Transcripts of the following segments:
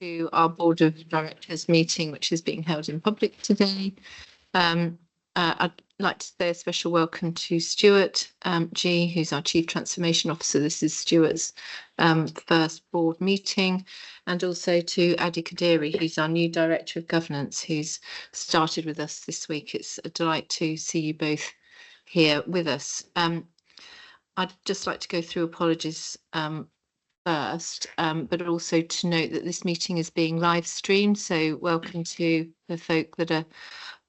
to our Board of Directors meeting, which is being held in public today. I'd like to say a special welcome to Stuart G, who's our Chief Transformation Officer. This is Stuart's first board meeting, and also to Adi Kadiri, who's our new Director of Governance, who's started with us this week. It's a delight to see you both here with us. I'd just like to go through apologies first, but also to note that this meeting is being live streamed. So welcome to the folk that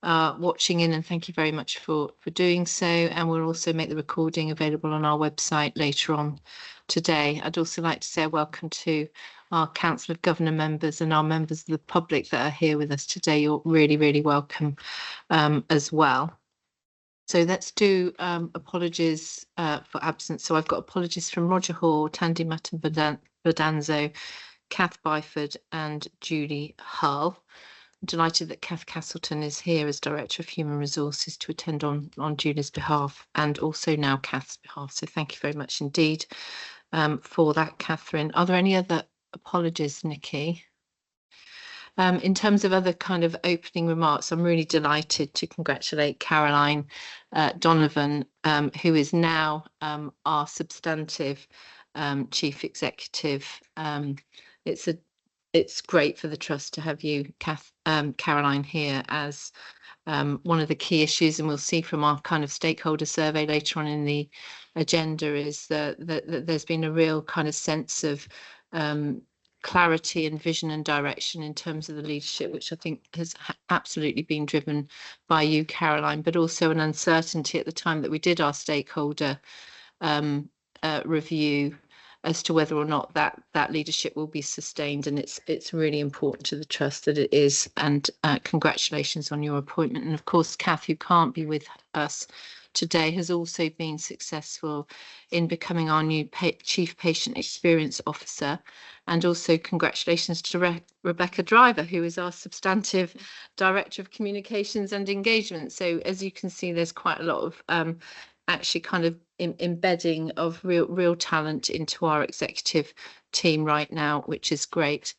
are watching in, and thank you very much for doing so. And we'll also make the recording available on our website later on today. I'd also like to say a welcome to our Council of Governor members and our members of the public that are here with us today. You're really, really welcome as well. So let's do apologies for absence. So I've got apologies from Roger Hall, Tandy Matten-Verdanzo, Kath Byford and Julie Hull. I'm delighted that Kath Castleton is here as Director of Human Resources to attend on Julie's behalf and also now Kath's behalf. So thank you very much indeed for that, Catherine. Are there any other apologies, Nikki? In terms of other kind of opening remarks, I'm really delighted to congratulate Caroline Donovan, who is now our substantive Chief Executive. It's great for the Trust to have you, Caroline, here as one of the key issues, and we'll see from our kind of stakeholder survey later on in the agenda, is that there's been a real kind of sense of clarity and vision and direction in terms of the leadership, which I think has absolutely been driven by you, Caroline, but also an uncertainty at the time that we did our stakeholder review as to whether or not that leadership will be sustained. And it's really important to the Trust that it is. And congratulations on your appointment. And of course, Kath, who can't be with us today, has also been successful in becoming our new Chief Patient Experience Officer. And also congratulations to Rebecca Driver, who is our substantive Director of Communications and Engagement. So as you can see, there's quite a lot of actually kind of embedding of real talent into our executive team right now, which is great.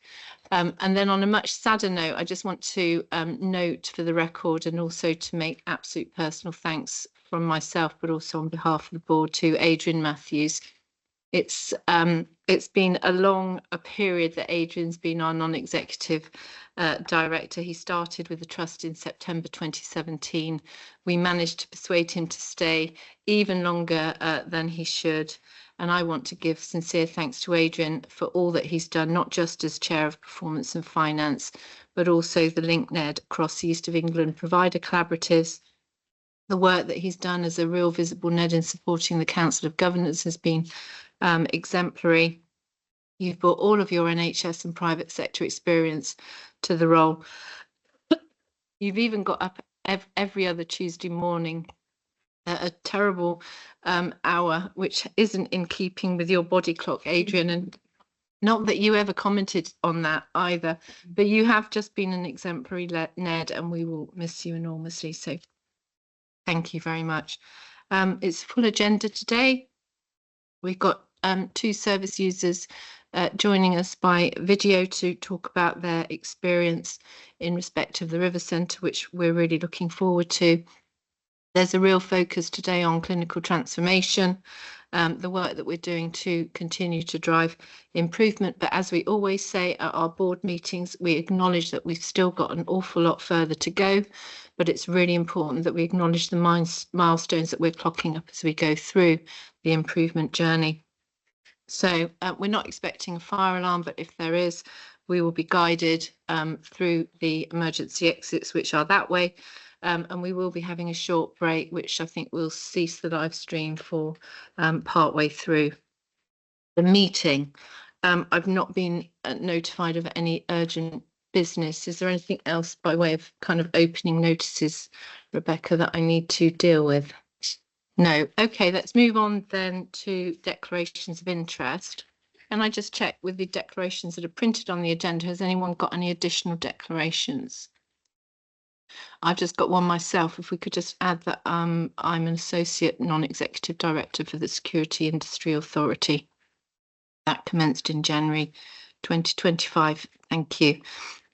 And then on a much sadder note, I just want to note for the record, and also to make absolute personal thanks from myself, but also on behalf of the board, to Adrian Matthews. It's been a period that Adrian's been our non-executive director. He started with the Trust in September 2017. We managed to persuade him to stay even longer than he should. And I want to give sincere thanks to Adrian for all that he's done, not just as Chair of Performance and Finance, but also the LinkNed across the East of England provider collaboratives. The work that he's done as a real visible NED in supporting the Council of Governors has been exemplary. You've brought all of your NHS and private sector experience to the role. You've even got up every other Tuesday morning at a terrible hour, which isn't in keeping with your body clock, Adrian. And not that you ever commented on that either, but you have just been an exemplary NED, and we will miss you enormously. So thank you very much. It's a full agenda today. We've got 2 service users joining us by video to talk about their experience in respect of the River Centre, which we're really looking forward to. There's a real focus today on clinical transformation, the work that we're doing to continue to drive improvement. But as we always say at our board meetings, we acknowledge that we've still got an awful lot further to go, but it's really important that we acknowledge the milestones that we're clocking up as we go through the improvement journey. So we're not expecting a fire alarm, but if there is, we will be guided through the emergency exits, which are that way. And we will be having a short break, which I think will cease the live stream for partway through the meeting. I've not been notified of any urgent business. Is there anything else by way of kind of opening notices, Rebecca, that I need to deal with? No. Okay, let's move on then to declarations of interest. Can I just check with the declarations that are printed on the agenda? Has anyone got any additional declarations? I've just got one myself. If we could just add that I'm an Associate Non-Executive Director for the Security Industry Authority. That commenced in January 2025. Thank you.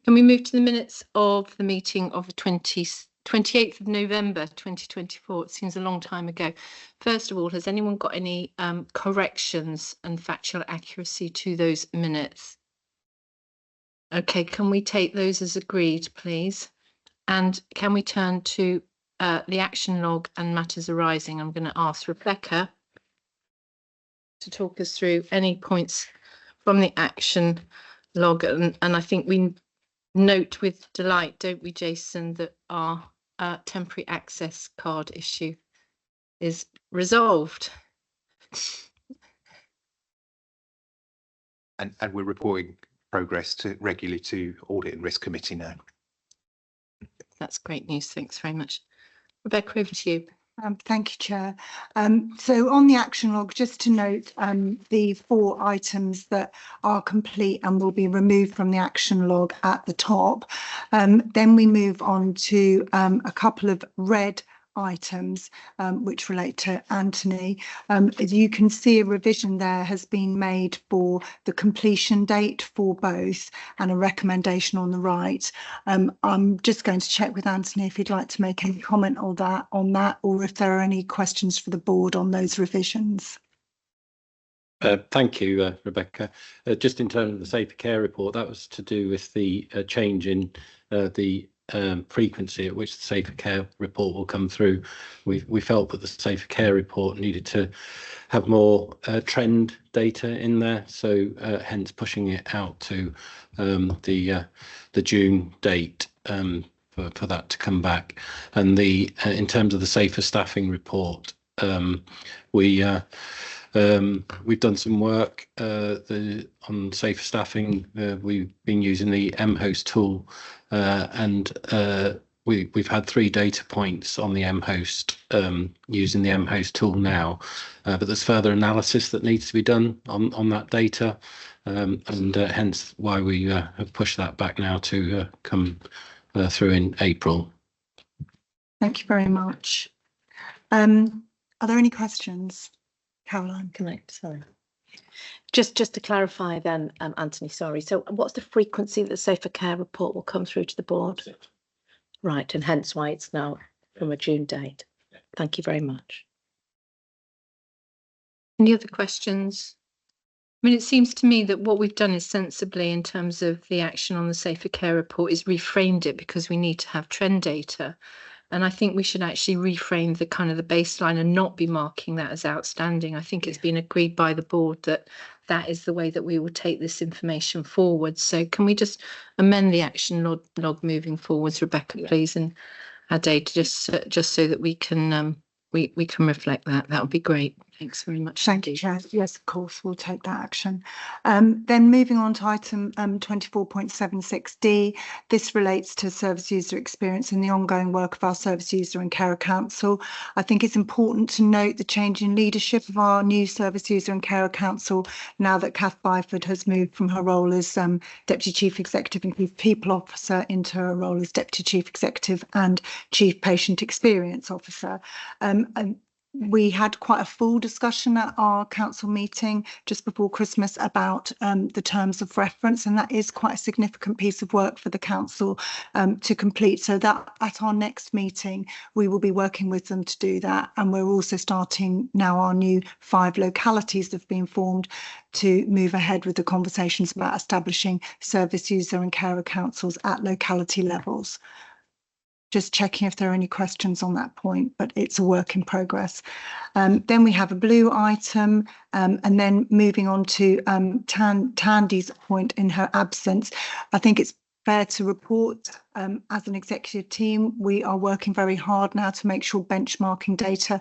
Can we move to the minutes of the meeting of the 28th of November 2024? It seems a long time ago. First of all, has anyone got any corrections and factual accuracy to those minutes? Okay, can we take those as agreed, please? And can we turn to the action log and matters arising? I'm going to ask Rebecca to talk us through any points from the action log. And I think we note with delight, don't we, Jason, that our temporary access card issue is resolved. And we're reporting progress regularly to Audit and Risk Committee now. That's great news. Thanks very much. Rebecca, over to you. Thank you, Chair. So on the action log, just to note the 4 items that are complete and will be removed from the action log at the top. Then we move on to a couple of red items which relate to Anthony. As you can see, a revision there has been made for the completion date for both and a recommendation on the right. I'm just going to check with Anthony if he'd like to make any comment on that, or if there are any questions for the board on those revisions. Thank you, Rebecca. Just in terms of the Safer Care report, that was to do with the change in the frequency at which the Safer Care report will come through. We felt that the Safer Care report needed to have more trend data in there, so hence pushing it out to the June date for that to come back. And in terms of the Safer Staffing report, we've done some work on Safer Staffing. We've been using the mHost tool, and we've had 3 data points on the mHost using the mHost tool now, but there's further analysis that needs to be done on that data, and hence why we have pushed that back now to come through in April. Thank you very much. Are there any questions? Caroline, sorry. Just to clarify then, Anthony, sorry. So what's the frequency that the Safer Care report will come through to the board? Right, and hence why it's now from a June date. Thank you very much. Any other questions? I mean, it seems to me that what we've done is sensibly in terms of the action on the Safer Care report is reframed it because we need to have trend data. And I think we should actually reframe the kind of the baseline and not be marking that as outstanding. I think it's been agreed by the board that that is the way that we will take this information forward. So can we just amend the action log moving forwards, Rebecca, please, and add data just so that we can reflect that. That would be great. Thanks very much. Thank you, Chair. Yes, of course, we'll take that action. Then moving on to item 24.76D, this relates to service user experience and the ongoing work of our Service User and Carer Council. I think it's important to note the change in leadership of our new Service User and Carer Council now that Kath Byford has moved from her role as Deputy Chief Executive and Chief People Officer into her role as Deputy Chief Executive and Chief Patient Experience Officer. And we had quite a full discussion at our council meeting just before Christmas about the terms of reference, and that is quite a significant piece of work for the council to complete. So that at our next meeting, we will be working with them to do that. And we're also starting now our new 5 localities that have been formed to move ahead with the conversations about establishing service user and carer councils at locality levels. Just checking if there are any questions on that point, but it's a work in progress. Then we have a blue item, and then moving on to Tandy's point in her absence. I think it's fair to report as an executive team, we are working very hard now to make sure benchmarking data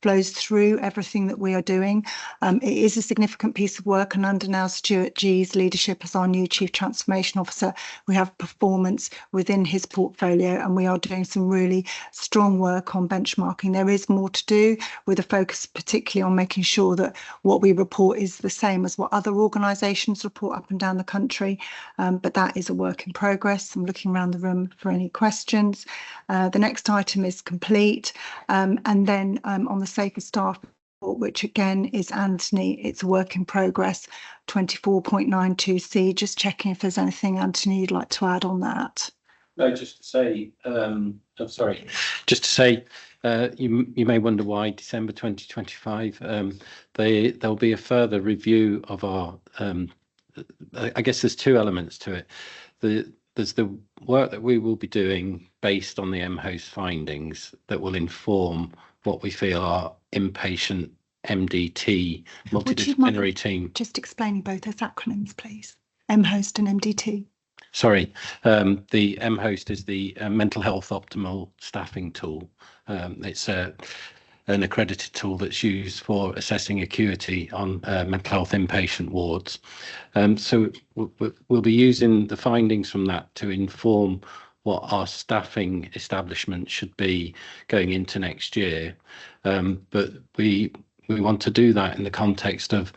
flows through everything that we are doing. It is a significant piece of work, and under now Stuart G's leadership as our new Chief Transformation Officer, we have performance within his portfolio, and we are doing some really strong work on benchmarking. There is more to do, with a focus particularly on making sure that what we report is the same as what other organisations report up and down the country, but that is a work in progress. I'm looking around the room for any questions. The next item is complete, and then on the Safer Staff which again is Anthony. It's a work in progress, 24.92C. Just checking if there's anything, Anthony, you'd like to add on that. No, just to say, I'm sorry, just to say, you may wonder why December 2025. There'll be a further review of our. I guess there's two elements to it. There's the work that we will be doing based on the MHOST findings that will inform what we feel are inpatient MDT multidisciplinary team. Just explaining both those acronyms, please. MHOST and MDT. Sorry, the MHOST is the mental health optimal staffing tool. It's an accredited tool that's used for assessing acuity on mental health inpatient wards. So we'll be using the findings from that to inform what our staffing establishment should be going into next year. But we want to do that in the context of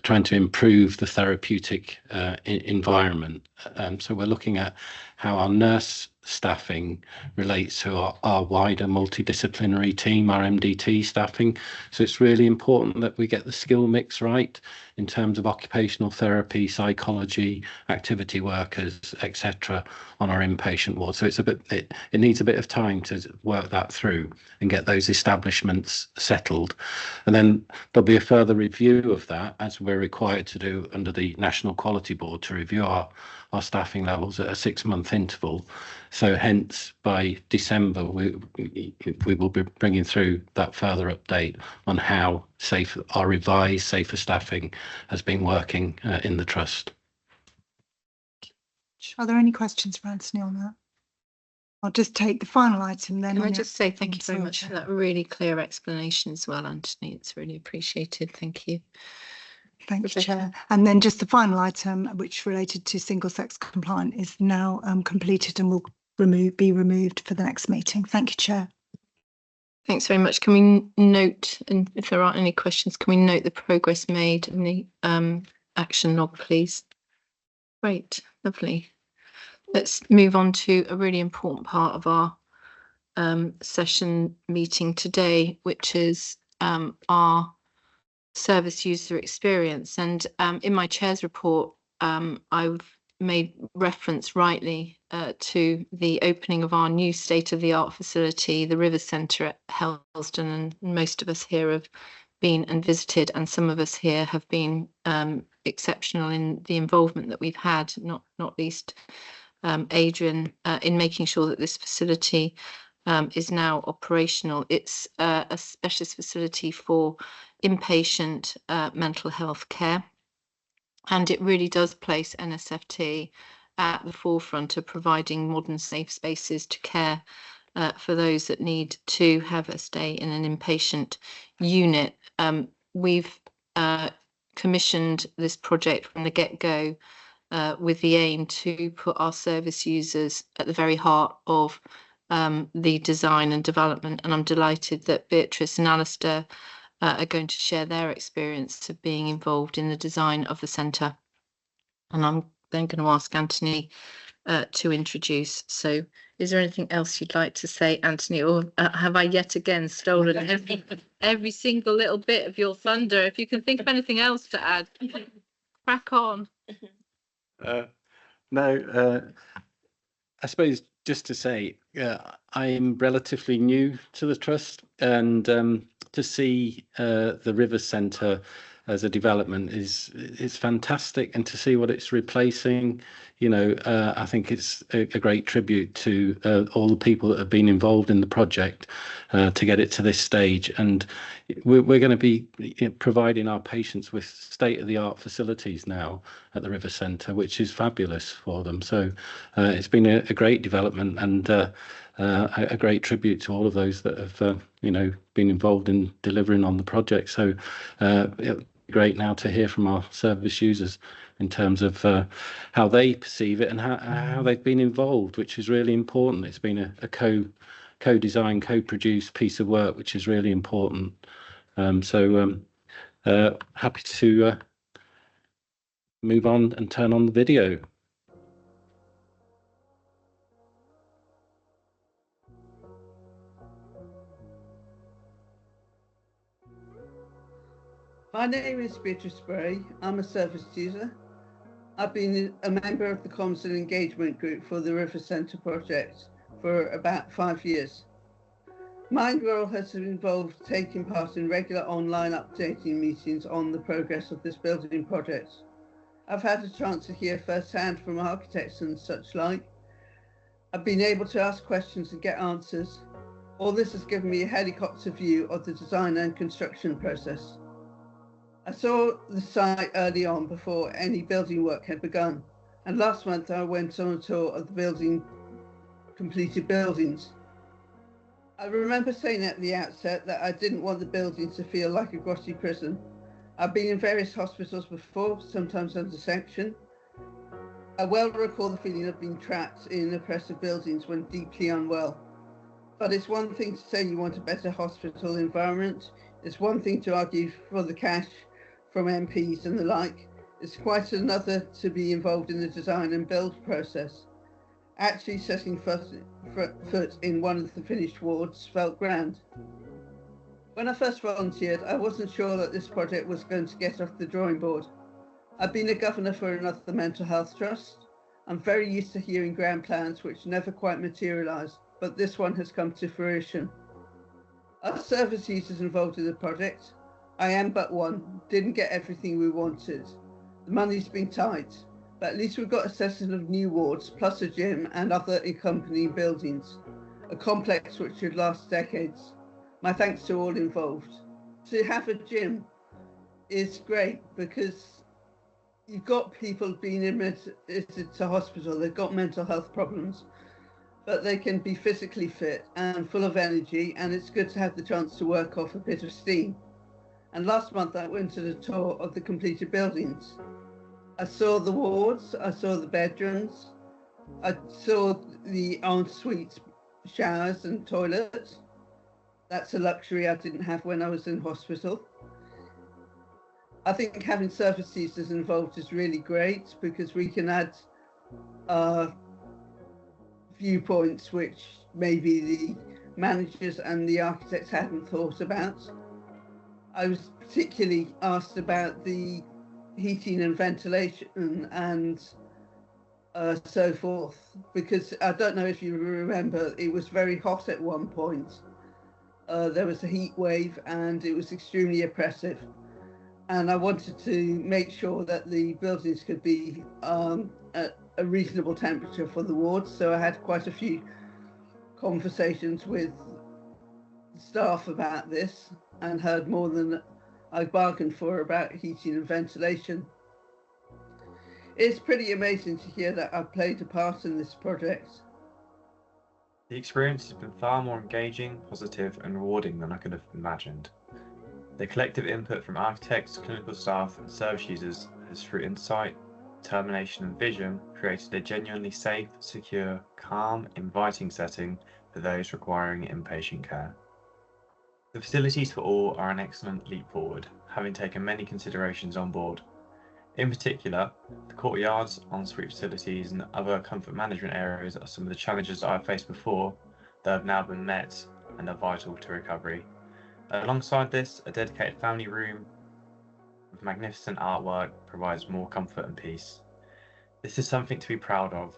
trying to improve the therapeutic environment. So we're looking at how our nurse staffing relates to our wider multidisciplinary team, our MDT staffing. So it's really important that we get the skill mix right in terms of occupational therapy, psychology, activity workers, etc. on our inpatient ward. So it's it needs a bit of time to work that through and get those establishments settled. And then there'll be a further review of that, as we're required to do under the National Quality Board, to review our staffing levels at a 6-month interval. So hence by December we will be bringing through that further update on how our revised safer staffing has been working in the trust. Are there any questions for Anthony on that? I'll just take the final item then. Can I just say thank you Sorry, very much Chair. for that really clear explanation as well, Anthony. It's really appreciated. Thank you. Thank you, Rebecca. Chair. And then just the final item, which related to single sex compliant, is now completed and will be removed for the next meeting. Thank you, Chair. Thanks very much. Can we note, and if there aren't any questions, can we note the progress made in the action log, please? Great, lovely. Let's move on to a really important part of our session meeting today, which is our service user experience. And in my chair's report, I've made reference rightly to the opening of our new state-of-the-art facility, the River Centre at Helston, and most of us here have been and visited, and some of us here have been exceptional in the involvement that we've had, not least Adrian, in making sure that this facility is now operational. It's a specialist facility for inpatient mental health care, and it really does place NSFT at the forefront of providing modern safe spaces to care for those that need to have a stay in an inpatient unit. We've commissioned this project from the get-go with the aim to put our service users at the very heart of the design and development, and I'm delighted that Beatrice and Alistair are going to share their experience of being involved in the design of the centre. And I'm then going to ask Anthony to introduce. So is there anything else you'd like to say, Anthony, or have I yet again stolen every single little bit of your thunder? If you can think of anything else to add, crack on. No, I suppose just to say, I'm relatively new to the trust, and to see the River Centre as a development is fantastic, and to see what it's replacing, I think it's a great tribute to all the people that have been involved in the project to get it to this stage. And we're going to be providing our patients with state-of-the-art facilities now at the River Centre, which is fabulous for them. So it's been a great development, and a great tribute to all of those that have been involved in delivering on the project. So it'll be great now to hear from our service users in terms of how they perceive it and how they've been involved, which is really important. It's been a co-design, co-produced piece of work, which is really important. So happy to move on and turn on the video. My name is Beatrice Bray. I'm a service user. I've been a member of the Comms and Engagement Group for the River Centre project for about 5 years. My role has involved taking part in regular online updating meetings on the progress of this building project. I've had a chance to hear firsthand from architects and such like. I've been able to ask questions and get answers. All this has given me a helicopter view of the design and construction process. I saw the site early on before any building work had begun, and last month I went on a tour of the completed buildings. I remember saying at the outset that I didn't want the building to feel like a grotty prison. I've been in various hospitals before, sometimes under sanction. I well recall the feeling of being trapped in oppressive buildings when deeply unwell. But it's one thing to say you want a better hospital environment. It's one thing to argue for the cash from MPs and the like. It's quite another to be involved in the design and build process. Actually setting foot in one of the finished wards felt grand. When I first volunteered, I wasn't sure that this project was going to get off the drawing board. I've been a governor for another mental health trust. I'm very used to hearing grand plans which never quite materialised, but this one has come to fruition. Us service users involved in the project, I am but one, didn't get everything we wanted. The money's been tight, but at least we've got a session of new wards, plus a gym and other accompanying buildings, a complex which should last decades. My thanks to all involved. To have a gym is great because you've got people being admitted to hospital, they've got mental health problems, but they can be physically fit and full of energy, and it's good to have the chance to work off a bit of steam. And last month I went to the tour of the completed buildings. I saw the wards, I saw the bedrooms, I saw the ensuite showers and toilets. That's a luxury I didn't have when I was in hospital. I think having service users involved is really great because we can add viewpoints which maybe the managers and the architects hadn't thought about. I was particularly asked about the heating and ventilation and so forth, because I don't know if you remember, it was very hot at one point. There was a heat wave and it was extremely oppressive. And I wanted to make sure that the buildings could be at a reasonable temperature for the wards. So I had quite a few conversations with staff about this and heard more than I bargained for about heating and ventilation. It's pretty amazing to hear that I've played a part in this project. The experience has been far more engaging, positive and rewarding than I could have imagined. The collective input from architects, clinical staff and service users has, through insight, determination and vision, created a genuinely safe, secure, calm, inviting setting for those requiring inpatient care. The facilities for all are an excellent leap forward, having taken many considerations on board. In particular, the courtyards, ensuite facilities and other comfort management areas are some of the challenges that I've faced before that have now been met and are vital to recovery. Alongside this, a dedicated family room with magnificent artwork provides more comfort and peace. This is something to be proud of.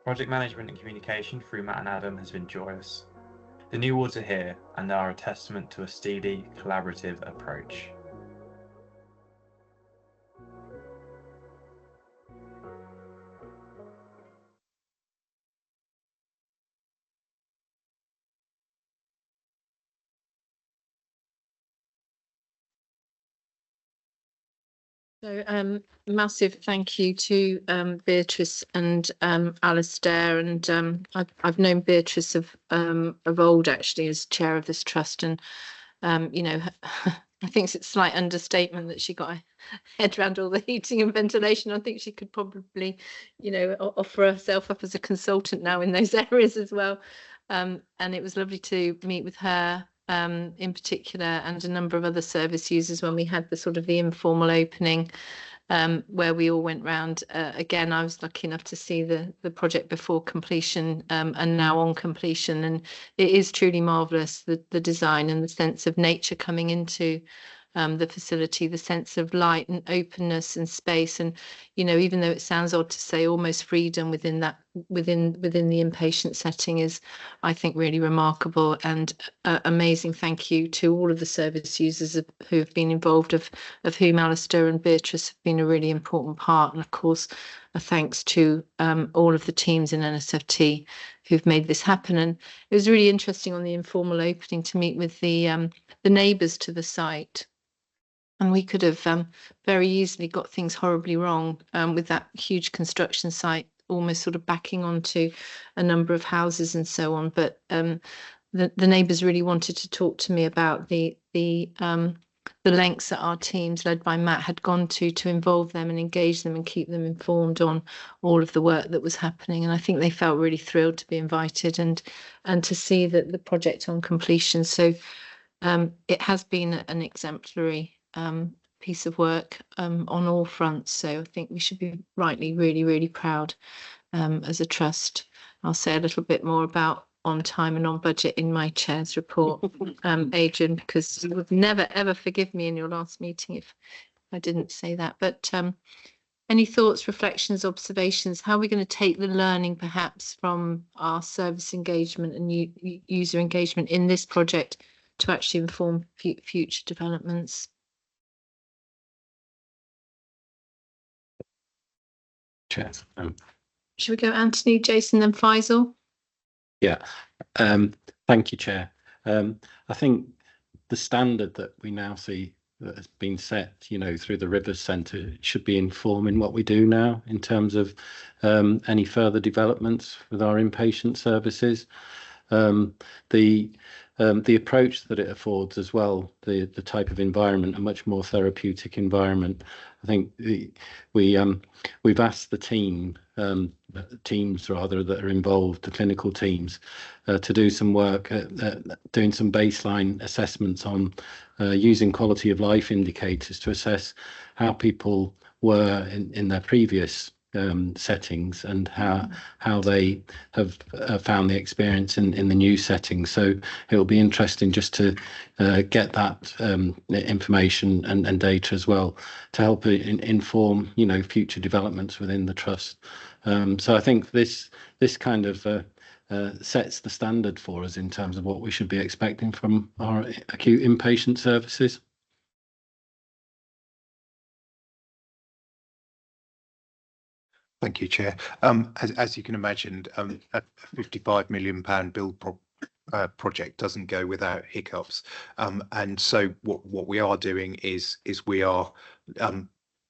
Project management and communication through Matt and Adam has been joyous. The new wards are here and they are a testament to a steady, collaborative approach. So massive thank you to Beatrice and Alistair, and I've known Beatrice of old actually as chair of this trust, and you know, I think it's a slight understatement that she got her head around all the heating and ventilation. I think she could probably, you know, offer herself up as a consultant now in those areas as well. And it was lovely to meet with her in particular and a number of other service users when we had the sort of the informal opening where we all went round. Again, I was lucky enough to see the project before completion and now on completion, and it is truly marvellous, the design and the sense of nature coming into the facility, the sense of light and openness and space, and even though it sounds odd to say, almost freedom within that within the inpatient setting is, I think, really remarkable and amazing. Thank you to all of the service users who have been involved, of whom Alistair and Beatrice have been a really important part, and of course a thanks to all of the teams in NSFT who've made this happen. And it was really interesting on the informal opening to meet with the neighbours to the site. And we could have very easily got things horribly wrong with that huge construction site almost sort of backing onto a number of houses and so on. But the neighbours really wanted to talk to me about the lengths that our teams led by Matt had gone to involve them and engage them and keep them informed on all of the work that was happening. And I think they felt really thrilled to be invited and to see that the project on completion. So it has been an exemplary piece of work on all fronts. So I think we should be rightly really, really proud as a trust. I'll say a little bit more about on time and on budget in my chair's report, Adrian, because you would never ever forgive me in your last meeting if I didn't say that. But any thoughts, reflections, observations? How are we going to take the learning perhaps from our service engagement and user engagement in this project to actually inform future developments? Chair. Should we go Anthony, Jason, then Faisal? Yeah, thank you, Chair. I think the standard that we now see that has been set, through the Rivers Centre should be informing what we do now in terms of any further developments with our inpatient services. The approach that it affords as well, the type of environment, a much more therapeutic environment. I think we've asked the teams rather that are involved, the clinical teams, to do some work, doing some baseline assessments on using quality of life indicators to assess how people were in their previous settings and how they have found the experience in the new settings. So it will be interesting just to get that information and data as well to help inform future developments within the trust. So I think this kind of sets the standard for us in terms of what we should be expecting from our acute inpatient services. Thank you, Chair. As you can imagine, a £55 million build project doesn't go without hiccups. And so what we are doing is we are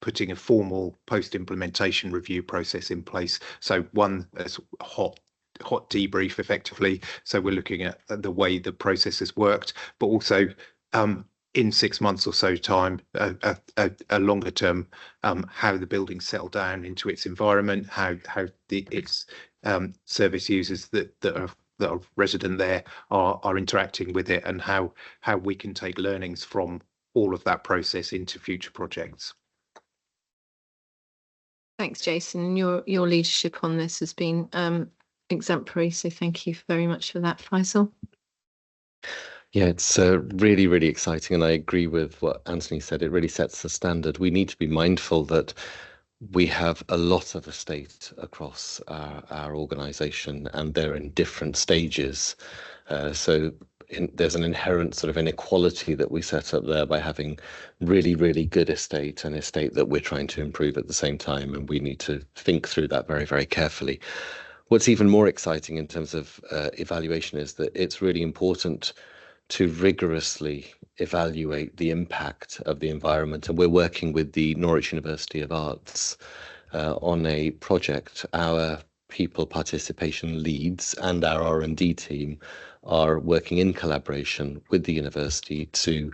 putting a formal post-implementation review process in place. So one that's hot debrief effectively. So we're looking at the way the process has worked, but also in 6 months or so time, a longer term, how the building settle down into its environment, how its service users that are resident there are interacting with it, and how we can take learnings from all of that process into future projects. Thanks, Jason. Your leadership on this has been exemplary. So thank you very much for that, Faisal. Yeah, it's really, really exciting. And I agree with what Anthony said. It really sets the standard. We need to be mindful that we have a lot of estate across our organisation, and they're in different stages. There's an inherent sort of inequality that we set up there by having really, really good estate and estate that we're trying to improve at the same time. And we need to think through that very, very carefully. What's even more exciting in terms of evaluation is that it's really important to rigorously evaluate the impact of the environment. And we're working with the Norwich University of Arts on a project. Our people participation leads and our R&D team are working in collaboration with the university to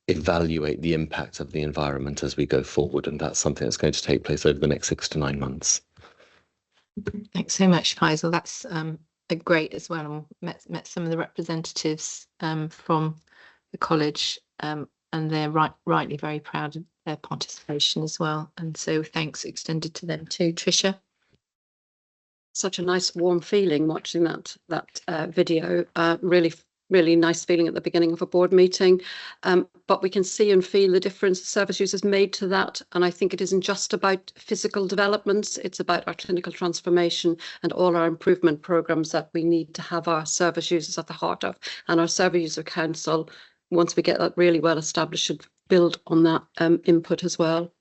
evaluate the impact of the environment as we go forward. And that's something that's going to take place over the next 6 to 9 months. Thanks so much, Faisal. That's great as well. I met some of the representatives from the college, and they're rightly very proud of their participation as well. And so thanks extended to them too. Tricia? Such a nice warm feeling watching that video. Really really nice feeling at the beginning of a board meeting. But we can see and feel the difference service users made to that. And I think it isn't just about physical developments, it's about our clinical transformation and all our improvement programmes that we need to have our service users at the heart of. And our Service User Council, once we get that really well established, should build on that input as well.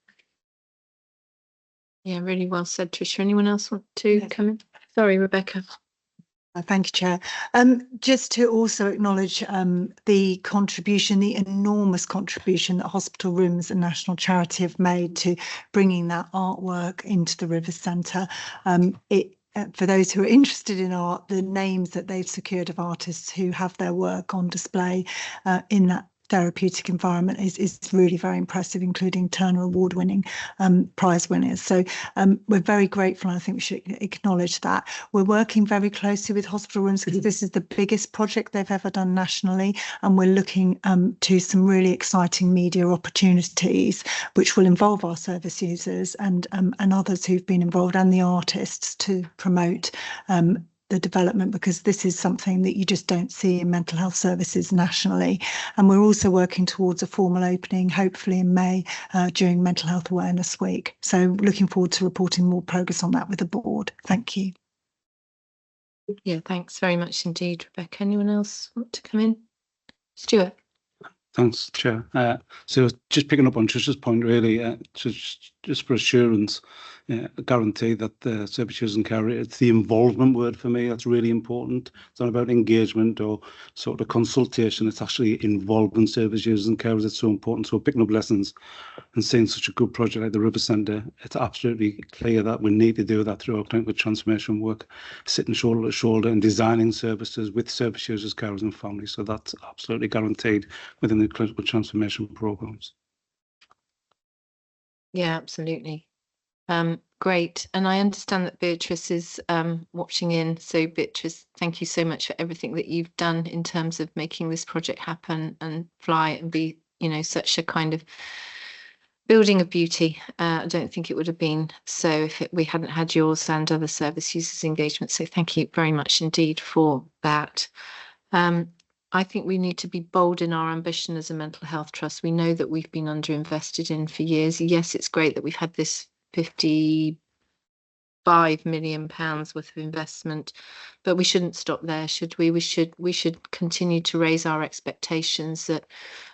Yeah, really well said, Tricia. Anyone else want to come in? Sorry, Rebecca. Thank you, Chair. Just to also acknowledge the contribution, the enormous contribution that Hospital Rooms and National Charity have made to bringing that artwork into the River Centre. For those who are interested in art, the names that they've secured of artists who have their work on display in that therapeutic environment is really very impressive, including Turner Award-winning prize winners. So we're very grateful, and I think we should acknowledge that. We're working very closely with Hospital Rooms because this is the biggest project they've ever done nationally, and we're looking to some really exciting media opportunities which will involve our service users and others who've been involved, and the artists, to promote the development, because this is something that you just don't see in mental health services nationally. And we're also working towards a formal opening, hopefully in May, during Mental Health Awareness Week. So looking forward to reporting more progress on that with the board. Thank you. Yeah, thanks very much indeed, Rebecca. Anyone else want to come in? Stuart. Thanks, Chair. So just picking up on Tricia's point, really, just for assurance, a guarantee that the service users and carers, it's the involvement word for me that's really important. It's not about engagement or sort of consultation, it's actually involving service users and carers. It's so important. So picking up lessons and seeing such a good project like the River Centre, it's absolutely clear that we need to do that through our clinical transformation work, sitting shoulder to shoulder and designing services with service users, carers and families. So that's absolutely guaranteed within the clinical transformation programmes. Yeah, absolutely. Great. And I understand that Beatrice is watching in. So Beatrice, thank you so much for everything that you've done in terms of making this project happen and fly and be, you know, such a kind of building of beauty. I don't think it would have been so if we hadn't had yours and other service users engagement. So thank you very much indeed for that. I think we need to be bold in our ambition as a mental health trust. We know that we've been underinvested in for years. Yes, it's great that we've had this £55 million worth of investment, but we shouldn't stop there, should we? We should continue to raise our expectations that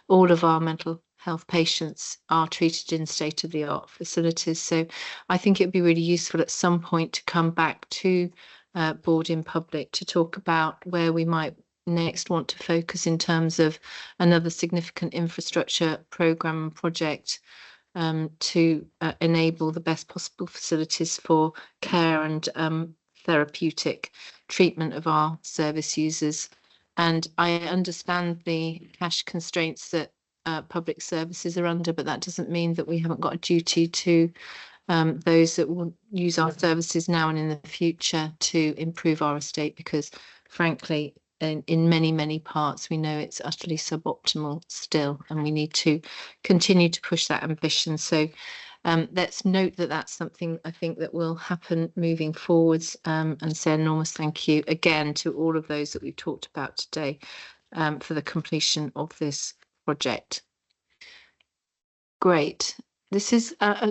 all of our mental health patients are treated in state-of-the-art facilities. So I think it'd be really useful at some point to come back to board in public to talk about where we might next want to focus in terms of another significant infrastructure programme and project to enable the best possible facilities for care and therapeutic treatment of our service users. And I understand the cash constraints that public services are under, but that doesn't mean that we haven't got a duty to those that will use our services now and in the future to improve our estate, because frankly, in many parts, we know it's utterly suboptimal still, and we need to continue to push that ambition. So let's note that that's something I think that will happen moving forwards, and say enormous thank you again to all of those that we've talked about today for the completion of this project. Great. This is I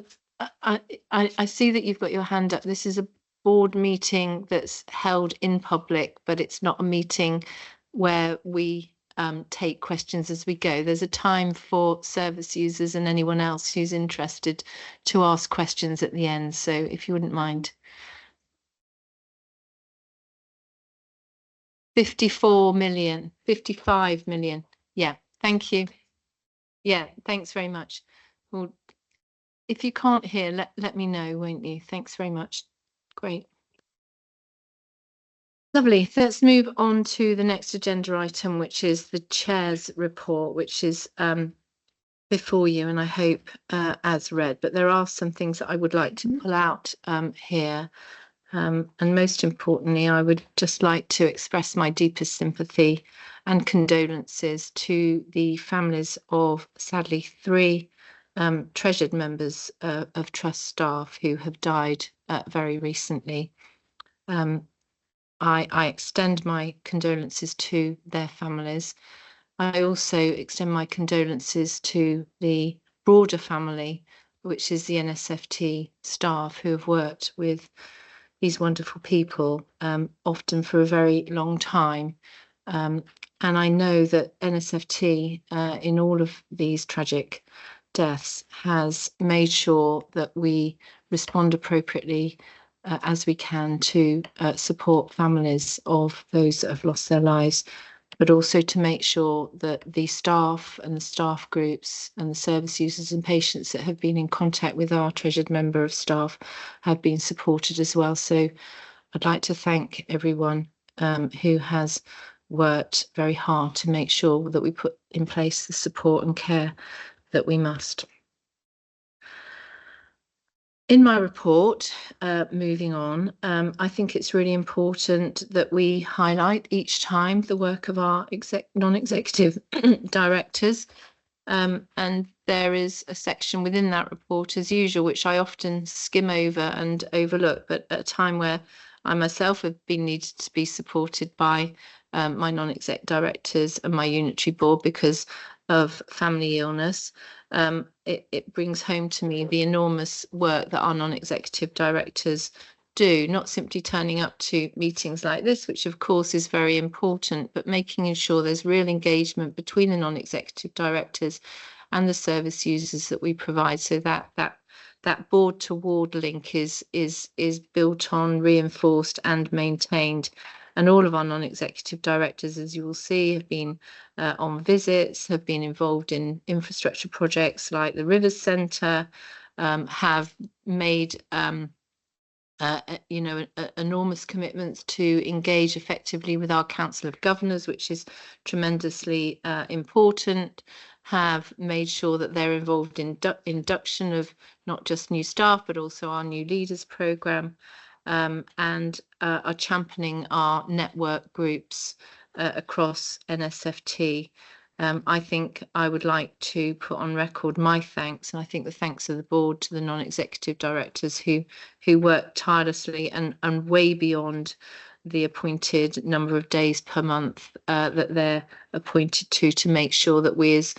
see that you've got your hand up. This is a board meeting that's held in public, but it's not a meeting where we take questions as we go. There's a time for service users and anyone else who's interested to ask questions at the end. So if you wouldn't mind. 54 million, 55 million. Yeah, thank you. Yeah, thanks very much. Well, if you can't hear, let me know, won't you? Thanks very much. Great. Lovely. Let's move on to the next agenda item, which is the Chair's report, which is before you, and I hope as read. But there are some things that I would like to pull out here. And most importantly, I would just like to express my deepest sympathy and condolences to the families of, sadly, 3 treasured members of Trust staff who have died very recently. I extend my condolences to their families. I also extend my condolences to the broader family, which is the NSFT staff who have worked with these wonderful people, often for a very long time. And I know that NSFT, in all of these tragic deaths, has made sure that we respond appropriately as we can to support families of those that have lost their lives, but also to make sure that the staff and the staff groups and the service users and patients that have been in contact with our treasured member of staff have been supported as well. So I'd like to thank everyone who has worked very hard to make sure that we put in place the support and care that we must. In my report, moving on, I think it's really important that we highlight each time the work of our non-executive directors. And there is a section within that report, as usual, which I often skim over and overlook, but at a time where I myself have been needed to be supported by my non-exec directors and my unitary board because of family illness, it brings home to me the enormous work that our non-executive directors do, not simply turning up to meetings like this, which of course is very important, but making sure there's real engagement between the non-executive directors and the service users that we provide, so that board to ward link is built on, reinforced and maintained. And all of our non-executive directors, as you will see, have been on visits, have been involved in infrastructure projects like the Rivers Centre, have made enormous commitments to engage effectively with our Council of Governors, which is tremendously important, have made sure that they're involved in induction of not just new staff, but also our new leaders programme, and are championing our network groups across NSFT. I think I would like to put on record my thanks, and I think the thanks of the board to the non-executive directors who work tirelessly and way beyond the appointed number of days per month that they're appointed to make sure that we as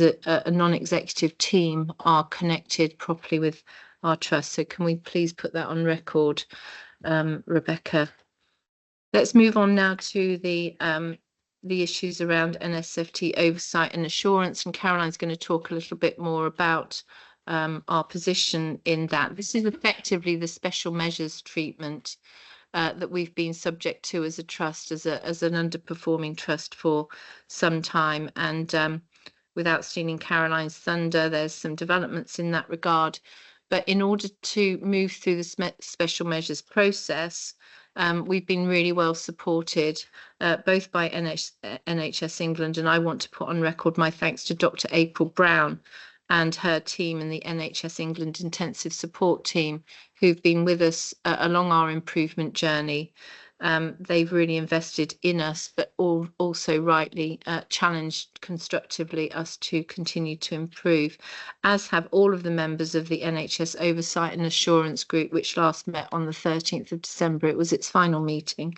a non-executive team are connected properly with our trust. So can we please put that on record, Rebecca? Let's move on now to the issues around NSFT oversight and assurance, and Caroline's going to talk a little bit more about our position in that. This is effectively the special measures treatment that we've been subject to as a trust, as an underperforming trust for some time. And without stealing Caroline's thunder, there's some developments in that regard. But in order to move through the special measures process, we've been really well supported, both by NHS England, and I want to put on record my thanks to Dr. April Brown and her team and the NHS England Intensive Support Team who've been with us along our improvement journey. They've really invested in us, but also rightly challenged constructively us to continue to improve, as have all of the members of the NHS Oversight and Assurance Group, which last met on the 13th of December. It was its final meeting,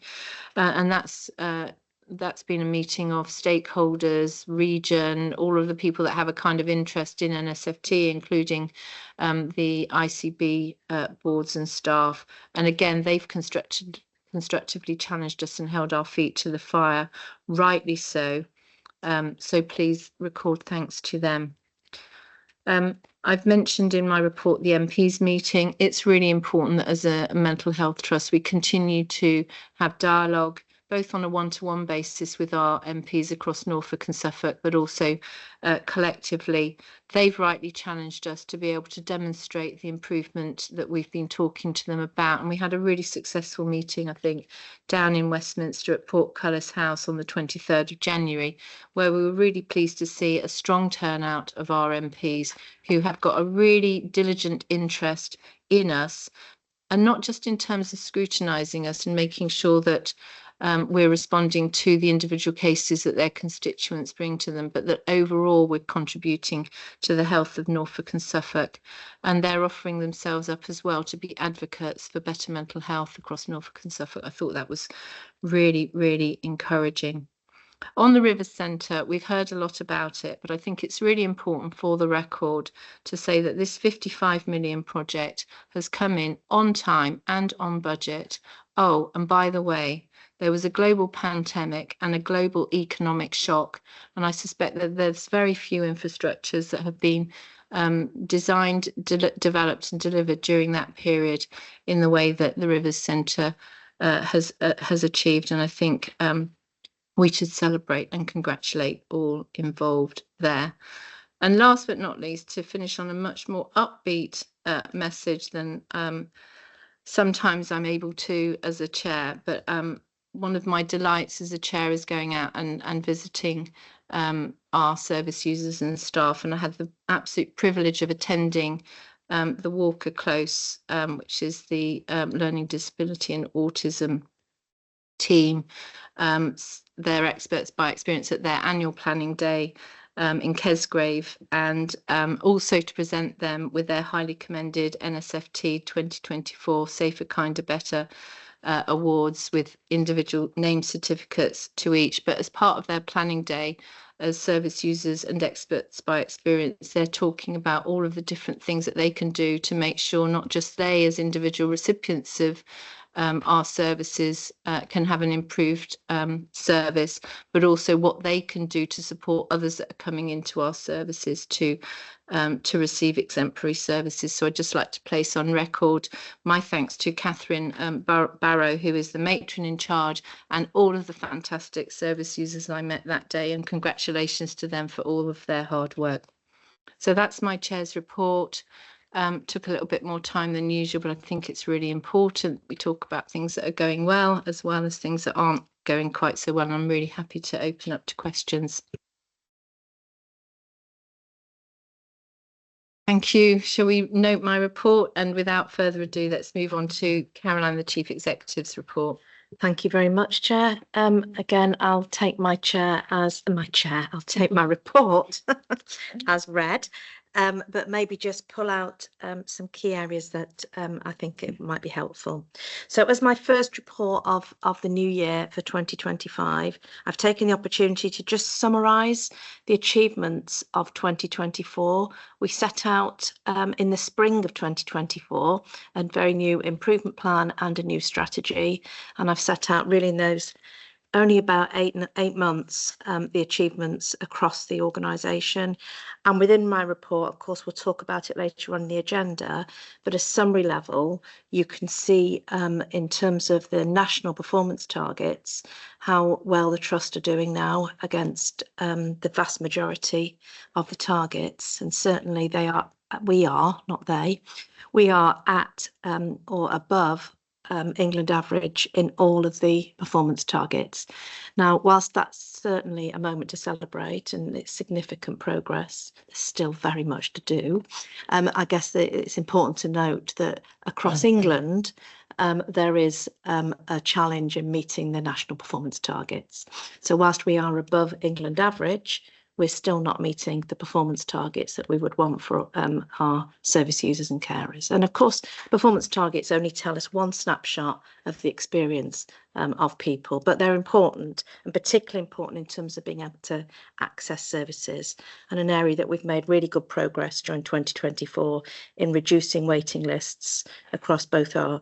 and that's been a meeting of stakeholders, region, all of the people that have a kind of interest in NSFT, including the ICB boards and staff. And again, they've constructively challenged us and held our feet to the fire, rightly so. So please record thanks to them. I've mentioned in my report the MPs meeting. It's really important that as a mental health trust, we continue to have dialogue, both on a one-to-one basis with our MPs across Norfolk and Suffolk, but also collectively. They've rightly challenged us to be able to demonstrate the improvement that we've been talking to them about. And we had a really successful meeting, I think, down in Westminster at Portcullis House on the 23rd of January, where we were really pleased to see a strong turnout of our MPs who have got a really diligent interest in us, and not just in terms of scrutinising us and making sure that we're responding to the individual cases that their constituents bring to them, but that overall we're contributing to the health of Norfolk and Suffolk. And they're offering themselves up as well to be advocates for better mental health across Norfolk and Suffolk. I thought that was really, really encouraging. On the Rivers Centre, we've heard a lot about it, but I think it's really important for the record to say that this 55 million project has come in on time and on budget. Oh, and by the way, there was a global pandemic and a global economic shock, and I suspect that there's very few infrastructures that have been designed, developed and delivered during that period in the way that the Rivers Centre has achieved. And I think we should celebrate and congratulate all involved there. And last but not least, to finish on a much more upbeat message than sometimes I'm able to as a chair, but one of my delights as a chair is going out and visiting our service users and staff. And I had the absolute privilege of attending the Walker Close, which is the learning disability and autism team. They're experts by experience at their annual planning day in Kesgrave, and also to present them with their highly commended NSFT 2024 Safer, Kinder, Better awards with individual name certificates to each. But as part of their planning day, as service users and experts by experience, they're talking about all of the different things that they can do to make sure not just they as individual recipients of our services can have an improved service, but also what they can do to support others that are coming into our services to receive exemplary services. So I'd just like to place on record my thanks to Catherine Barrow, who is the matron in charge, and all of the fantastic service users I met that day, and congratulations to them for all of their hard work. So that's my chair's report. Took a little bit more time than usual, but I think it's really important we talk about things that are going well as things that aren't going quite so well. And I'm really happy to open up to questions. Thank you. Shall we note my report? And without further ado, let's move on to Caroline, the Chief Executive's report. Thank you very much, Chair. Again, I'll take my chair as I'll take my report as read. But maybe just pull out some key areas that I think it might be helpful. So as my first report of the new year for 2025, I've taken the opportunity to just summarise the achievements of 2024. We set out in the spring of 2024 a very new improvement plan and a new strategy, and I've set out really in those only about eight months, the achievements across the organisation. And within my report, of course, we'll talk about it later on in the agenda, but a summary level, you can see in terms of the national performance targets, how well the Trust are doing now against the vast majority of the targets. And certainly we are, not they, we are at or above England average in all of the performance targets. Now, whilst that's certainly a moment to celebrate and it's significant progress, there's still very much to do. I guess that it's important to note that across England, there is a challenge in meeting the national performance targets. So whilst we are above England average, we're still not meeting the performance targets that we would want for our service users and carers. And of course, performance targets only tell us one snapshot of the experience of people, but they're important, and particularly important in terms of being able to access services, and an area that we've made really good progress during 2024 in reducing waiting lists across both our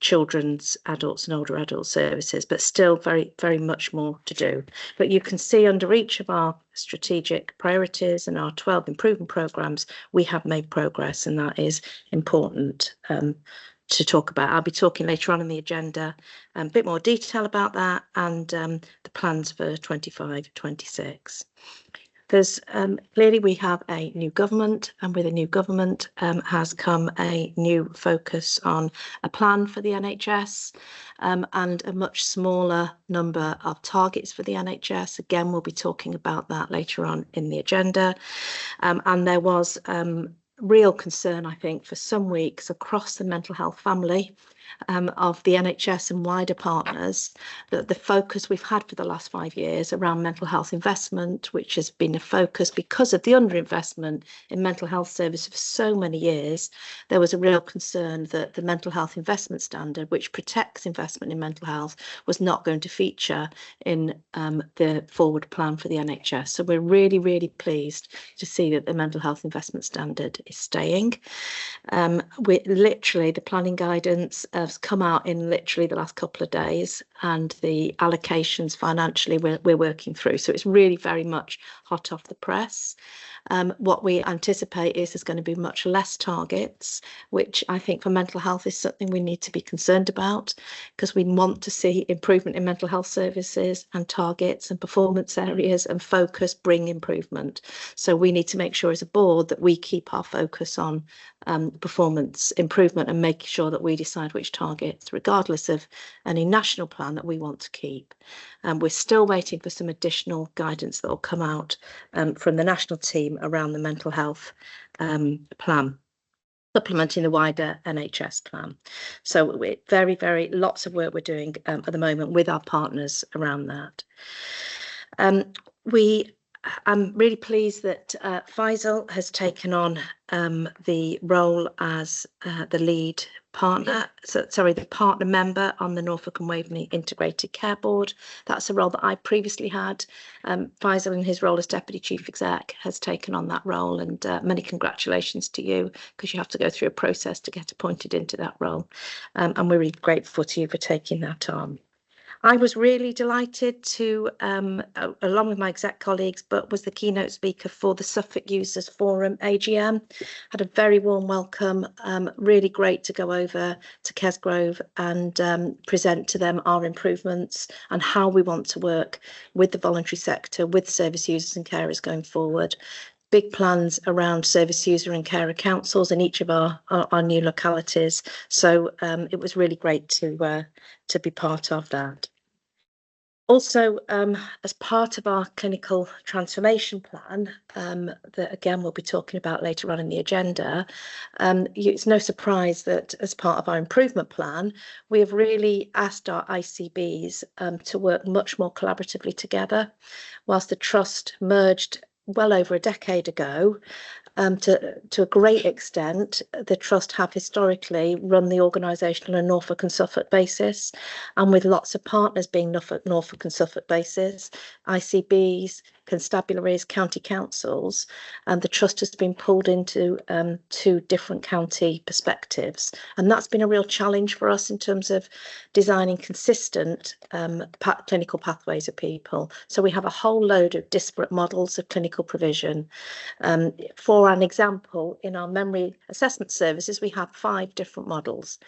children's, adults and older adult services, but still very, very much more to do. But you can see under each of our strategic priorities and our 12 improvement programmes, we have made progress, and that is important to talk about. I'll be talking later on in the agenda a bit more detail about that and the plans for 25-26. There's clearly we have a new government, and with a new government has come a new focus on a plan for the NHS and a much smaller number of targets for the NHS. Again, we'll be talking about that later on in the agenda. And there was real concern, I think, for some weeks across the mental health family of the NHS and wider partners, that the focus we've had for the last 5 years around mental health investment, which has been a focus because of the underinvestment in mental health services for so many years, there was a real concern that the mental health investment standard, which protects investment in mental health, was not going to feature in the forward plan for the NHS. So we're really, really pleased to see that the mental health investment standard is staying. We literally, the planning guidance has come out in literally the last couple of days, and the allocations financially we're working through. So it's really very much hot off the press. What we anticipate is there's going to be much less targets, which I think for mental health is something we need to be concerned about, because we want to see improvement in mental health services, and targets and performance areas and focus bring improvement. So we need to make sure as a board that we keep our focus on performance improvement and making sure that we decide which targets, regardless of any national plan, that we want to keep. We're still waiting for some additional guidance that will come out from the national team around the mental health plan, supplementing the wider NHS plan. So we're very lots of work we're doing at the moment with our partners around that. I'm really pleased that Faisal has taken on the role as the lead partner, the partner member on the Norfolk and Waveney Integrated Care Board. That's a role that I previously had. Faisal, in his role as Deputy Chief Exec, has taken on that role, and many congratulations to you, because you have to go through a process to get appointed into that role. And we're really grateful to you for taking that on. I was really delighted to, along with my exec colleagues, but was the keynote speaker for the Suffolk Users Forum AGM. Had a very warm welcome, really great to go over to Kesgrove and present to them our improvements and how we want to work with the voluntary sector, with service users and carers going forward. Big plans around service user and carer councils in each of our new localities. So it was really great to be part of that. Also, as part of our clinical transformation plan, that again we'll be talking about later on in the agenda, it's no surprise that as part of our improvement plan, we have really asked our ICBs to work much more collaboratively together. Whilst the Trust merged well over a decade ago, to a great extent, the Trust have historically run the organisation on a Norfolk and Suffolk basis, and with lots of partners being Norfolk and Suffolk basis, ICBs, constabularies, county councils, and the Trust has been pulled into two different county perspectives, and that's been a real challenge for us in terms of designing consistent clinical pathways of people. So we have a whole load of disparate models of clinical provision. For an example, in our memory assessment services, we have 5 different models.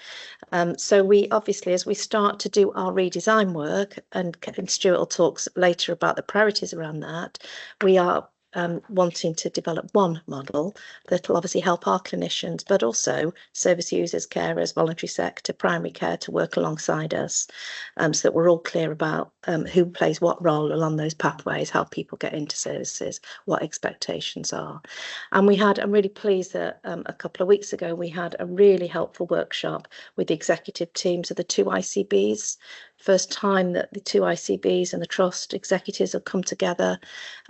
So we obviously, as we start to do our redesign work, and Stuart will talk later about the priorities around that, we are wanting to develop one model that will obviously help our clinicians, but also service users, carers, voluntary sector, primary care to work alongside us, so that we're all clear about who plays what role along those pathways, how people get into services, what expectations are. And I'm really pleased that a couple of weeks ago we had a really helpful workshop with the executive teams of the 2 ICBs. First time that the 2 ICBs and the Trust executives have come together,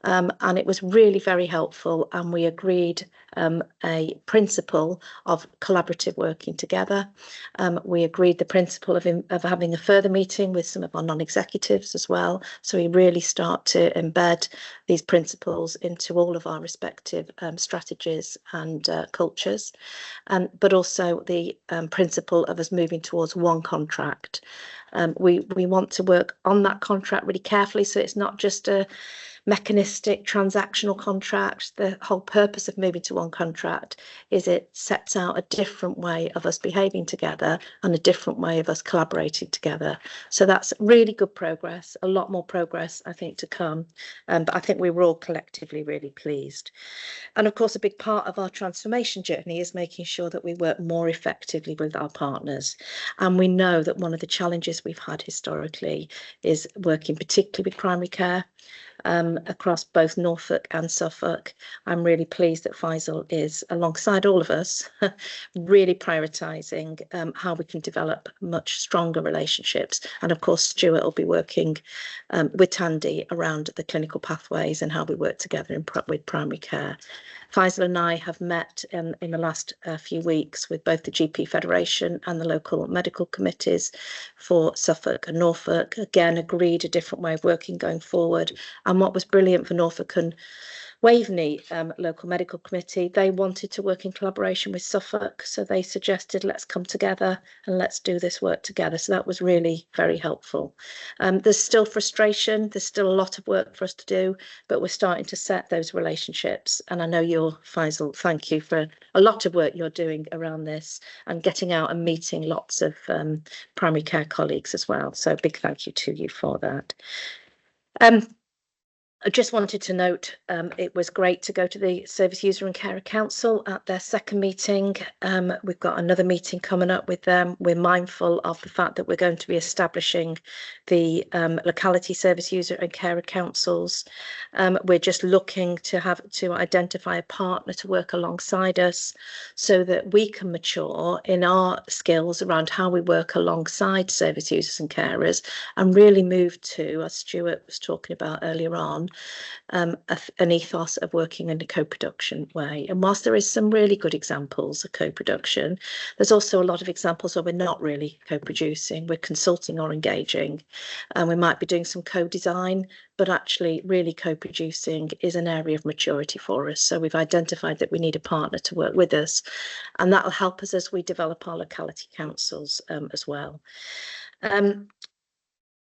and it was really very helpful, and we agreed a principle of collaborative working together. We agreed the principle of having a further meeting with some of our non-executives as well, so we really start to embed these principles into all of our respective strategies and cultures, but also the principle of us moving towards one contract. We want to work on that contract really carefully, so it's not just a mechanistic transactional contract. The whole purpose of moving to one contract is it sets out a different way of us behaving together and a different way of us collaborating together. So that's really good progress, a lot more progress I think to come, but I think we were all collectively really pleased. And of course a big part of our transformation journey is making sure that we work more effectively with our partners, and we know that one of the challenges we've had historically is working particularly with primary care. across both Norfolk and Suffolk. I'm really pleased that Faisal is, alongside all of us, really prioritising how we can develop much stronger relationships. And of course, Stuart will be working with Tandy around the clinical pathways and how we work together with primary care. Faisal and I have met in the last few weeks with both the GP Federation and the local medical committees for Suffolk and Norfolk. Again, agreed a different way of working going forward. And what was brilliant for Norfolk and Waveney local medical committee, they wanted to work in collaboration with Suffolk, so they suggested let's come together and let's do this work together. So that was really very helpful. There's still frustration, there's still a lot of work for us to do, but we're starting to set those relationships. And I know you're, Faisal, thank you for a lot of work you're doing around this and getting out and meeting lots of primary care colleagues as well. So big thank you to you for that. I just wanted to note it was great to go to the Service User and Carer Council at their second meeting. We've got another meeting coming up with them. We're mindful of the fact that we're going to be establishing the locality Service User and Carer Councils. We're just looking to identify a partner to work alongside us so that we can mature in our skills around how we work alongside service users and carers and really move to, as Stuart was talking about earlier on, an ethos of working in a co-production way. And whilst there is some really good examples of co-production, there's also a lot of examples where we're not really co-producing, we're consulting or engaging, and we might be doing some co-design, but actually really co-producing is an area of maturity for us. So we've identified that we need a partner to work with us, and that will help us as we develop our locality councils as well.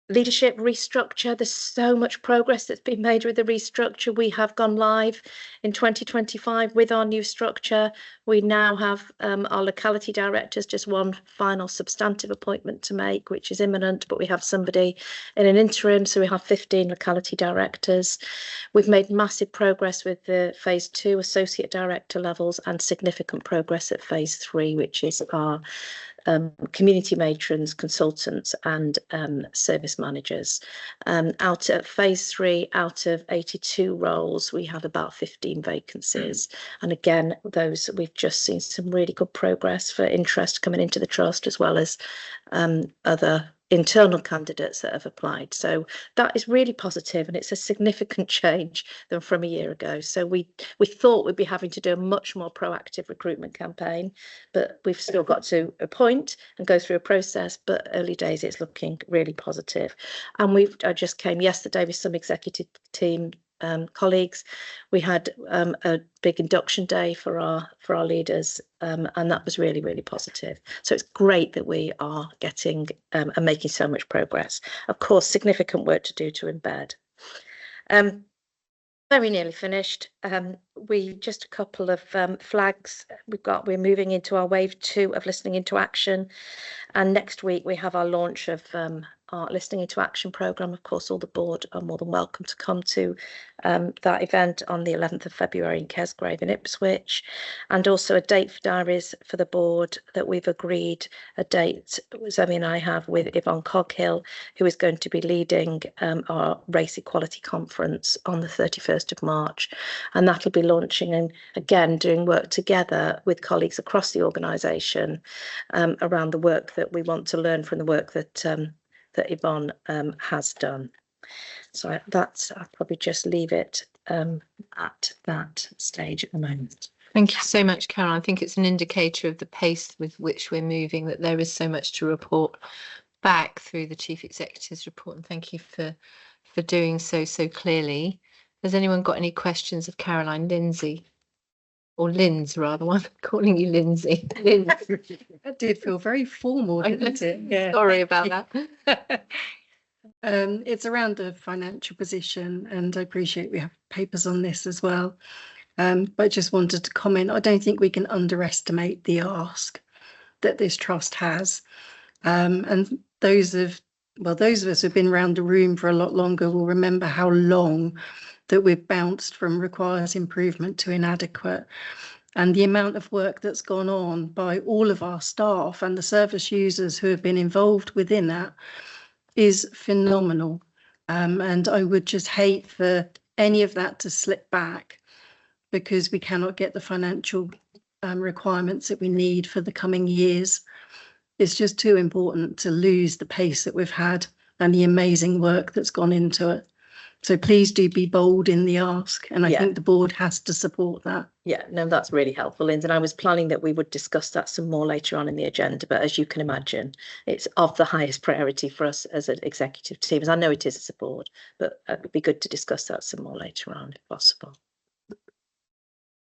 Leadership restructure, there's so much progress that's been made with the restructure. We have gone live in 2025 with our new structure. We now have our locality directors, just one final substantive appointment to make, which is imminent, but we have somebody in an interim, so we have 15 locality directors. We've made massive progress with the phase 2 associate director levels and significant progress at phase 3, which is our community matrons, consultants and service managers. Out at phase 3, out of 82 roles, we have about 15 vacancies. And again, those we've just seen some really good progress for interest coming into the trust, as well as other internal candidates that have applied. So that is really positive, and it's a significant change than from a year ago. So we thought we'd be having to do a much more proactive recruitment campaign, but we've still got to appoint and go through a process, but early days it's looking really positive. And I just came yesterday with some executive team colleagues. We had a big induction day for our leaders, and that was really, really positive. So it's great that we are getting and making so much progress. Of course, significant work to do to embed. Very nearly finished. We just a couple of flags. We're moving into our wave 2 of Listening into Action, and next week we have our launch of our Listening into Action programme. Of course, all the board are more than welcome to come to that event on the 11th of February in Kesgrave in Ipswich, and also a date for diaries for the board that we've agreed, a date Zoe and I have with Yvonne Coghill, who is going to be leading our Race Equality Conference on the 31st of March, and that'll be launching and again doing work together with colleagues across the organisation around the work that we want to learn from the work that Yvonne has done. So I'll probably just leave it at that stage at the moment. Thank you so much, Carol. I think it's an indicator of the pace with which we're moving, that there is so much to report back through the Chief Executive's report, and thank you for doing so clearly. Has anyone got any questions of Caroline Lindsay? Or Linz, rather. I'm calling you Lindsay. Linz. That did feel very formal, didn't it? Yeah. Sorry about that. It's around the financial position, and I appreciate we have papers on this as well. But I just wanted to comment. I don't think we can underestimate the ask that this trust has. And those of us who've been around the room for a lot longer will remember how long that we've bounced from requires improvement to inadequate. And the amount of work that's gone on by all of our staff and the service users who have been involved within that is phenomenal. And I would just hate for any of that to slip back because we cannot get the financial requirements that we need for the coming years. It's just too important to lose the pace that we've had and the amazing work that's gone into it. So please do be bold in the ask. And I think the board has to support that. Yeah, no, that's really helpful, Lindsay. And I was planning that we would discuss that some more later on in the agenda. But as you can imagine, it's of the highest priority for us as an executive team. As I know it is as a board, but it would be good to discuss that some more later on if possible.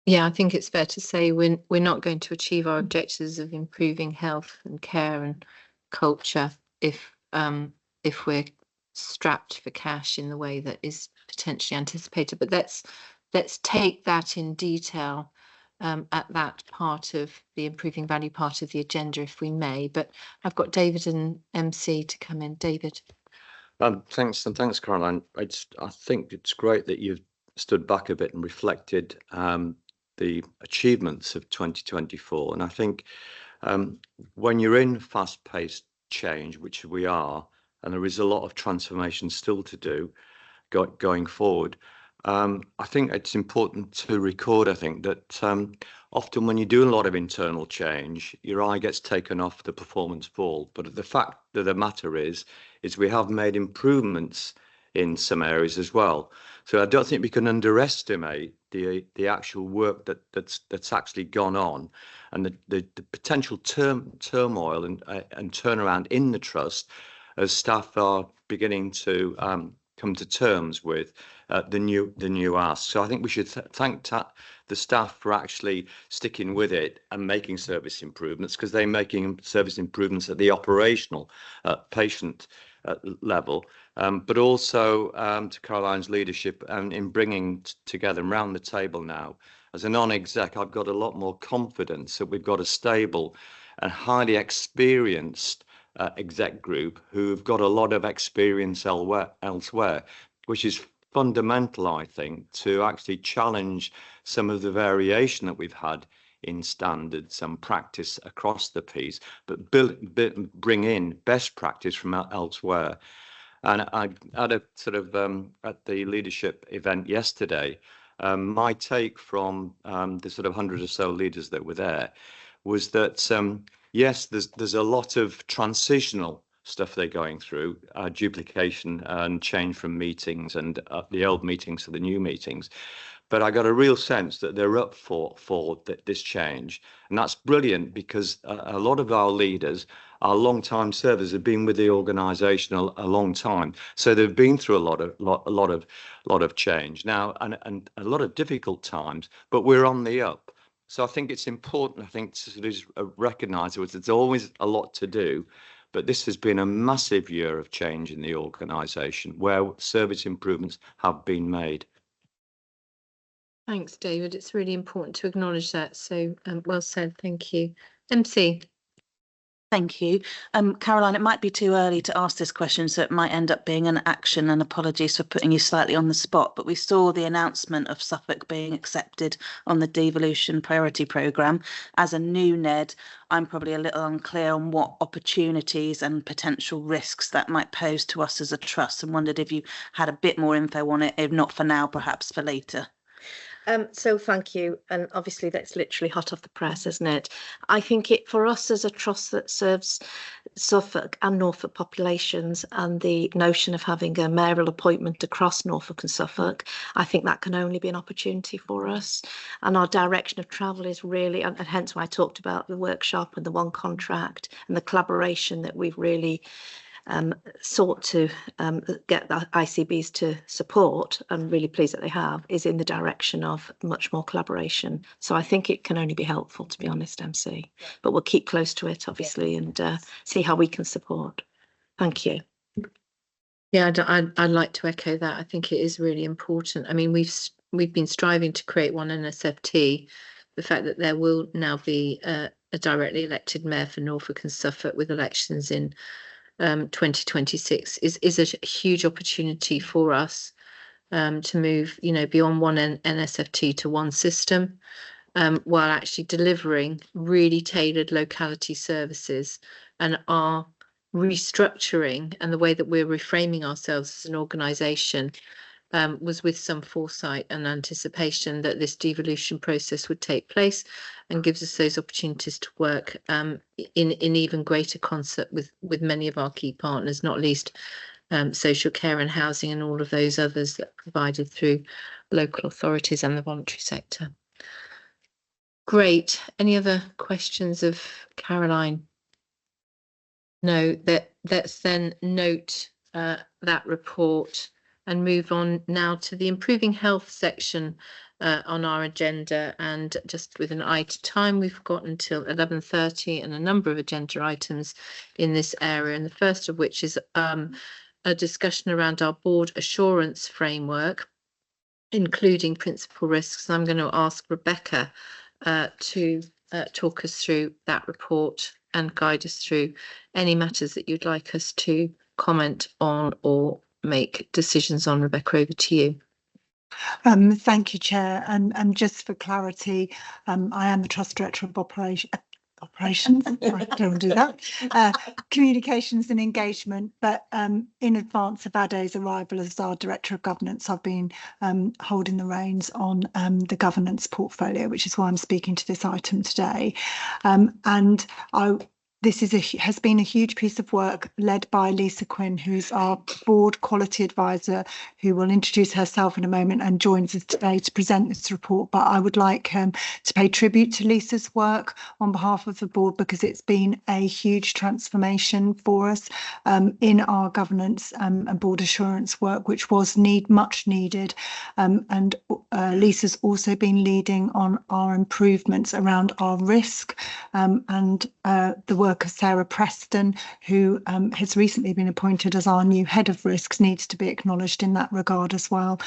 Yeah, I think it's fair to say we're not going to achieve our objectives of improving health and care and culture if we're strapped for cash in the way that is potentially anticipated. But let's take that in detail at that part of the improving value part of the agenda, if we may. But I've got David and MC to come in. David. Thanks, Caroline. I think it's great that you've stood back a bit and reflected the achievements of 2024. And I think when you're in fast-paced change, which we are, and there is a lot of transformation still to do going forward, I think it's important to record, I think, that often when you do a lot of internal change, your eye gets taken off the performance ball. But the fact of the matter is we have made improvements in some areas as well. So I don't think we can underestimate the actual work that's actually gone on, and the potential turmoil and turnaround in the trust as staff are beginning to come to terms with the new ask. So I think we should thank the staff for actually sticking with it and making service improvements, because they're making service improvements at the operational patient level, but also to Caroline's leadership and in bringing together around the table now. As a non-exec, I've got a lot more confidence that we've got a stable and highly experienced exec group who've got a lot of experience elsewhere, which is fundamental, I think, to actually challenge some of the variation that we've had in standards and practice across the piece, but bring in best practice from elsewhere. And I had a sort of at the leadership event yesterday, my take from the sort of 100 or so leaders that were there was that yes, there's a lot of transitional stuff they're going through, duplication and change from meetings and the old meetings to the new meetings. But I got a real sense that they're up for this change. And that's brilliant, because a lot of our leaders are long-time servers, have been with the organisation a long time. So they've been through a lot of change now, and a lot of difficult times, but we're on the up. So I think it's important, I think, to sort of recognise that there's always a lot to do, but this has been a massive year of change in the organisation where service improvements have been made. Thanks, David. It's really important to acknowledge that. So well said. Thank you. MC. Thank you. Caroline, it might be too early to ask this question, so it might end up being an action, and apologies for putting you slightly on the spot, but we saw the announcement of Suffolk being accepted on the devolution priority programme. As a new NED, I'm probably a little unclear on what opportunities and potential risks that might pose to us as a trust, and wondered if you had a bit more info on it, if not for now, perhaps for later. So thank you. And obviously that's literally hot off the press, isn't it? I think it, for us as a trust that serves Suffolk and Norfolk populations, and the notion of having a mayoral appointment across Norfolk and Suffolk, I think that can only be an opportunity for us. And our direction of travel is really, and hence why I talked about the workshop and the one contract and the collaboration that we've really sought to get the ICBs to support, and really pleased that they have, is in the direction of much more collaboration. So I think it can only be helpful, to be honest, MC. But we'll keep close to it, obviously, and see how we can support. Thank you. Yeah, I'd like to echo that. I think it is really important. I mean, we've been striving to create one NSFT. The fact that there will now be a directly elected mayor for Norfolk and Suffolk with elections in 2026 is a huge opportunity for us to move, beyond one NSFT to one system, while actually delivering really tailored locality services. And our restructuring and the way that we're reframing ourselves as an organisation was with some foresight and anticipation that this devolution process would take place, and gives us those opportunities to work in even greater concert with many of our key partners, not least social care and housing and all of those others that are provided through local authorities and the voluntary sector. Great. Any other questions of Caroline? No, let's then note that report and move on now to the improving health section on our agenda. And just with an eye to time, we've got until 11:30 and a number of agenda items in this area. And the first of which is a discussion around our board assurance framework, including principal risks. I'm going to ask Rebecca to talk us through that report and guide us through any matters that you'd like us to comment on or make decisions on. Rebecca, over to you. Thank you, Chair. And just for clarity, I am the Trust Director of Operations. I don't do that. Communications and engagement, but in advance of Ade's arrival as our Director of Governance, I've been holding the reins on the governance portfolio, which is why I'm speaking to this item today. This has been a huge piece of work led by Lisa Quinn, who's our board quality advisor, who will introduce herself in a moment and joins us today to present this report. But I would like to pay tribute to Lisa's work on behalf of the board, because it's been a huge transformation for us in our governance and board assurance work, which was much needed. And Lisa's also been leading on our improvements around our risk and the work of Sarah Preston, who has recently been appointed as our new head of risks, needs to be acknowledged in that regard as well.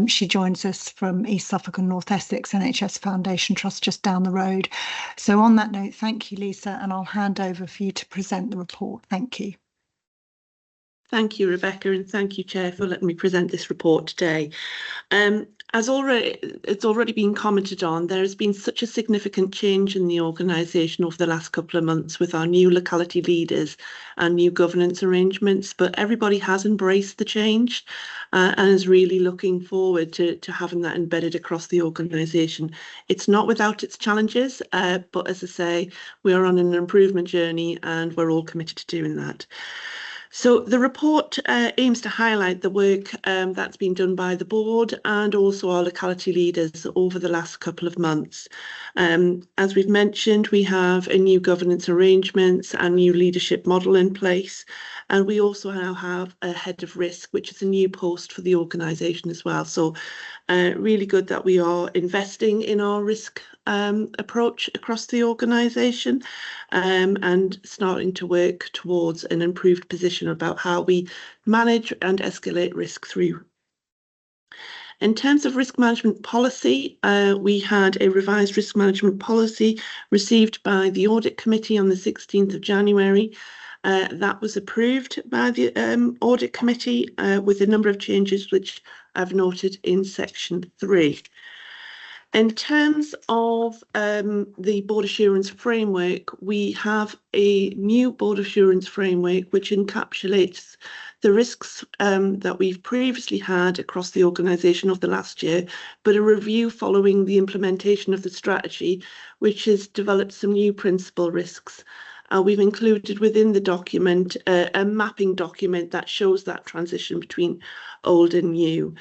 She joins us from East Suffolk and North Essex NHS Foundation Trust just down the road. So on that note, thank you, Lisa, and I'll hand over for you to present the report. Thank you. Thank you, Rebecca, and thank you, Chair, for letting me present this report today. As it's already been commented on, there has been such a significant change in the organisation over the last couple of months with our new locality leaders and new governance arrangements, but everybody has embraced the change and is really looking forward to having that embedded across the organisation. It's not without its challenges, but as I say, we are on an improvement journey and we're all committed to doing that. So the report aims to highlight the work that's been done by the board and also our locality leaders over the last couple of months. As we've mentioned, we have a new governance arrangements and new leadership model in place. And we also now have a head of risk, which is a new post for the organisation as well. So really good that we are investing in our risk approach across the organisation and starting to work towards an improved position about how we manage and escalate risk through. In terms of risk management policy, we had a revised risk management policy received by the Audit Committee on the 16th of January. That was approved by the Audit Committee with a number of changes which I've noted in section 3. In terms of the board assurance framework, we have a new board assurance framework which encapsulates the risks that we've previously had across the organisation over the last year, but a review following the implementation of the strategy, which has developed some new principal risks. We've included within the document a mapping document that shows that transition between old and new.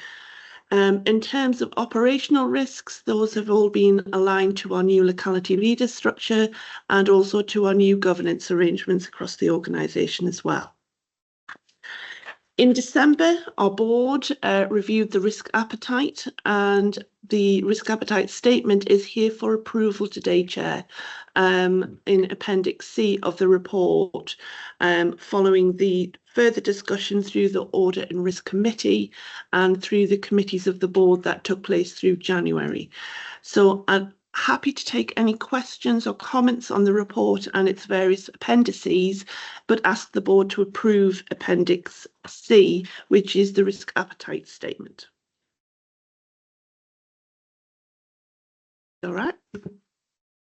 In terms of operational risks, those have all been aligned to our new locality leader structure and also to our new governance arrangements across the organisation as well. In December, our board reviewed the risk appetite, and the risk appetite statement is here for approval today, Chair, in Appendix C of the report, following the further discussion through the Audit and Risk Committee and through the committees of the board that took place through January. So I'm happy to take any questions or comments on the report and its various appendices, but ask the board to approve Appendix C, which is the risk appetite statement. All right. I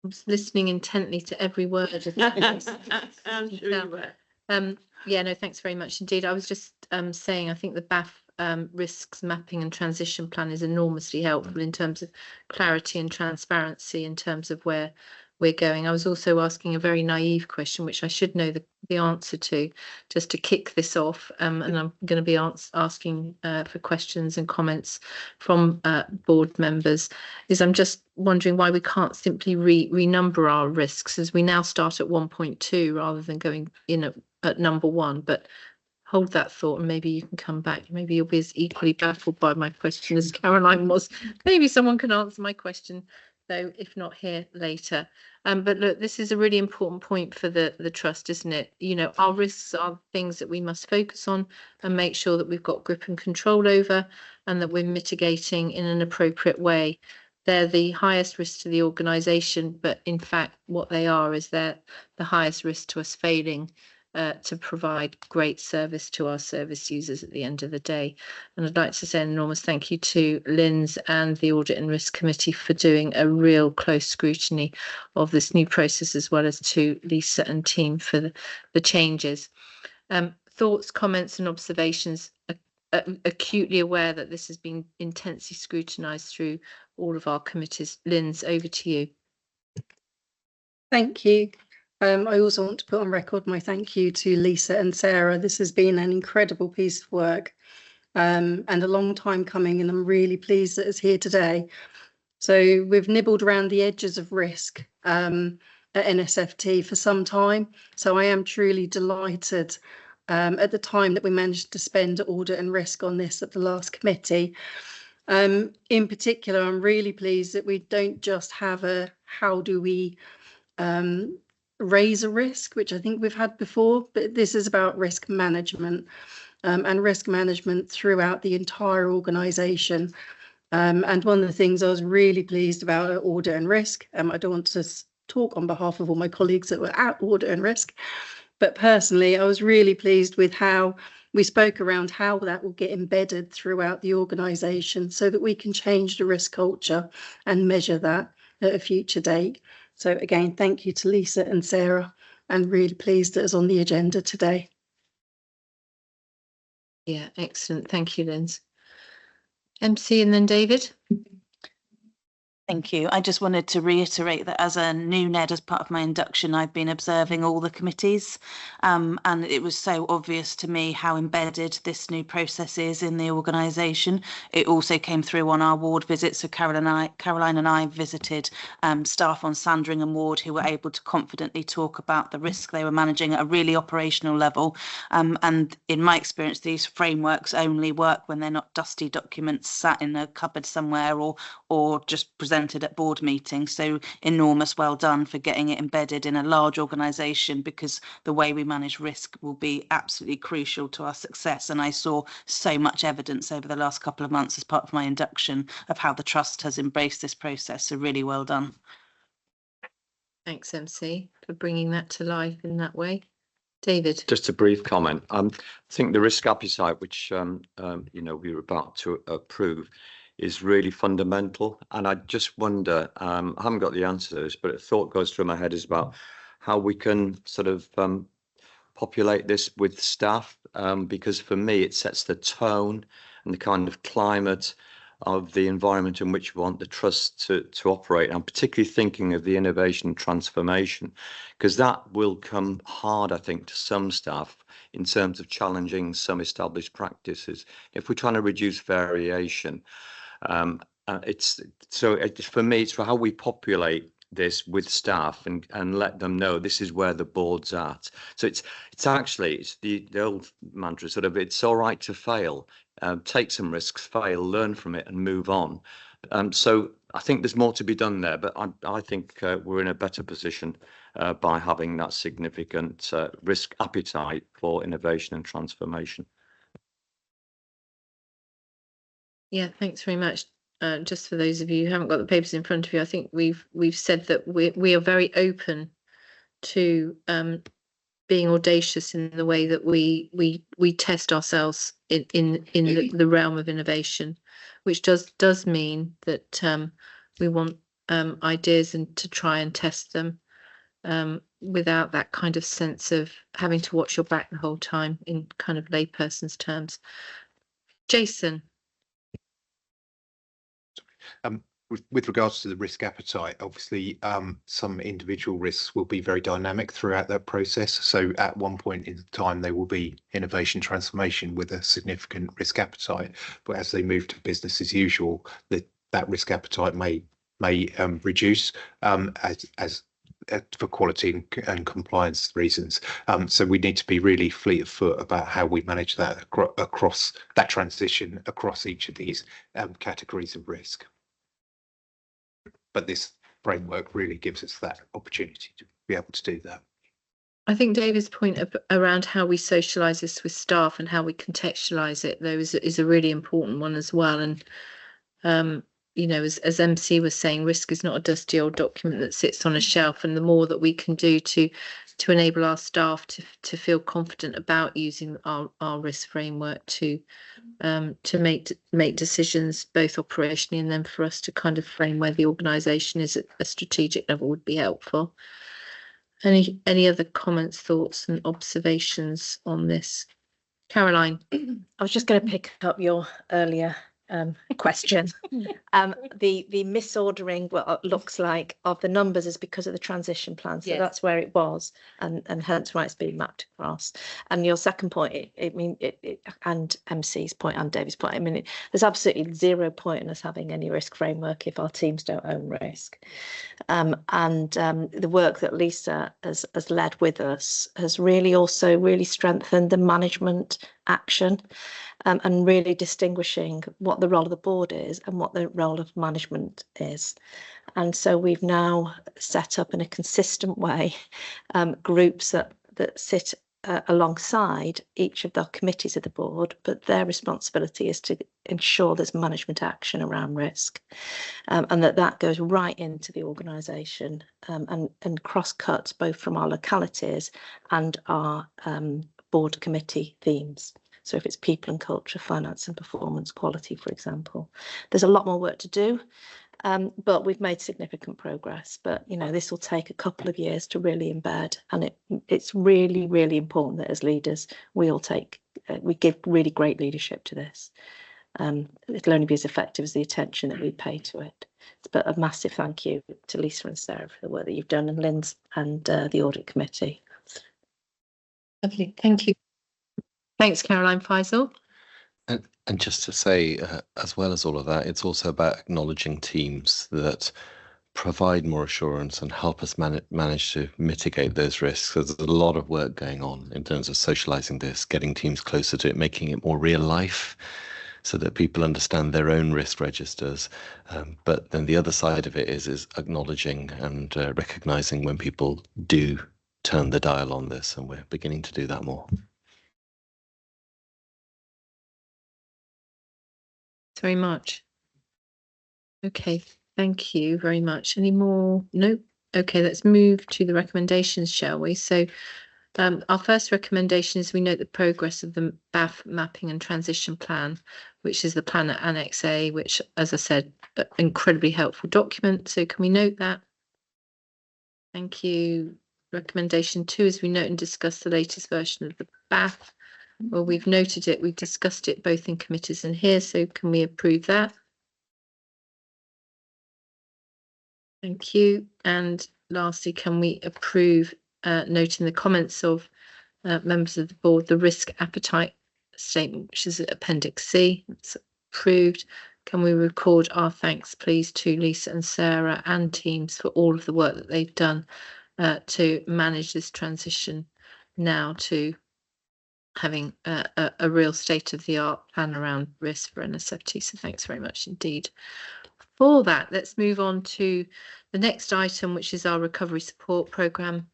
was listening intently to every word of I'm sure you were. Yeah, no, thanks very much indeed. I was just saying, I think the BAF risks mapping and transition plan is enormously helpful in terms of clarity and transparency in terms of where we're going. I was also asking a very naive question, which I should know the answer to, just to kick this off. And I'm going to be asking for questions and comments from board members. I'm just wondering why we can't simply renumber our risks, as we now start at 1.2 rather than going in at number 1. But hold that thought, and maybe you can come back. Maybe you'll be as equally baffled by my question as Caroline was. Maybe someone can answer my question, though, if not here, later. But look, this is a really important point for the trust, isn't it? You know, our risks are things that we must focus on and make sure that we've got grip and control over, and that we're mitigating in an appropriate way. They're the highest risk to the organisation, but in fact, what they are is they're the highest risk to us failing to provide great service to our service users at the end of the day. And I'd like to say an enormous thank you to Linz and the Audit and Risk Committee for doing a real close scrutiny of this new process, as well as to Lisa and team for the changes. Thoughts, comments and observations. Acutely aware that this has been intensely scrutinised through all of our committees. Linz, over to you. Thank you. I also want to put on record my thank you to Lisa and Sarah. This has been an incredible piece of work and a long time coming, and I'm really pleased that it's here today. So we've nibbled around the edges of risk at NSFT for some time. So I am truly delighted at the time that we managed to spend audit and risk on this at the last committee. In particular, I'm really pleased that we don't just have a how do we raise a risk, which I think we've had before, but this is about risk management and risk management throughout the entire organisation. And one of the things I was really pleased about at Audit and Risk, I don't want to talk on behalf of all my colleagues that were at Audit and Risk, but personally, I was really pleased with how we spoke around how that will get embedded throughout the organisation so that we can change the risk culture and measure that at a future date. So again, thank you to Lisa and Sarah, and really pleased that it's on the agenda today. Yeah, excellent. Thank you, Linz. MC and then David. Thank you. I just wanted to reiterate that as a new NED, as part of my induction, I've been observing all the committees, and it was so obvious to me how embedded this new process is in the organisation. It also came through on our ward visits. So Caroline and I visited staff on Sandringham ward who were able to confidently talk about the risk they were managing at a really operational level. And in my experience, these frameworks only work when they're not dusty documents sat in a cupboard somewhere or just presented at board meetings. So enormous well done for getting it embedded in a large organisation, because the way we manage risk will be absolutely crucial to our success. And I saw so much evidence over the last couple of months as part of my induction of how the trust has embraced this process. So really well done. Thanks, MC, for bringing that to life in that way. David. Just a brief comment. I think the risk appetite, which we were about to approve, is really fundamental. And I just wonder, I haven't got the answer to this, but a thought goes through my head is about how we can sort of populate this with staff, because for me, it sets the tone and the kind of climate of the environment in which we want the trust to operate. I'm particularly thinking of the innovation transformation, because that will come hard, I think, to some staff in terms of challenging some established practices. If we're trying to reduce variation, for me, it's for how we populate this with staff and let them know this is where the board's at. So it's the old mantra, sort of, it's all right to fail, take some risks, fail, learn from it and move on. So I think there's more to be done there, but I think we're in a better position by having that significant risk appetite for innovation and transformation. Yeah, thanks very much. Just for those of you who haven't got the papers in front of you, I think we've said that we are very open to being audacious in the way that we test ourselves in the realm of innovation, which does mean that we want ideas and to try and test them without that kind of sense of having to watch your back the whole time in kind of layperson's terms. Jason. With regards to the risk appetite, obviously, some individual risks will be very dynamic throughout that process. So at one point in time, they will be innovation transformation with a significant risk appetite. But as they move to business as usual, that risk appetite may reduce as for quality and compliance reasons. So we need to be really fleet of foot about how we manage that across that transition across each of these categories of risk. But this framework really gives us that opportunity to be able to do that. I think David's point around how we socialise this with staff and how we contextualise it, though, is a really important one as well. And you know, as MC was saying, risk is not a dusty old document that sits on a shelf, and the more that we can do to enable our staff to feel confident about using our risk framework to make decisions both operationally and then for us to kind of frame where the organisation is at a strategic level would be helpful. Any other comments, thoughts and observations on this? Caroline. I was just going to pick up your earlier question. The misordering, what it looks like, of the numbers is because of the transition plan. So that's where it was, and hence why it's being mapped across. And your second point, and MC's point and David's point, I mean, there's absolutely zero point in us having any risk framework if our teams don't own risk. The work that Lisa has led with us has really also strengthened the management action. And really distinguishing what the role of the board is and what the role of management is. And so we've now set up in a consistent way groups that sit alongside each of the committees of the board, but their responsibility is to ensure there's management action around risk, and that goes right into the organisation and cross-cuts both from our localities and our board committee themes. So if it's people and culture, finance and performance, quality, for example, there's a lot more work to do, but we've made significant progress. But, you know, this will take a couple of years to really embed. And it's really, really important that as leaders, we give really great leadership to this. It'll only be as effective as the attention that we pay to it. But a massive thank you to Lisa and Sarah for the work that you've done, and Lynn's and the audit committee. Lovely, thank you. Thanks, Caroline. Faisal. And just to say, as well as all of that, it's also about acknowledging teams that provide more assurance and help us manage to mitigate those risks. There's a lot of work going on in terms of socializing this, getting teams closer to it, making it more real life so that people understand their own risk registers. But then the other side of it is acknowledging and recognizing when people do turn the dial on this, and we're beginning to do that more. Very much. Okay, thank you very much. Any more? No. Okay, let's move to the recommendations, shall we? So our first recommendation is we note the progress of the BAF mapping and transition plan, which is the plan at Annex A, which, as I said, an incredibly helpful document. So can we note that? Thank you. Recommendation 2 is we note and discuss the latest version of the BAF. Well, we've noted it, we discussed it both in committees and here, so can we approve that? Thank you. And lastly, can we approve, noting the comments of members of the board, the risk appetite statement, which is Appendix C. It's approved. Can we record our thanks, please, to Lisa and Sarah and teams for all of the work that they've done to manage this transition now to having a real state-of-the-art plan around risk for NSFT. So thanks very much indeed for that. Let's move on to the next item, which is our recovery support programme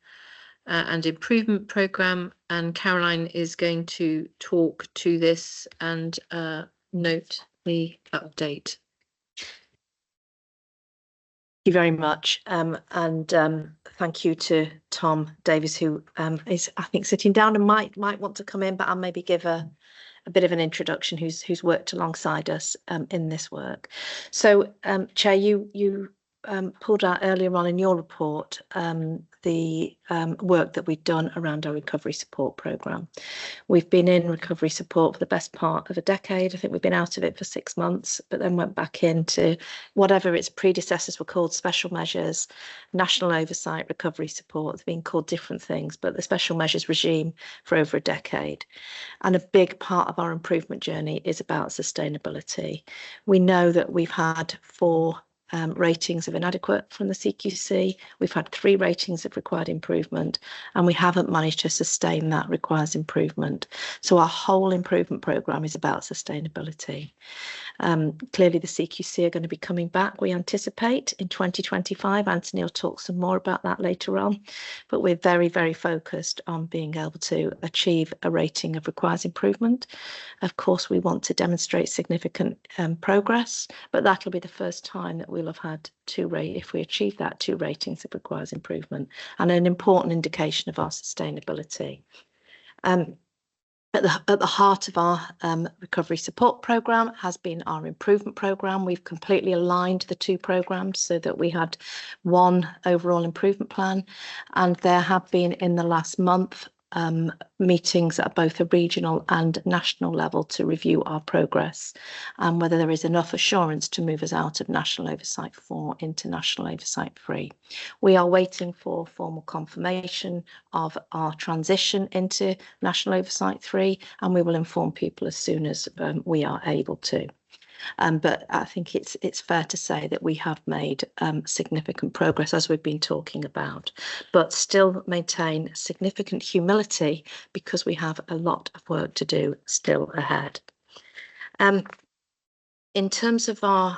and improvement programme. And Caroline is going to talk to this and note the update. Thank you very much, and thank you to Tom Davies, who is, I think, sitting down and might want to come in, but I'll maybe give a bit of an introduction. Who's worked alongside us in this work. So, Chair, you pulled out earlier on in your report the work that we've done around our recovery support programme. We've been in recovery support for the best part of a decade. I think we've been out of it for 6 months, but then went back into whatever its predecessors were called, special measures, national oversight, recovery support. They've been called different things, but the special measures regime for over a decade. And a big part of our improvement journey is about sustainability. We know that we've had 4 ratings of inadequate from the CQC. We've had 3 ratings of required improvement, and we haven't managed to sustain that requires improvement. So our whole improvement programme is about sustainability. Clearly the CQC are going to be coming back, we anticipate, in 2025. Anthony will talk some more about that later on, but we're very, very focused on being able to achieve a rating of requires improvement. Of course, we want to demonstrate significant progress, but that'll be the first time that we'll have had 2 if we achieve that, 2 ratings of requires improvement, and an important indication of our sustainability. At the heart of our recovery support programme has been our improvement programme. We've completely aligned the 2 programmes so that we had one overall improvement plan, and there have been in the last month meetings at both a regional and national level to review our progress and whether there is enough assurance to move us out of national oversight 4 into national oversight 3. We are waiting for formal confirmation of our transition into national oversight 3, and we will inform people as soon as we are able to. But I think it's fair to say that we have made significant progress, as we've been talking about, but still maintain significant humility because we have a lot of work to do still ahead. In terms of our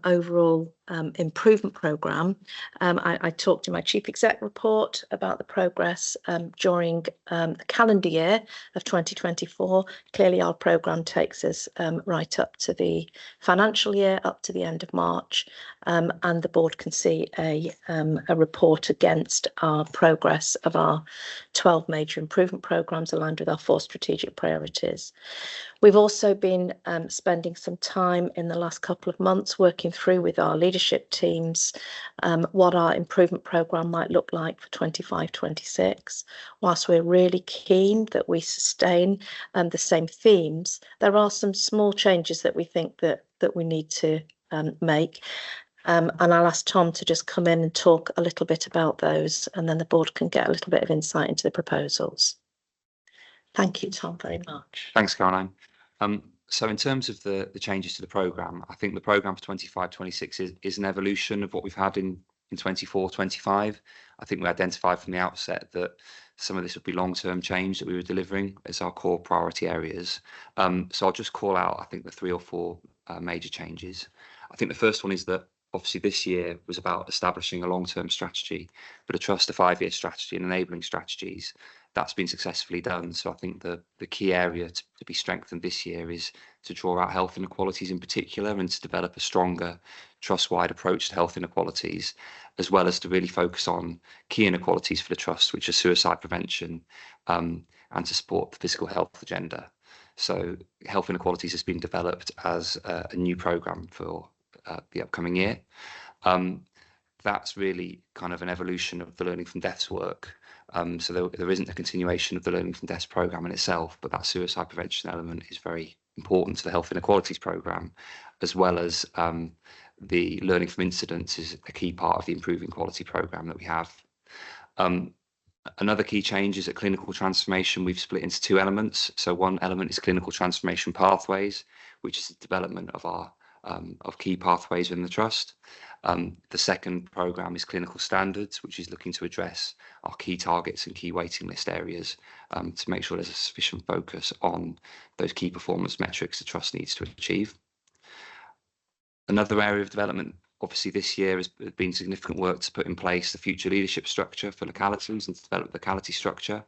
overall improvement programme, I talked in my Chief Exec report about the progress during the calendar year of 2024. Clearly, our programme takes us right up to the financial year, up to the end of March, and the board can see a report against our progress of our 12 major improvement programmes aligned with our 4 strategic priorities. We've also been spending some time in the last couple of months working through with our leadership teams what our improvement programme might look like for 25-26. Whilst we're really keen that we sustain the same themes, there are some small changes that we think that we need to make. And I'll ask Tom to just come in and talk a little bit about those, and then the board can get a little bit of insight into the proposals. Thank you, Tom, very much. Thanks, Caroline. So in terms of the changes to the programme, I think the programme for 25-26 is an evolution of what we've had in 24-25. I think we identified from the outset that some of this would be long-term change that we were delivering as our core priority areas. So I'll just call out, I think, the 3 or 4 major changes. I think the first one is that obviously this year was about establishing a long-term strategy, but a trust, a 5-year strategy and enabling strategies. That's been successfully done. So I think the key area to be strengthened this year is to draw out health inequalities in particular and to develop a stronger trust-wide approach to health inequalities, as well as to really focus on key inequalities for the trust, which are suicide prevention and to support the physical health agenda. So health inequalities has been developed as a new programme for the upcoming year. That's really kind of an evolution of the Learning from Deaths work. So there isn't a continuation of the Learning from Deaths programme in itself, but that suicide prevention element is very important to the health inequalities programme, as well as the learning from incidents is a key part of the improving quality programme that we have. Another key change is that clinical transformation we've split into 2 elements. So one element is clinical transformation pathways, which is the development of our of key pathways within the trust. The second programme is clinical standards, which is looking to address our key targets and key waiting list areas to make sure there's a sufficient focus on those key performance metrics the trust needs to achieve. Another area of development, obviously this year, has been significant work to put in place the future leadership structure for localities and to develop the locality structure.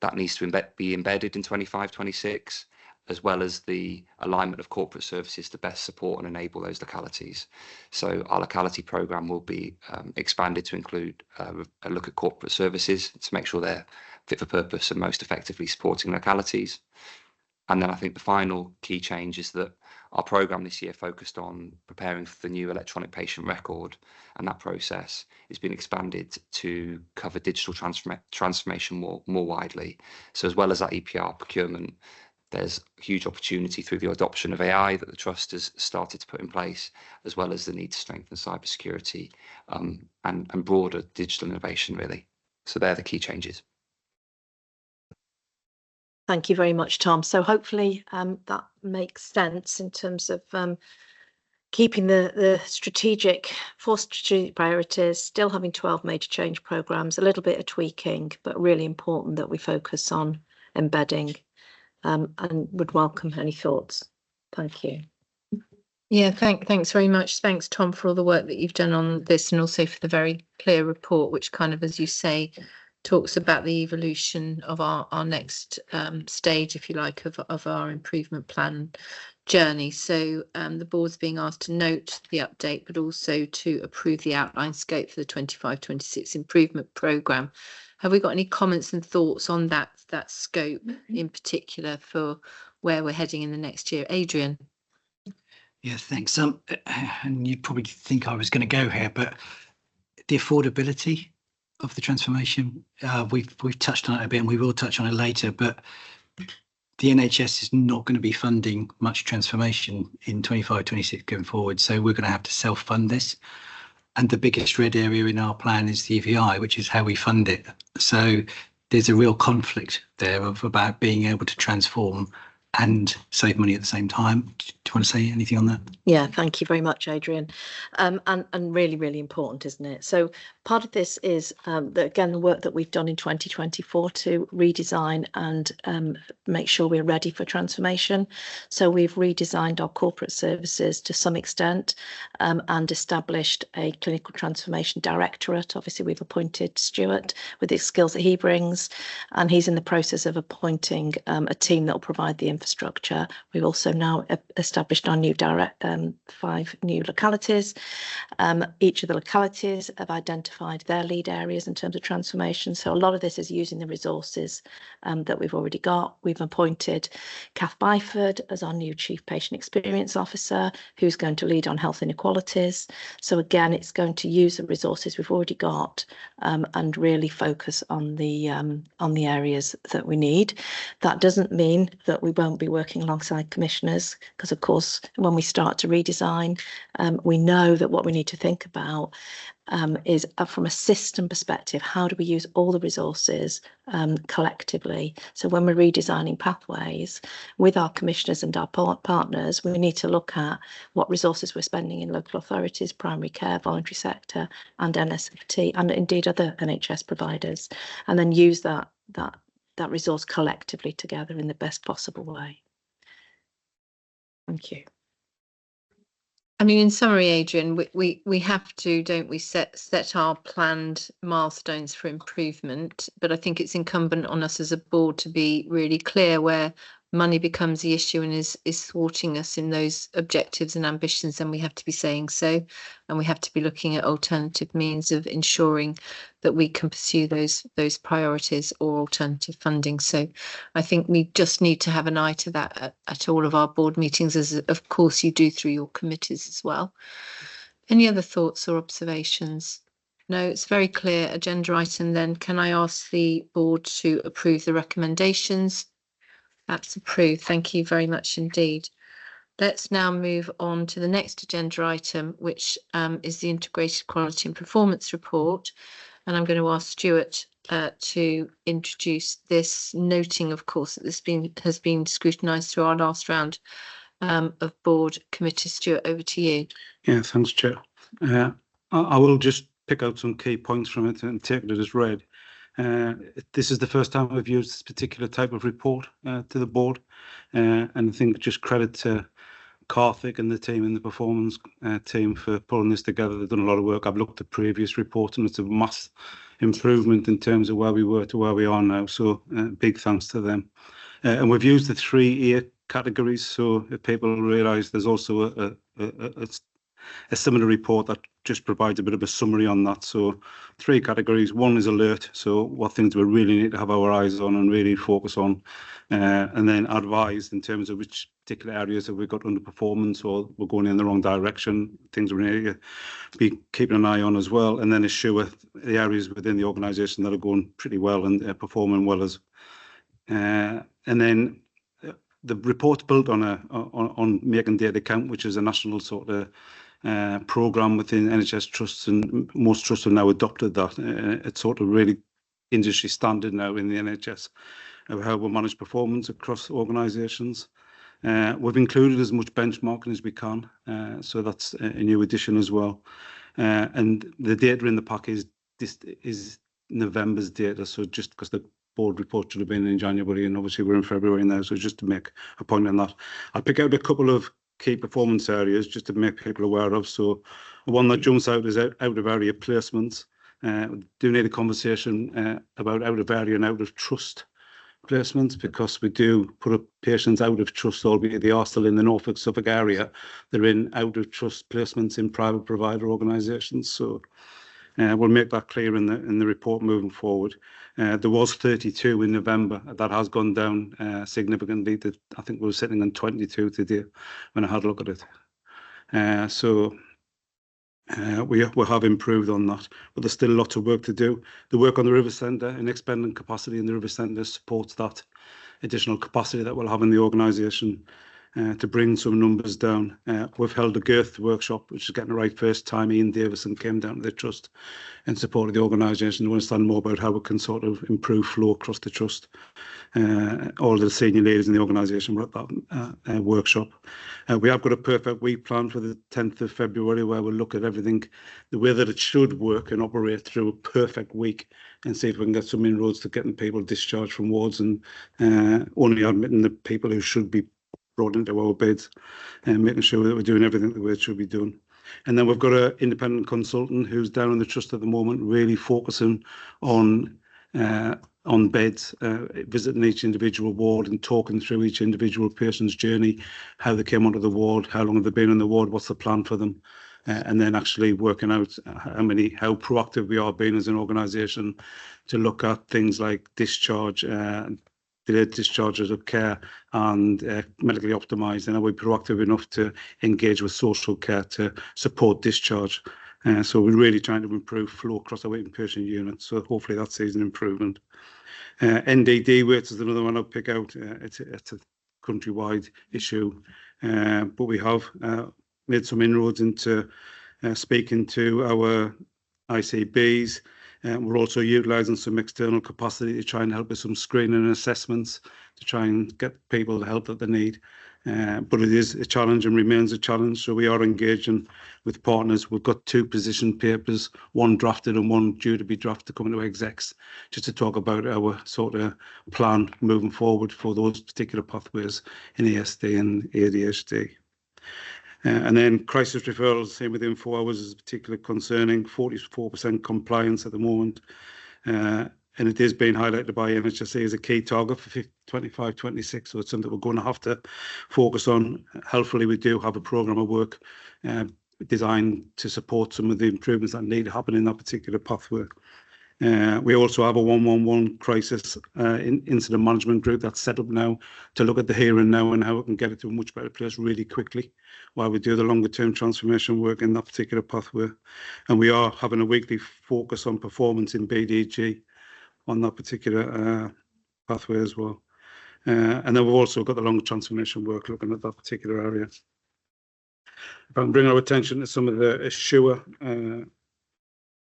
That needs to be embedded in 25-26. As well as the alignment of corporate services to best support and enable those localities. So our locality programme will be expanded to include a look at corporate services to make sure they're fit for purpose and most effectively supporting localities. And then I think the final key change is that Our programme this year focused on preparing for the new electronic patient record, and that process is being expanded to cover digital transformation more widely. So as well as that EPR procurement, there's a huge opportunity through the adoption of AI that the Trust has started to put in place, as well as the need to strengthen cybersecurity and broader digital innovation, really. So they're the key changes. Thank you very much, Tom. So hopefully that makes sense in terms of keeping the four strategic priorities, still having 12 major change programmes, a little bit of tweaking, but really important that we focus on embedding, and would welcome any thoughts. Thank you. Yeah, thanks very much. Thanks, Tom, for all the work that you've done on this, and also for the very clear report, which kind of, as you say, talks about the evolution of our next stage, if you like, of our improvement plan journey. So the board's being asked to note the update, but also to approve the outline scope for the 25-26 improvement programme. Have we got any comments and thoughts on that scope in particular for where we're heading in the next year? Adrian. Yeah, thanks. And you'd probably think I was going to go here, but the affordability of the transformation, we've touched on it a bit, and we will touch on it later, but the NHS is not going to be funding much transformation in 25-26 going forward, so we're going to have to self-fund this. And the biggest red area in our plan is the EVI, which is how we fund it. So there's a real conflict there about being able to transform and save money at the same time. Do you want to say anything on that? Yeah, thank you very much, Adrian. And really, really important, isn't it? So part of this is, again, the work that we've done in 2024 to redesign and make sure we're ready for transformation. So we've redesigned our corporate services to some extent and established a clinical transformation directorate. Obviously, we've appointed Stuart with the skills that he brings, and he's in the process of appointing a team that will provide the infrastructure. We've also now established our new 5 new localities. Each of the localities have identified their lead areas in terms of transformation. So a lot of this is using the resources that we've already got. We've appointed Kath Byford as our new Chief Patient Experience Officer, who's going to lead on health inequalities. So again, it's going to use the resources we've already got and really focus on the areas that we need. That doesn't mean that we won't be working alongside commissioners, because of course when we start to redesign, we know that what we need to think about is from a system perspective, how do we use all the resources collectively? So when we're redesigning pathways with our commissioners and our partners, we need to look at what resources we're spending in local authorities, primary care, voluntary sector and NSFT, and indeed other NHS providers, and then use that resource collectively together in the best possible way. Thank you. I mean, in summary, Adrian, we have to, don't we, set our planned milestones for improvement, but I think it's incumbent on us as a board to be really clear where money becomes the issue and is thwarting us in those objectives and ambitions, then we have to be saying so, and we have to be looking at alternative means of ensuring that we can pursue those priorities or alternative funding. So I think we just need to have an eye to that at all of our board meetings, as of course you do through your committees as well. Any other thoughts or observations? No, it's very clear agenda item. Then can I ask the board to approve the recommendations? That's approved. Thank you very much indeed. Let's now move on to the next agenda item, which is the Integrated Quality and Performance Report. And I'm going to ask Stuart to introduce this, noting, of course, that this has been scrutinised through our last round of board committee. Stuart, over to you. Yeah, thanks, Chair. I will just pick out some key points from it and take it as read. This is the first time we've used this particular type of report to the board, and I think just credit to Karthik and the team in the performance team for pulling this together. They've done a lot of work. I've looked at previous reports and it's a mass improvement in terms of where we were to where we are now, so big thanks to them. And we've used the 3 year categories, so if people realise there's also a similar report that just provides a bit of a summary on that. So 3 categories. One is alert, so what things we really need to have our eyes on and really focus on, and then advised in terms of which particular areas have we got underperformance or we're going in the wrong direction, things we need to be keeping an eye on as well, and then assure the areas within the organisation that are going pretty well and performing well as. And then the report's built on making data count, which is a national sort of programme within NHS trusts, and most trusts have now adopted that. It's sort of really industry standard now in the NHS of how we manage performance across organisations. We've included as much benchmarking as we can, so that's a new addition as well. And the data in the pack is November's data, so just because the board report should have been in January, and obviously we're in February now, so just to make a point on that. I'll pick out a couple of key performance areas just to make people aware of. So one that jumps out is out of area placements. Do need a conversation about out of area and out of trust placements, because we do put up patients out of trust, albeit they are still in the Norfolk Suffolk area. They're in out of trust placements in private provider organisations. So we'll make that clear in the report moving forward. There was 32 in November. That has gone down significantly. I think we were sitting on 22 today when I had a look at it. So we have improved on that, but there's still a lot of work to do. The work on the River Centre and expanding capacity in the River Centre supports that additional capacity that we'll have in the organisation to bring some numbers down. We've held a girth workshop, which is getting the right first time. Ian Davison came down to the trust in support of the organisation to understand more about how we can sort of improve flow across the trust. All the senior leaders in the organisation were at that workshop. We have got a perfect week planned for the 10th of February, where we'll look at everything, the way that it should work and operate through a perfect week, and see if we can get some inroads to getting people discharged from wards and only admitting the people who should be brought into our beds, and making sure that we're doing everything the way it should be done. And then we've got an independent consultant who's down in the trust at the moment, really focusing on beds, visiting each individual ward and talking through each individual person's journey, how they came onto the ward, how long have they been in the ward, what's the plan for them, and then actually working out how proactive we are being as an organisation to look at things like discharge, delayed discharges of care, and medically optimised, and are we proactive enough to engage with social care to support discharge. So we're really trying to improve flow across our waiting patient unit, so hopefully that sees an improvement. NDD weights is another one I'll pick out. It's a countrywide issue, but we have made some inroads into speaking to our ICBs. We're also utilising some external capacity to try and help with some screening and assessments to try and get people the help that they need. But it is a challenge and remains a challenge. So we are engaging with partners. We've got 2 position papers, one drafted and one due to be drafted coming to execs, just to talk about our sort of plan moving forward for those particular pathways in ASD and ADHD. And then crisis referrals, same with Info Hours, is particularly concerning, 44% compliance at the moment. And it is being highlighted by NHSE as a key target for 25-26, so it's something we're going to have to focus on. Helpfully, we do have a programme of work designed to support some of the improvements that need to happen in that particular pathway. We also have a 111 crisis incident management group that's set up now to look at the here and now and how we can get it to a much better place really quickly while we do the longer term transformation work in that particular pathway. And we are having a weekly focus on performance in BDG on that particular pathway as well. And then we've also got the longer transformation work looking at that particular area. If I can bring our attention to some of the Assure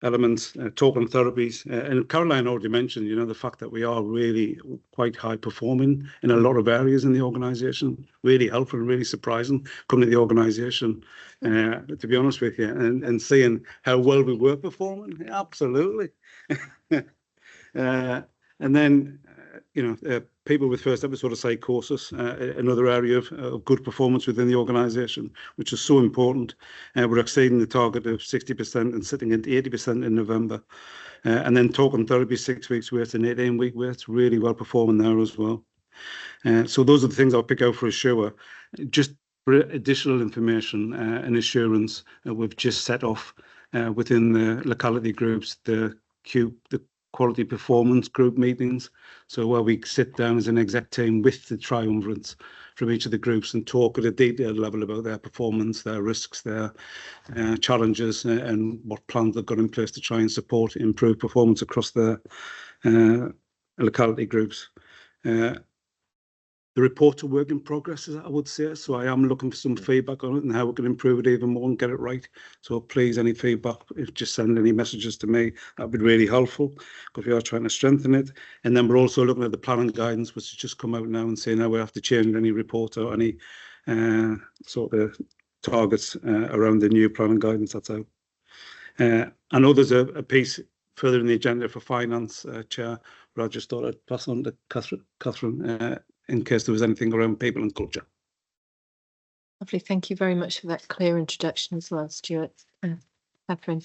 elements, token therapies, and Caroline already mentioned, you know, the fact that we are really quite high performing in a lot of areas in the organisation, really helpful and really surprising coming to the organisation, to be honest with you, and seeing how well we were performing, absolutely. And then, you know, people with first episode of psychosis, another area of good performance within the organisation, which is so important. We're exceeding the target of 60% and sitting at 80% in November. And then token therapy, 6 weeks wait and 18-week wait, really well performing there as well. So those are the things I'll pick out for Assure. Just For additional information and assurance, we've just set off within the locality groups the quality performance group meetings. So where we sit down as an exec team with the triumvirates from each of the groups and talk at a detailed level about their performance, their risks, their challenges, and what plans they've got in place to try and support improve performance across the locality groups. The report's a work in progress, I would say, so I am looking for some feedback on it and how we can improve it even more and get it right. So please, any feedback, if just send any messages to me, that would be really helpful, because we are trying to strengthen it. And then we're also looking at the planning guidance, which has just come out now, and saying now we have to change any report or any sort of targets around the new planning guidance that's out. I know there's a piece further in the agenda for finance, Chair, but I just thought I'd pass on to Catherine in case there was anything around people and culture. Lovely. Thank you very much for that clear introduction as well, Stuart. Catherine.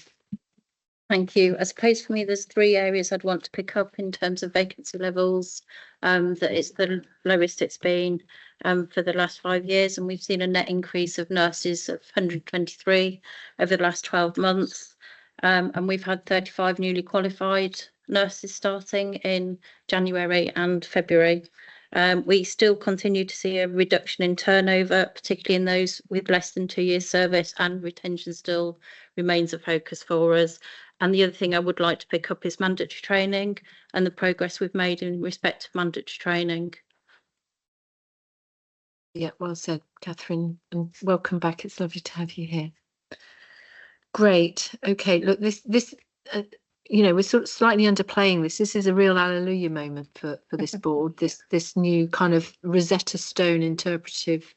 Thank you. I suppose for me, there's 3 areas I'd want to pick up in terms of vacancy levels. That it's the lowest it's been for the last 5 years, and we've seen a net increase of nurses of 123 over the last 12 months. And we've had 35 newly qualified nurses starting in January and February. We still continue to see a reduction in turnover, particularly in those with less than 2 years service, and retention still remains a focus for us. And the other thing I would like to pick up is mandatory training and the progress we've made in respect of mandatory training. Yeah, well said, Catherine, and welcome back. It's lovely to have you here. Great. Okay, look, this you know, we're sort of slightly underplaying this. This is a real hallelujah moment for this board. This new kind of Rosetta Stone interpretive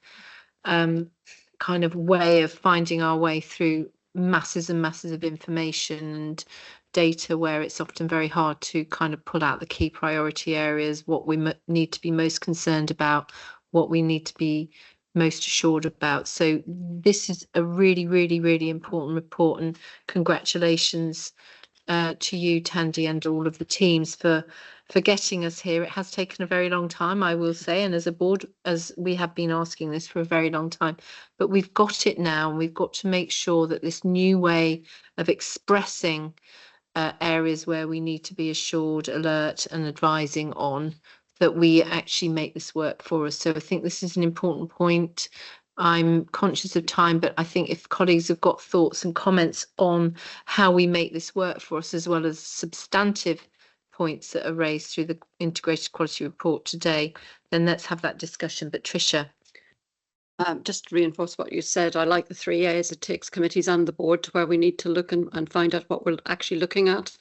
kind of way of finding our way through masses and masses of information and data, where it's often very hard to kind of pull out the key priority areas, what we need to be most concerned about, what we need to be most assured about. So this is a really, really, really important report, and congratulations to you, Tandy, and all of the teams for getting us here. It has taken a very long time, I will say, and as a board, as we have been asking this for a very long time, but we've got it now, and we've got to make sure that this new way of expressing areas where we need to be assured, alert, and advising on, that we actually make this work for us. So I think this is an important point. I'm conscious of time, but I think if colleagues have got thoughts and comments on how we make this work for us, as well as substantive points that are raised through the integrated quality report today, then let's have that discussion. But Tricia. Just to reinforce what you said, I like the 3 A's. It takes committees and the board to where we need to look and find out what we're actually looking at.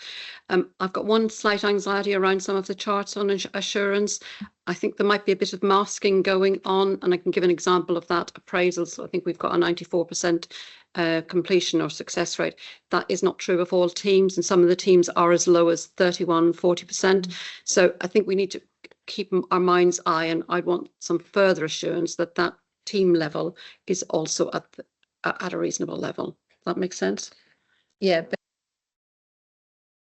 I've got one slight anxiety around some of the charts on assurance. I think there might be a bit of masking going on, and I can give an example of that. Appraisals, I think we've got a 94% completion or success rate. That is not true of all teams, and some of the teams are as low as 31, 40%. So I think we need to keep our mind's eye, and I'd want some further assurance that that team level is also at a reasonable level. Does that make sense? Yeah, but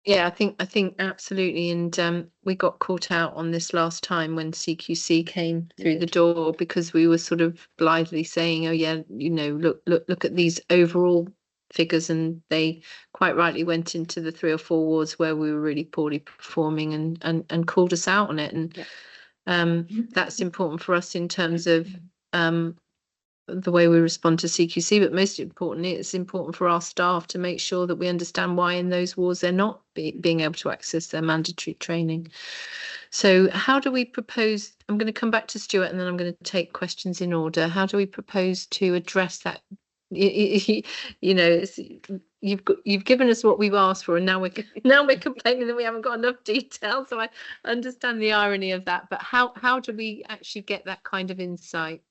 yeah, I think absolutely. And we got caught out on this last time when CQC came through the door, because we were sort of blithely saying, oh yeah, you know, look at these overall figures, and they quite rightly went into the 3 or 4 wards where we were really poorly performing and called us out on it. And that's important for us in terms of the way we respond to CQC, but most importantly, it's important for our staff to make sure that we understand why in those wards they're not being able to access their mandatory training. So how do we propose, I'm going to come back to Stuart and then I'm going to take questions in order. How do we propose to address that? You know, you've given us what we've asked for, and now we're complaining that we haven't got enough detail. So I understand the irony of that, but how do we actually get that kind of insight?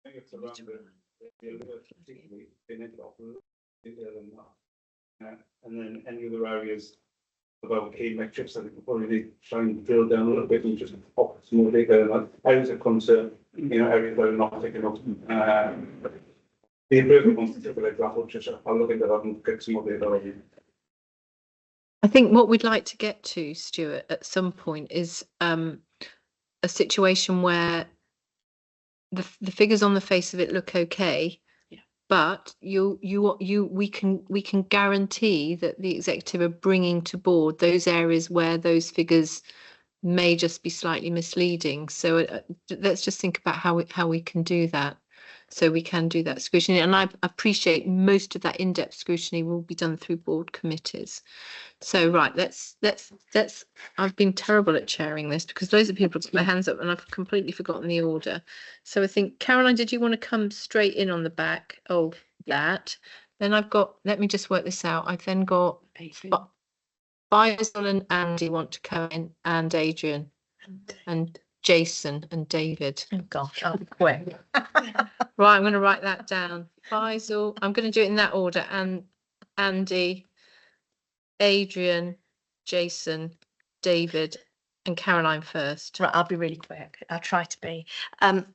I think it's around and then any other areas about key metrics, I think we probably need to try and drill down a little bit and just pop some more data, like areas of concern, you know, areas that are not taken up. The improvement ones, for example, just I'll look into that and get some more data on you. I think what we'd like to get to, Stuart, at some point is a situation where the figures on the face of it look okay, but we can guarantee that the executive are bringing to board those areas where those figures may just be slightly misleading. So let's just think about how we can do that. So we can do that scrutiny, and I appreciate most of that in-depth scrutiny will be done through board committees. So right, let's. I've been terrible at chairing this because loads of people put their hands up and I've completely forgotten the order. So I think, Caroline, did you want to come straight in on the back of that? Then I've got. Let me just work this out. I've then got Faisal and Andy want to come in, and Adrian, and Jason and David. Oh gosh, I'll be quick. Right, I'm going to write that down. Faisal, I'm going to do it in that order. And Andy, Adrian, Jason, David, and Caroline first. Right, I'll be really quick. I'll try to be.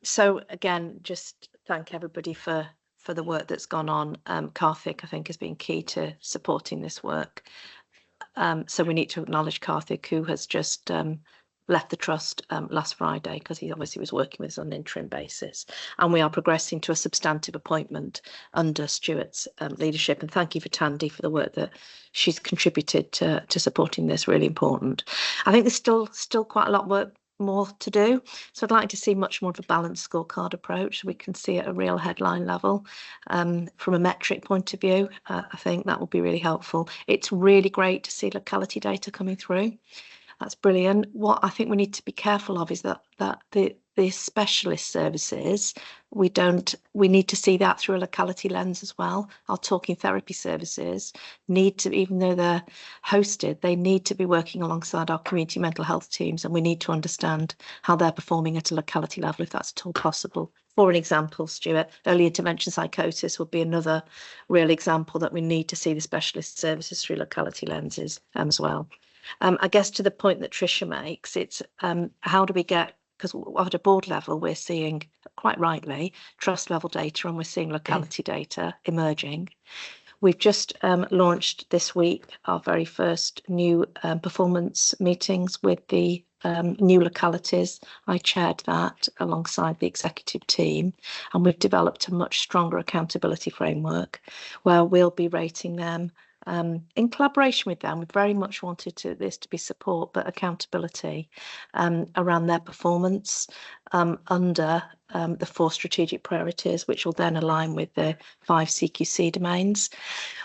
So again, just thank everybody for the work that's gone on. Karthik, I think, has been key to supporting this work. So we need to acknowledge Karthik, who has just left the trust last Friday because he obviously was working with us on an interim basis, and we are progressing to a substantive appointment under Stuart's leadership. And thank you for Tandy for the work that she's contributed to supporting this. Really important. I think there's still quite a lot more to do, so I'd like to see much more of a balanced scorecard approach. We can see at a real headline level from a metric point of view. I think that will be really helpful. It's really great to see locality data coming through. That's brilliant. What I think we need to be careful of is that the specialist services, we need to see that through a locality lens as well. Our talking therapy services need to, even though they're hosted, they need to be working alongside our community mental health teams, and we need to understand how they're performing at a locality level, if that's at all possible. For an example, Stuart, early intervention psychosis would be another real example that we need to see the specialist services through locality lenses as well. I guess to the point that Tricia makes, it's how do we get, because at a board level, we're seeing, quite rightly, trust level data, and we're seeing locality data emerging. We've just launched this week our very first new performance meetings with the new localities. I chaired that alongside the executive team, and we've developed a much stronger accountability framework where we'll be rating them in collaboration with them. We very much wanted this to be support, but accountability around their performance under the 4 strategic priorities, which will then align with the 5 CQC domains.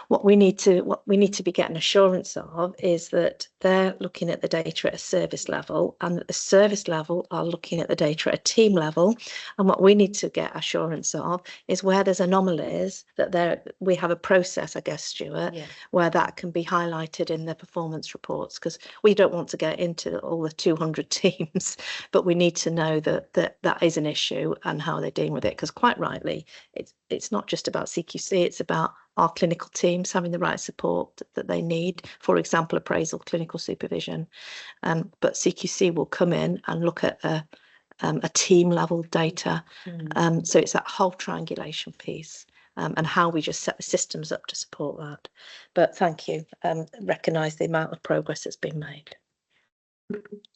What we need to be getting assurance of is that they're looking at the data at a service level, and that the service level are looking at the data at a team level. And what we need to get assurance of is where there's anomalies, that we have a process, I guess, Stuart, where that can be highlighted in the performance reports, because we don't want to get into all the 200 teams, but we need to know that is an issue and how they're dealing with it, because quite rightly, it's not just about CQC, it's about our clinical teams having the right support that they need, for example, appraisal, clinical supervision. But CQC will come in and look at a team level data. So it's that whole triangulation piece and how we just set the systems up to support that. But thank you. Recognise the amount of progress that's been made.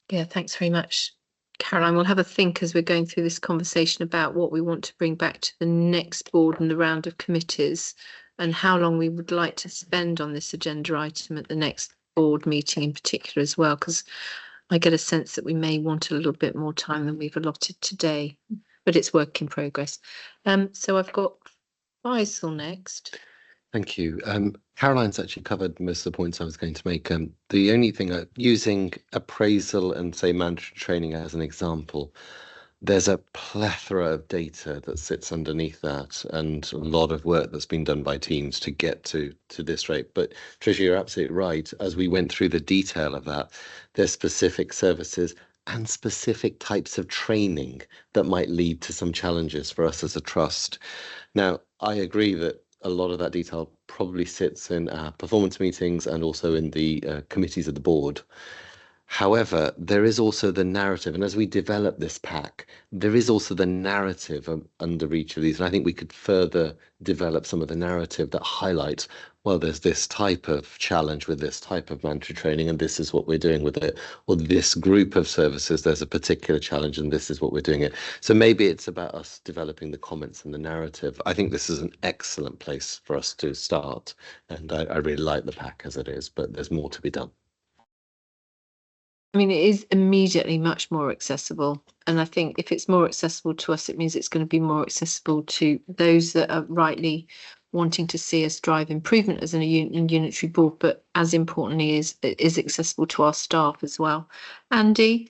Yeah, thanks very much, Caroline. We'll have a think as we're going through this conversation about what we want to bring back to the next board and the round of committees, and how long we would like to spend on this agenda item at the next board meeting in particular as well, because I get a sense that we may want a little bit more time than we've allotted today, but it's work in progress. So I've got Faisal next. Thank you. Caroline's actually covered most of the points I was going to make. The only thing, using appraisal and say mandatory training as an example, there's a plethora of data that sits underneath that, and a lot of work that's been done by teams to get to this rate. But Tricia, you're absolutely right. As we went through the detail of that, there's specific services and specific types of training that might lead to some challenges for us as a trust. Now, I agree that a lot of that detail probably sits in our performance meetings and also in the committees of the board. However, there is also the narrative, and as we develop this pack, there is also the narrative under each of these, and I think we could further develop some of the narrative that highlights well, there's this type of challenge with this type of mandatory training, and this is what we're doing with it. Or this group of services, there's a particular challenge, and this is what we're doing it. So maybe it's about us developing the comments and the narrative. I think this is an excellent place for us to start, and I really like the pack as it is, but there's more to be done. I mean, it is immediately much more accessible. And I think if it's more accessible to us, it means it's going to be more accessible to those that are rightly wanting to see us drive improvement as a unitary board, but as importantly is accessible to our staff as well. Andy?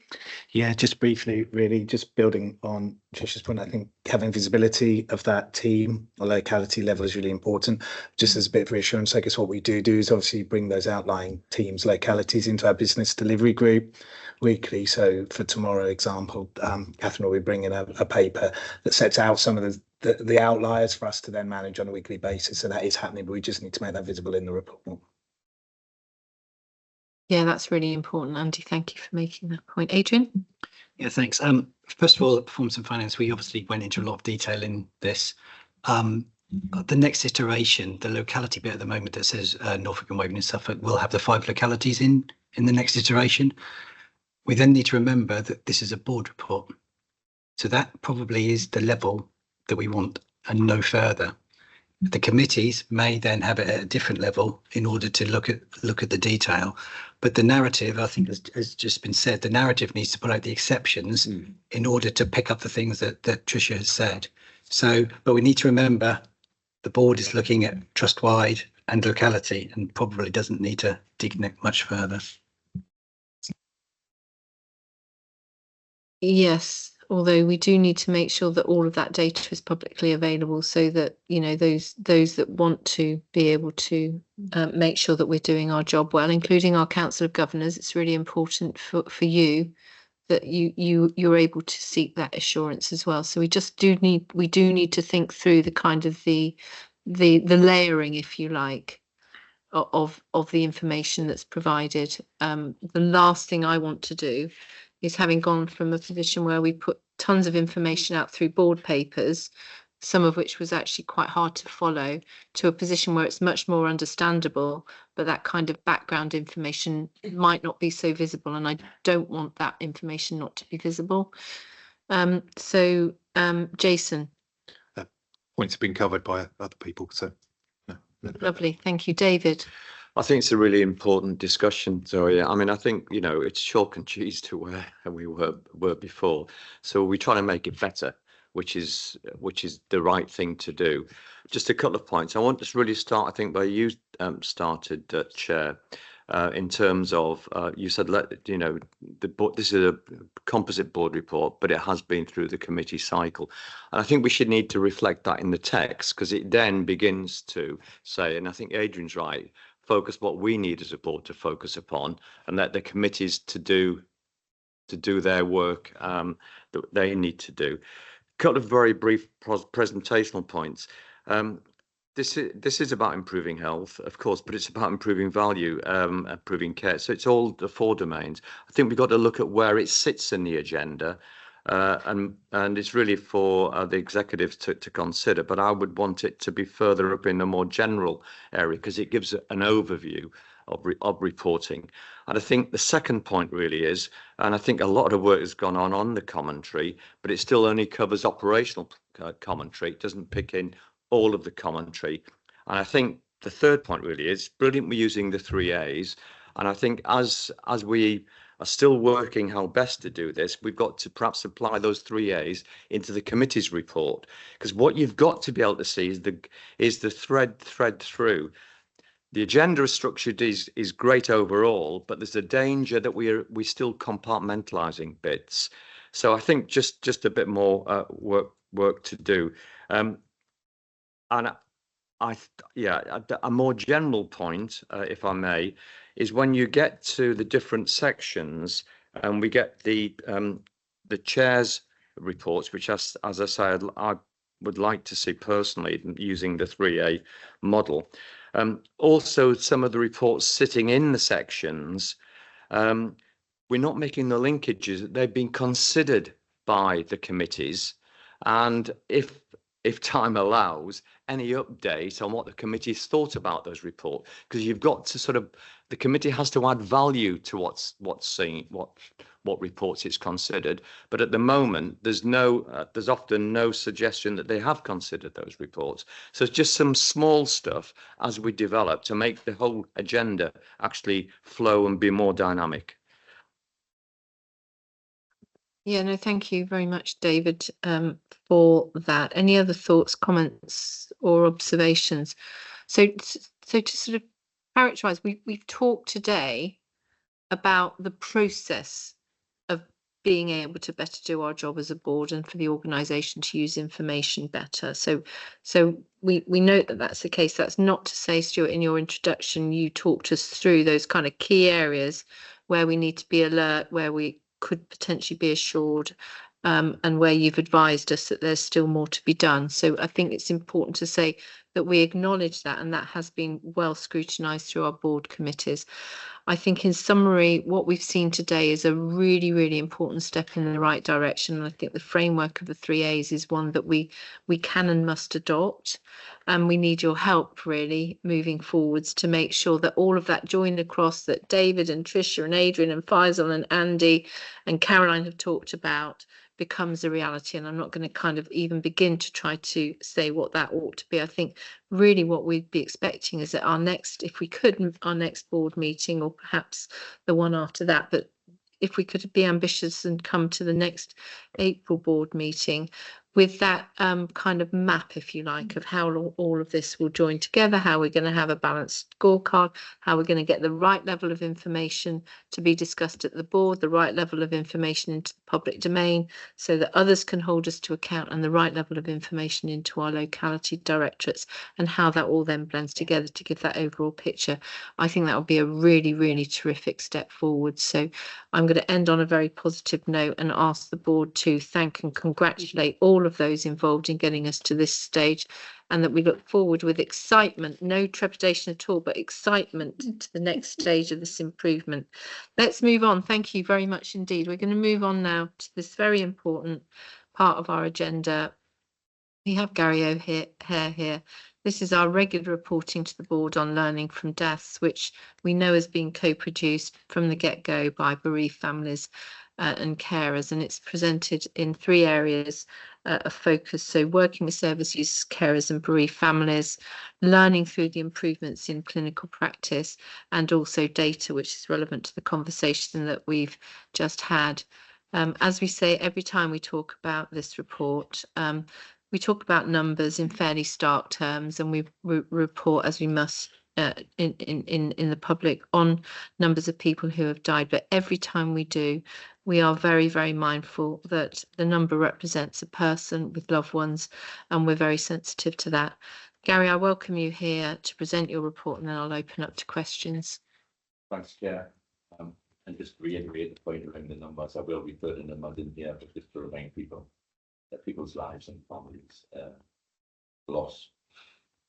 Yeah, just briefly, really, just building on Trisha's point, I think having visibility of that team or locality level is really important. Just as a bit of reassurance, I guess what we do is obviously bring those outlying teams, localities into our business delivery group weekly. So for tomorrow example, Catherine will be bringing a paper that sets out some of the outliers for us to then manage on a weekly basis. So that is happening, but we just need to make that visible in the report. Yeah, that's really important, Andy. Thank you for making that point. Adrian? Yeah, thanks. First of all, performance and finance, we obviously went into a lot of detail in this. The next iteration, the locality bit at the moment that says Norfolk and Waveney and Suffolk will have the 5 localities in the next iteration. We then need to remember that this is a board report. So that probably is the level that we want and no further. The committees may then have it at a different level in order to look at the detail. But the narrative, I think, has just been said, the narrative needs to pull out the exceptions in order to pick up the things that Tricia has said. So, but we need to remember the board is looking at trust-wide and locality and probably doesn't need to dig much further. Yes, although we do need to make sure that all of that data is publicly available so that, you know, those that want to be able to make sure that we're doing our job well, including our Council of Governors. It's really important for you that you're able to seek that assurance as well. So we do need to think through the kind of the layering, if you like, of the information that's provided. The last thing I want to do is, having gone from a position where we put tons of information out through board papers, some of which was actually quite hard to follow, to a position where it's much more understandable, but that kind of background information might not be so visible, and I don't want that information not to be visible. Jason. Points have been covered by other people, so no. Lovely, thank you. David. I think it's a really important discussion, Zoe. I mean, I think, you know, it's chalk and cheese to where we were before. So we're trying to make it better, which is the right thing to do. Just a couple of points. I want to really start, I think, where you started, Chair, in terms of, you said, you know, this is a composite board report, but it has been through the committee cycle. And I think we should need to reflect that in the text, because it then begins to say, and I think Adrian's right, focus what we need as a board to focus upon, and let the committees to do their work that they need to do. A couple of very brief presentational points. This is about improving health, of course, but it's about improving value, improving care. So it's all the 4 domains. I think we've got to look at where it sits in the agenda, and it's really for the executive to consider. But I would want it to be further up in a more general area, because it gives an overview of reporting. And I think the second point really is, and I think a lot of work has gone on the commentary, but it still only covers operational commentary. It doesn't pick in all of the commentary. And I think the third point really is brilliant. We're using the 3 A's. And I think as we are still working how best to do this, we've got to perhaps apply those 3 A's into the committee's report, because what you've got to be able to see is the thread through. The agenda is structured is great overall, but there's a danger that we're still compartmentalizing bits. So I think just a bit more work to do. And a more general point, if I may, is when you get to the different sections and we get the chair's reports, which as I said, I would like to see personally using the 3A model. Also, some of the reports sitting in the sections, we're not making the linkages. They've been considered by the committees, and if if time allows, any update on what the committee's thought about those reports, because you've got to sort of, the committee has to add value to what's saying, what reports it's considered. But at the moment, there's often no suggestion that they have considered those reports. So it's just some small stuff as we develop to make the whole agenda actually flow and be more dynamic. Yeah, no, thank you very much, David, for that. Any other thoughts, comments, or observations? So to sort of characterize, we've talked today about the process of being able to better do our job as a board and for the organisation to use information better. So we note that that's the case. That's not to say, Stuart, in your introduction, you talked us through those kind of key areas where we need to be alert, where we could potentially be assured, and where you've advised us that there's still more to be done. So I think it's important to say that we acknowledge that, and that has been well scrutinised through our board committees. I think in summary, what we've seen today is a really, really important step in the right direction. And I think the framework of the 3 A's is one that we can and must adopt. And we need your help really moving forwards to make sure that all of that joined across that David and Tricia and Adrian and Faisal and Andy and Caroline have talked about becomes a reality. And I'm not going to kind of even begin to try to say what that ought to be. I think really what we'd be expecting is that our next, if we could, our next board meeting, or perhaps the one after that, but if we could be ambitious and come to the next April board meeting with that kind of map, if you like, of how all of this will join together, how we're going to have a balanced scorecard, how we're going to get the right level of information to be discussed at the board, the right level of information into the public domain so that others can hold us to account, and the right level of information into our locality directorates, and how that all then blends together to give that overall picture. I think that would be a really, really terrific step forward. So I'm going to end on a very positive note and ask the board to thank and congratulate all of those involved in getting us to this stage, and that we look forward with excitement, no trepidation at all, but excitement to the next stage of this improvement. Let's move on. Thank you very much indeed. We're going to move on now to this very important part of our agenda. We have Gary O'Hare here. This is our regular reporting to the board on learning from deaths, which we know has been co-produced from the get-go by bereaved families and carers, and it's presented in 3 areas of focus. So working with service users, carers and bereaved families, learning through the improvements in clinical practice, and also data which is relevant to the conversation that we've just had. As we say every time we talk about this report, we talk about numbers in fairly stark terms, and we report as we must in the public on numbers of people who have died. But every time we do, we are very, very mindful that the number represents a person with loved ones, and we're very sensitive to that. Gary, I welcome you here to present your report, and then I'll open up to questions. Thanks, Chair. And just to reiterate the point around the numbers, I will be putting them in here, but just to remind people that people's lives and families lost.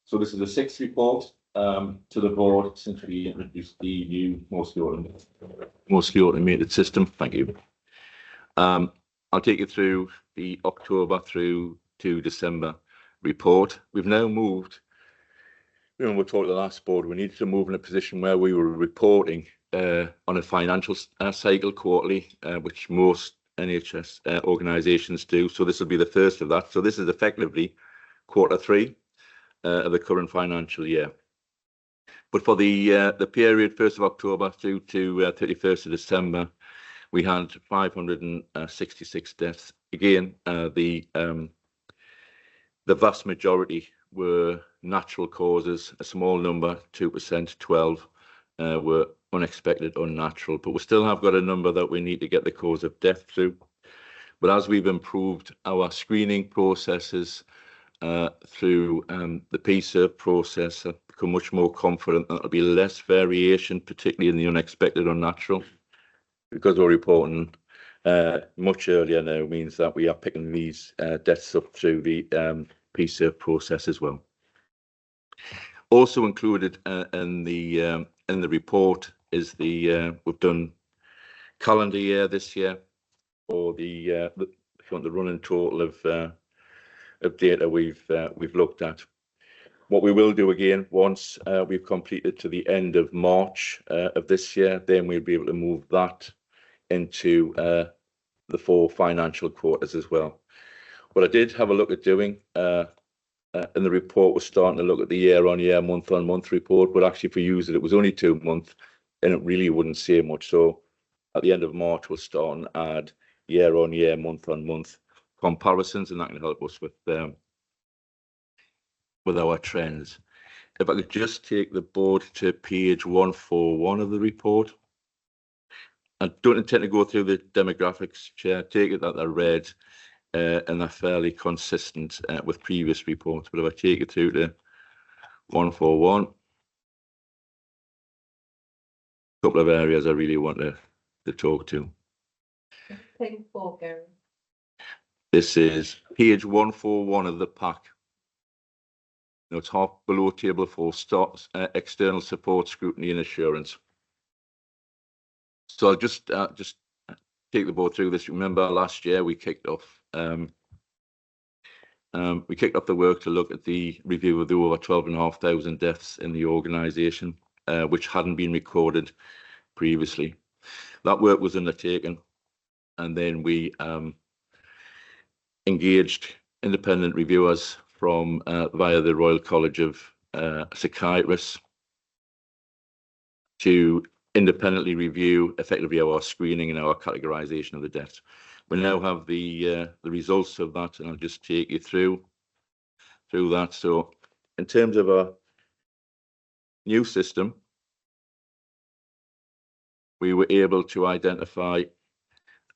So this is the 6th report to the board since we introduced the new mostly automated system. Thank you. I'll take you through the October through to December report. We've now moved, we talked the last board, we needed to move in a position where we were reporting on a financial cycle quarterly, which most NHS organisations do. So this will be the first of that. So this is effectively Q3 of the current financial year. But for the period 1st of October through to 31st of December, we had 566 deaths. Again, the vast majority were natural causes. A small number, 2%, 12, were unexpected, unnatural. But we still have got a number that we need to get the cause of death through. But as we've improved our screening processes through the PSERV process, I've become much more confident that there'll be less variation, particularly in the unexpected, unnatural. Because we're reporting much earlier now means that we are picking these deaths up through the PSERV process as well. Also included in the report is the we've done calendar year this year, or the running total of of data we've looked at. What we will do again, once we've completed to the end of March of this year, then we'll be able to move that into the 4 financial quarters as well. What I did have a look at doing in the report was starting to look at the year-on-year, month-on-month report, but actually for users it was only 2 months and it really wouldn't say much. So at the end of March we'll start and add year-on-year, month-on-month comparisons, and that can help us with our trends. If I could just take the board to page 141 of the report. I don't intend to go through the demographics, Chair. Take it that they're red and they're fairly consistent with previous reports. But if I take it through to 141, a couple of areas I really want to talk to. Page 4, Gary. This is page 141 of the pack. Now it's half below table 4, starts external support, scrutiny and assurance. So I'll just take the board through this. Remember last year we kicked off the work to look at the review of the over 12,500 deaths in the organisation, which hadn't been recorded previously. That work was undertaken, and then we engaged independent reviewers from via the Royal College of Psychiatrists to independently review effectively our screening and our categorisation of the deaths. We now have the results of that, and I'll just take you through that. So in terms of a new system, we were able to identify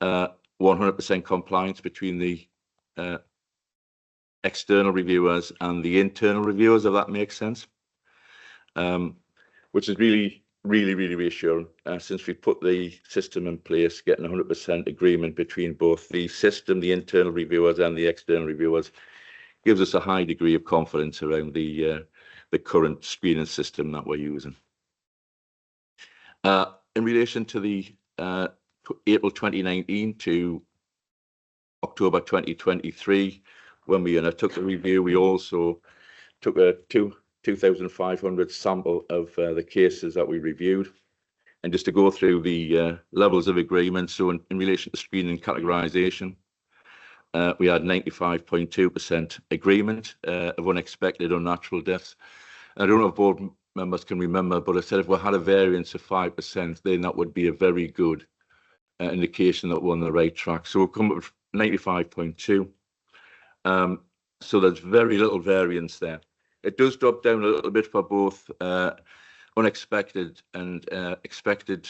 100% compliance between the external reviewers and the internal reviewers, if that makes sense, which is really reassuring. Since we put the system in place, getting 100% agreement between both the system, the internal reviewers and the external reviewers gives us a high degree of confidence around the current screening system that we're using. In relation to the April 2019 to October 2023, when we undertook the review, we also took a 2,500 sample of the cases that we reviewed. And just to go through the levels of agreement, so in relation to screening and categorisation, we had 95.2% agreement of unexpected unnatural deaths. I don't know if board members can remember, but I said if we had a variance of 5%, then that would be a very good indication that we're on the right track. So we'll come up with 95.2. So there's very little variance there. It does drop down a little bit for both unexpected and expected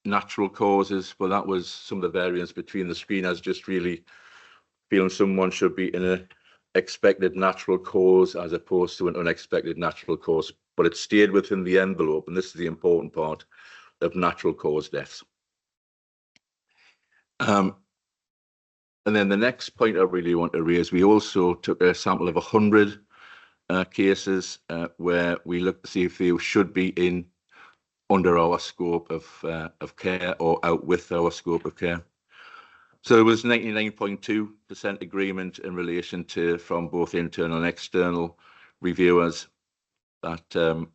natural causes, but that was some of the variance between the screeners, just really feeling someone should be in an expected natural cause as opposed to an unexpected natural cause. But it stayed within the envelope, and this is the important part, of natural cause deaths. And then the next point I really want to raise, we also took a sample of 100 cases where we looked to see if they should be under our scope of care or out with our scope of care. So there was 99.2% agreement in relation to, from both internal and external reviewers, that the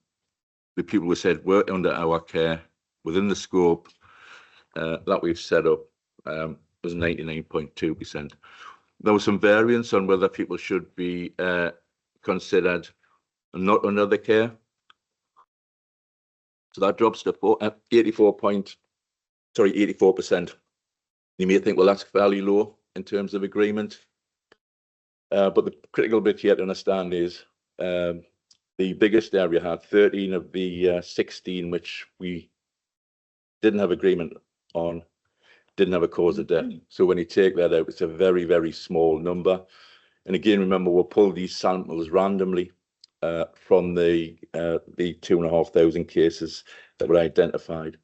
people who said were under our care within the scope that we've set up was 99.2%. There was some variance on whether people should be considered not under the care. So that drops to 84%. You may think, well, that's fairly low in terms of agreement. But the critical bit here to understand is the biggest area had 13 of the 16 which we didn't have agreement on, didn't have a cause of death. So when you take that out, it's a very, very small number. And again, remember, we'll pull these samples randomly from the 2,500 cases that were identified.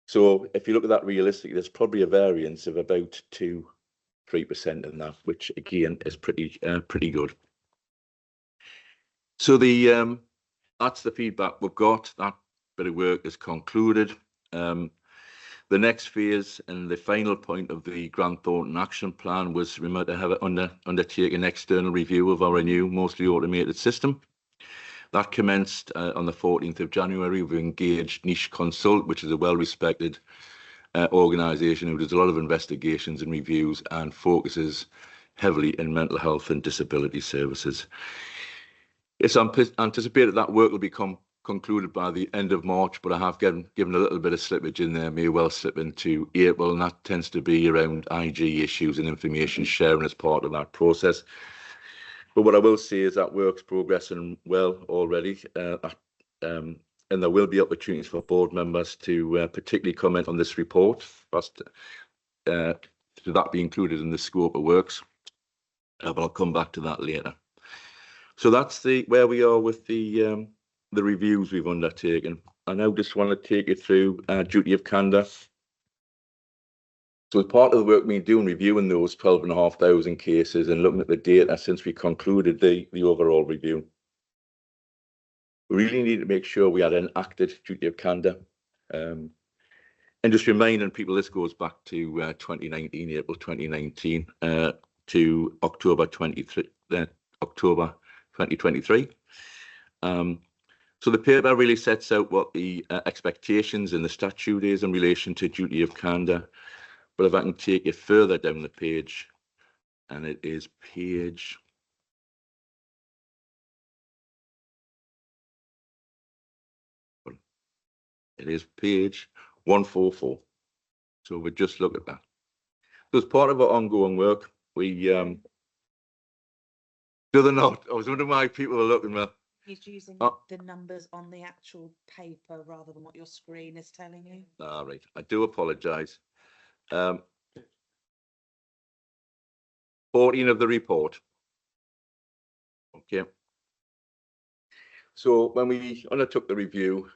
So if you look at that realistically, there's probably a variance of about 2-3% in that, which again is pretty good. So that's the feedback we've got. That bit of work is concluded. The next phase and the final point of the Grant Thornton Action Plan was, remember, to have undertake an external review of our new mostly automated system. That commenced on the 14th of January. We've engaged Niche Consult, which is a well-respected organisation who does a lot of investigations and reviews and focuses heavily in mental health and disability services. It's anticipated that work will become concluded by the end of March, but I have given a little bit of slippage in there, may well slip into April, and that tends to be around IG issues and information sharing as part of that process. But what I will say is that work's progressing well already, and there will be opportunities for board members to particularly comment on this report, first, to that be included in the scope of works, but I'll come back to that later. So that's where we are with the reviews we've undertaken. I now just want to take you through duty of candour. So as part of the work we've been doing, reviewing those 12,500 cases and looking at the data since we concluded the overall review, we really need to make sure we had an enacted duty of candour. And just reminding people, this goes back to 2019, April 2019 to October 2023. So the paper really sets out what the expectations in the statute is in relation to duty of candour. But if I can take you further down the page, and it is page 144. So we just look at that. So as part of our ongoing work, we do they not? I was wondering why people are looking at. He's using the numbers on the actual paper rather than what your screen is telling you. All right, I do apologise. 14 of the report. Okay. So when we undertook the review,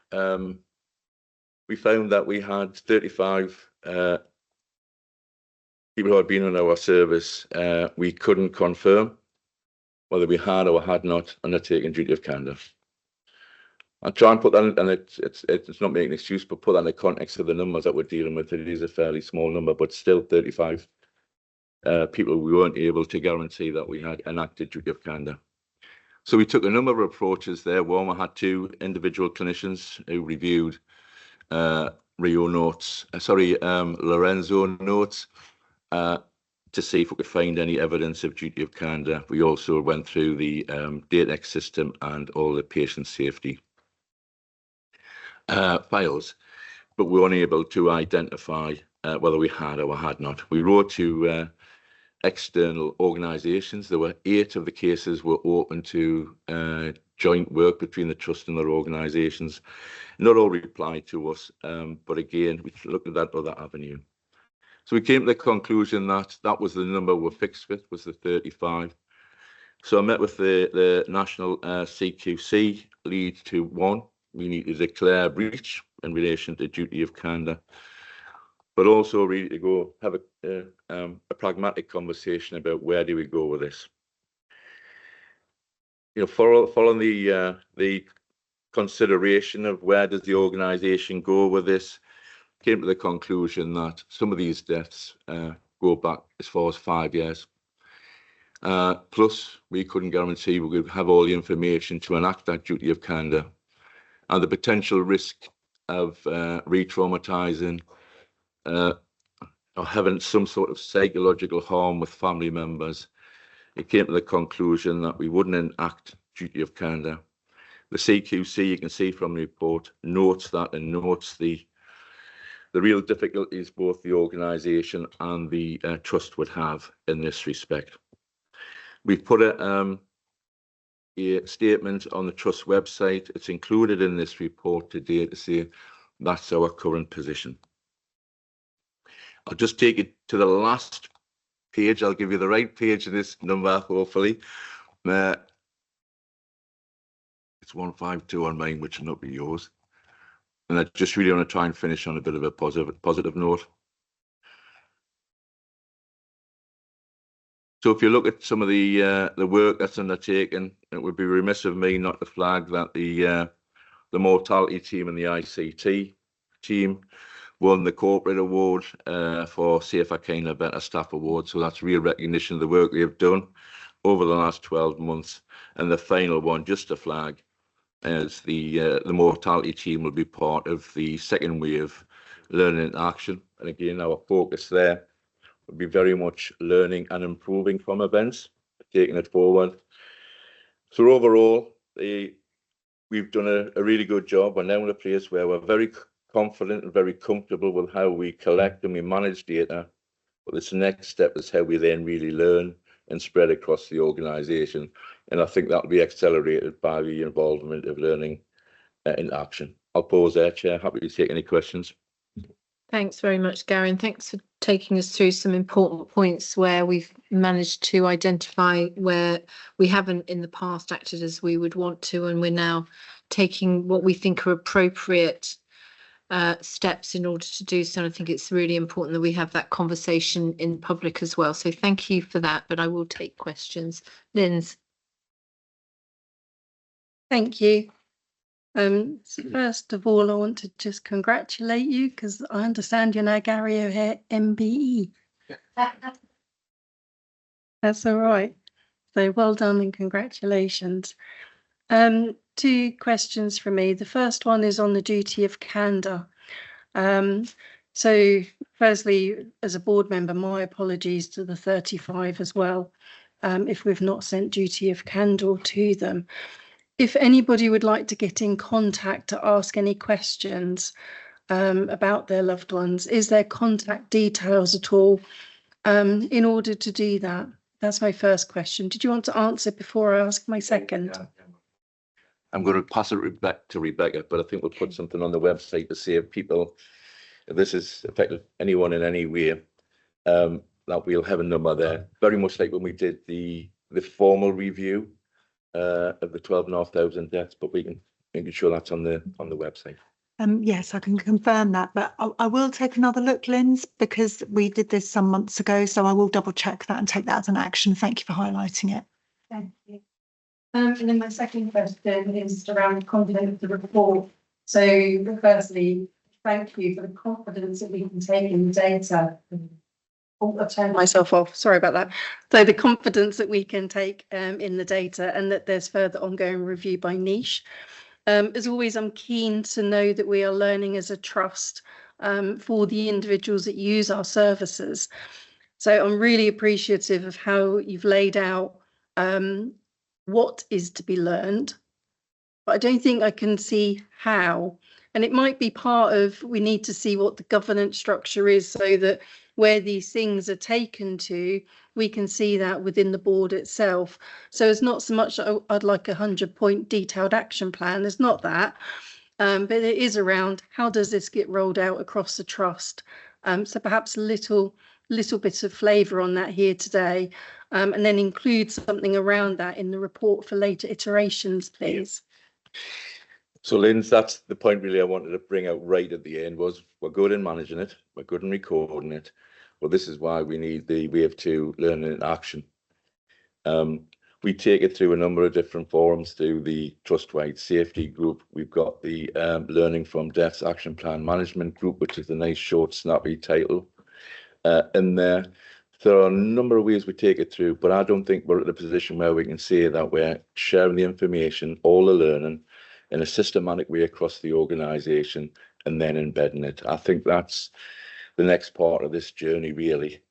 we found that we had 35 people who had been in our service. We couldn't confirm whether we had or had not undertaken duty of candour. I'll try and put that in, and it's not making an excuse, but put that in the context of the numbers that we're dealing with. It is a fairly small number, but still 35 people we weren't able to guarantee that we had enacted duty of candour. So we took a number of approaches there. One, we had two individual clinicians who reviewed Lorenzo notes to see if we could find any evidence of duty of candour. We also went through the DataX system and all the patient safety files, but we were unable to identify whether we had or had not. We wrote to external organisations. There were 8 of the cases were open to joint work between the trust and their organisations. Not all replied to us, but again, we looked at that other avenue. So we came to the conclusion that that was the number we're fixed with, was the 35. So I met with the national CQC lead to one. We need to declare breach in relation to duty of candour, but also really to go have a pragmatic conversation about where do we go with this. You know, following the consideration of where does the organisation go with this, came to the conclusion that some of these deaths go back as far as 5 years. Plus, we couldn't guarantee we would have all the information to enact that duty of candour, and the potential risk of re-traumatising or having some sort of psychological harm with family members. It came to the conclusion that we wouldn't enact duty of candour. The CQC, you can see from the report, notes that and notes the real difficulties both the organisation and the trust would have in this respect. We've put a statement on the trust website. It's included in this report today to say that's our current position. I'll just take it to the last page. I'll give you the right page of this number, hopefully. It's 152 on mine, which will not be yours. And I just really want to try and finish on a bit of a positive note. So if you look at some of the work that's undertaken, it would be remiss of me not to flag that the mortality team and the ICT team won the corporate award for Safer, Kinder, Better Staff Award. So that's real recognition of the work they've done over the last 12 months. And the final one, just to flag, as the mortality team will be part of the second wave learning in action. And again, our focus there will be very much learning and improving from events, taking it forward. So overall, we've done a really good job. We're now in a place where we're very confident and very comfortable with how we collect and we manage data. But this next step is how we then really learn and spread across the organisation. And I think that will be accelerated by the involvement of learning in action. I'll pause there, Chair. Happy to take any questions. Thanks very much, Gary, and thanks for taking us through some important points where we've managed to identify where we haven't in the past acted as we would want to, and we're now taking what we think are appropriate steps in order to do so. And I think it's really important that we have that conversation in public as well. So thank you for that, but I will take questions. Linz. Thank you. So first of all, I want to just congratulate you because I understand you're now Gary O'Hare MBE. That's all right. So well done and congratulations. 2 questions from me. The first one is on the duty of candour. So firstly, as a board member, my apologies to the 35 as well, if we've not sent duty of candour to them. If anybody would like to get in contact to ask any questions about their loved ones, is there contact details at all in order to do that? That's my first question. Did you want to answer before I ask my second? I'm going to pass it back to Rebecca, but I think we'll put something on the website to see if people, if this has affected anyone in any way, that we'll have a number there. Very much like when we did the formal review of the 12,500 deaths, but we can ensure that's on the website. Yes, I can confirm that, but I will take another look, Linz, because we did this some months ago, so I will double check that and take that as an action. Thank you for highlighting it. Thank you. And then my second question is around the content of the report. So firstly, thank you for the confidence that we can take in the data. I've turned myself off, sorry about that. So the confidence that we can take in the data and that there's further ongoing review by niche. As always, I'm keen to know that we are learning as a trust for the individuals that use our services. So I'm really appreciative of how you've laid out what is to be learned, but I don't think I can see how. And it might be part of, we need to see what the governance structure is so that where these things are taken to, we can see that within the board itself. So it's not so much I'd like a 100-point detailed action plan. There's not that, but it is around how does this get rolled out across the trust. So perhaps a little bit of flavour on that here today, and then include something around that in the report for later iterations, please. So, Linz, that's the point really I wanted to bring out right at the end was we're good in managing it, we're good in recording it. Well, this is why we need the Wave 2 learning in action. We take it through a number of different forums through the Trustwide Safety Group. We've got the Learning from Deaths Action Plan Management Group, which is a nice, short, snappy title in there. There are a number of ways we take it through, but I don't think we're at a position where we can say that we're sharing the information, all the learning, in a systematic way across the organisation and then embedding it. I think that's the next part of this journey, really.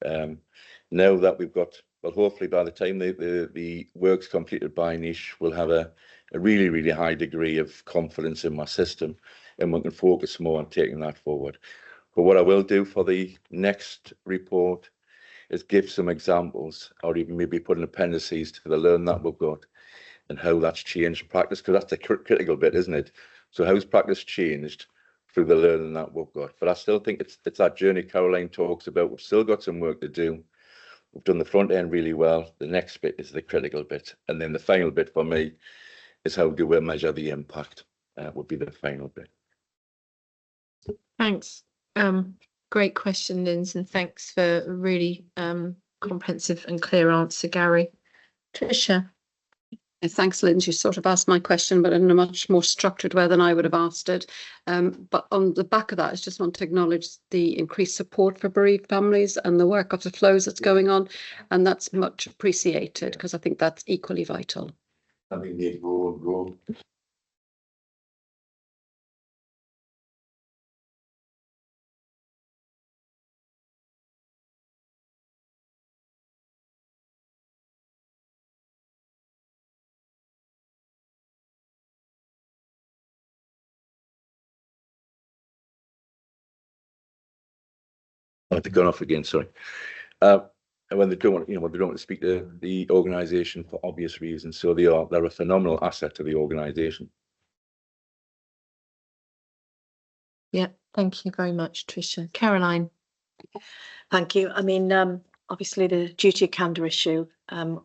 Now that we've got, well, hopefully by the time the work's completed by niche, we'll have a really, really high degree of confidence in my system and we can focus more on taking that forward. But what I will do for the next report is give some examples or even maybe put in appendices to the learn that we've got and how that's changed practice, because that's the critical bit, isn't it? So how's practice changed through the learning that we've got? But I still think it's that journey Caroline talks about. We've still got some work to do. We've done the front end really well. The next bit is the critical bit. And then the final bit for me is how do we measure the impact would be the final bit. Thanks. Great question, Linz, and thanks for a really comprehensive and clear answer, Gary. Tricia. Thanks, Lynn. You sort of asked my question, but in a much more structured way than I would have asked it. But on the back of that, I just want to acknowledge the increased support for bereaved families and the work of the flows that's going on. And that's much appreciated because I think that's equally vital. I think they grow. I've gone off again, sorry. When they don't want, they don't want to speak to the organisation for obvious reasons. So they're a phenomenal asset to the organisation. Yeah, thank you very much, Tricia. Caroline. Thank you. I mean, obviously the duty of candour issue,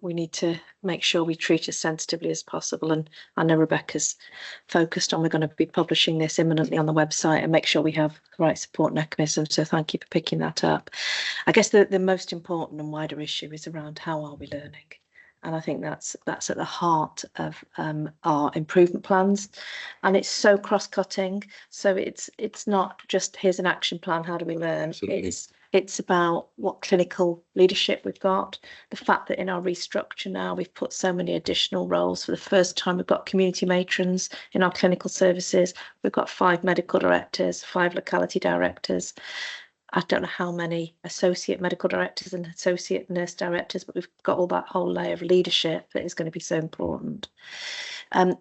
we need to make sure we treat as sensitively as possible. And I know Rebecca's focused on, we're going to be publishing this imminently on the website and make sure we have the right support mechanism. So thank you for picking that up. I guess the most important and wider issue is around how are we learning? And I think that's at the heart of our improvement plans, and it's so cross-cutting. So it's not just here's an action plan, how do we learn? Absolutely. It's about what clinical leadership we've got, the fact that in our restructure now we've put so many additional roles. For the first time, we've got community matrons in our clinical services. We've got 5 medical directors, 5 locality directors. I don't know how many associate medical directors and associate nurse directors, but we've got all that whole layer of leadership that is going to be so important.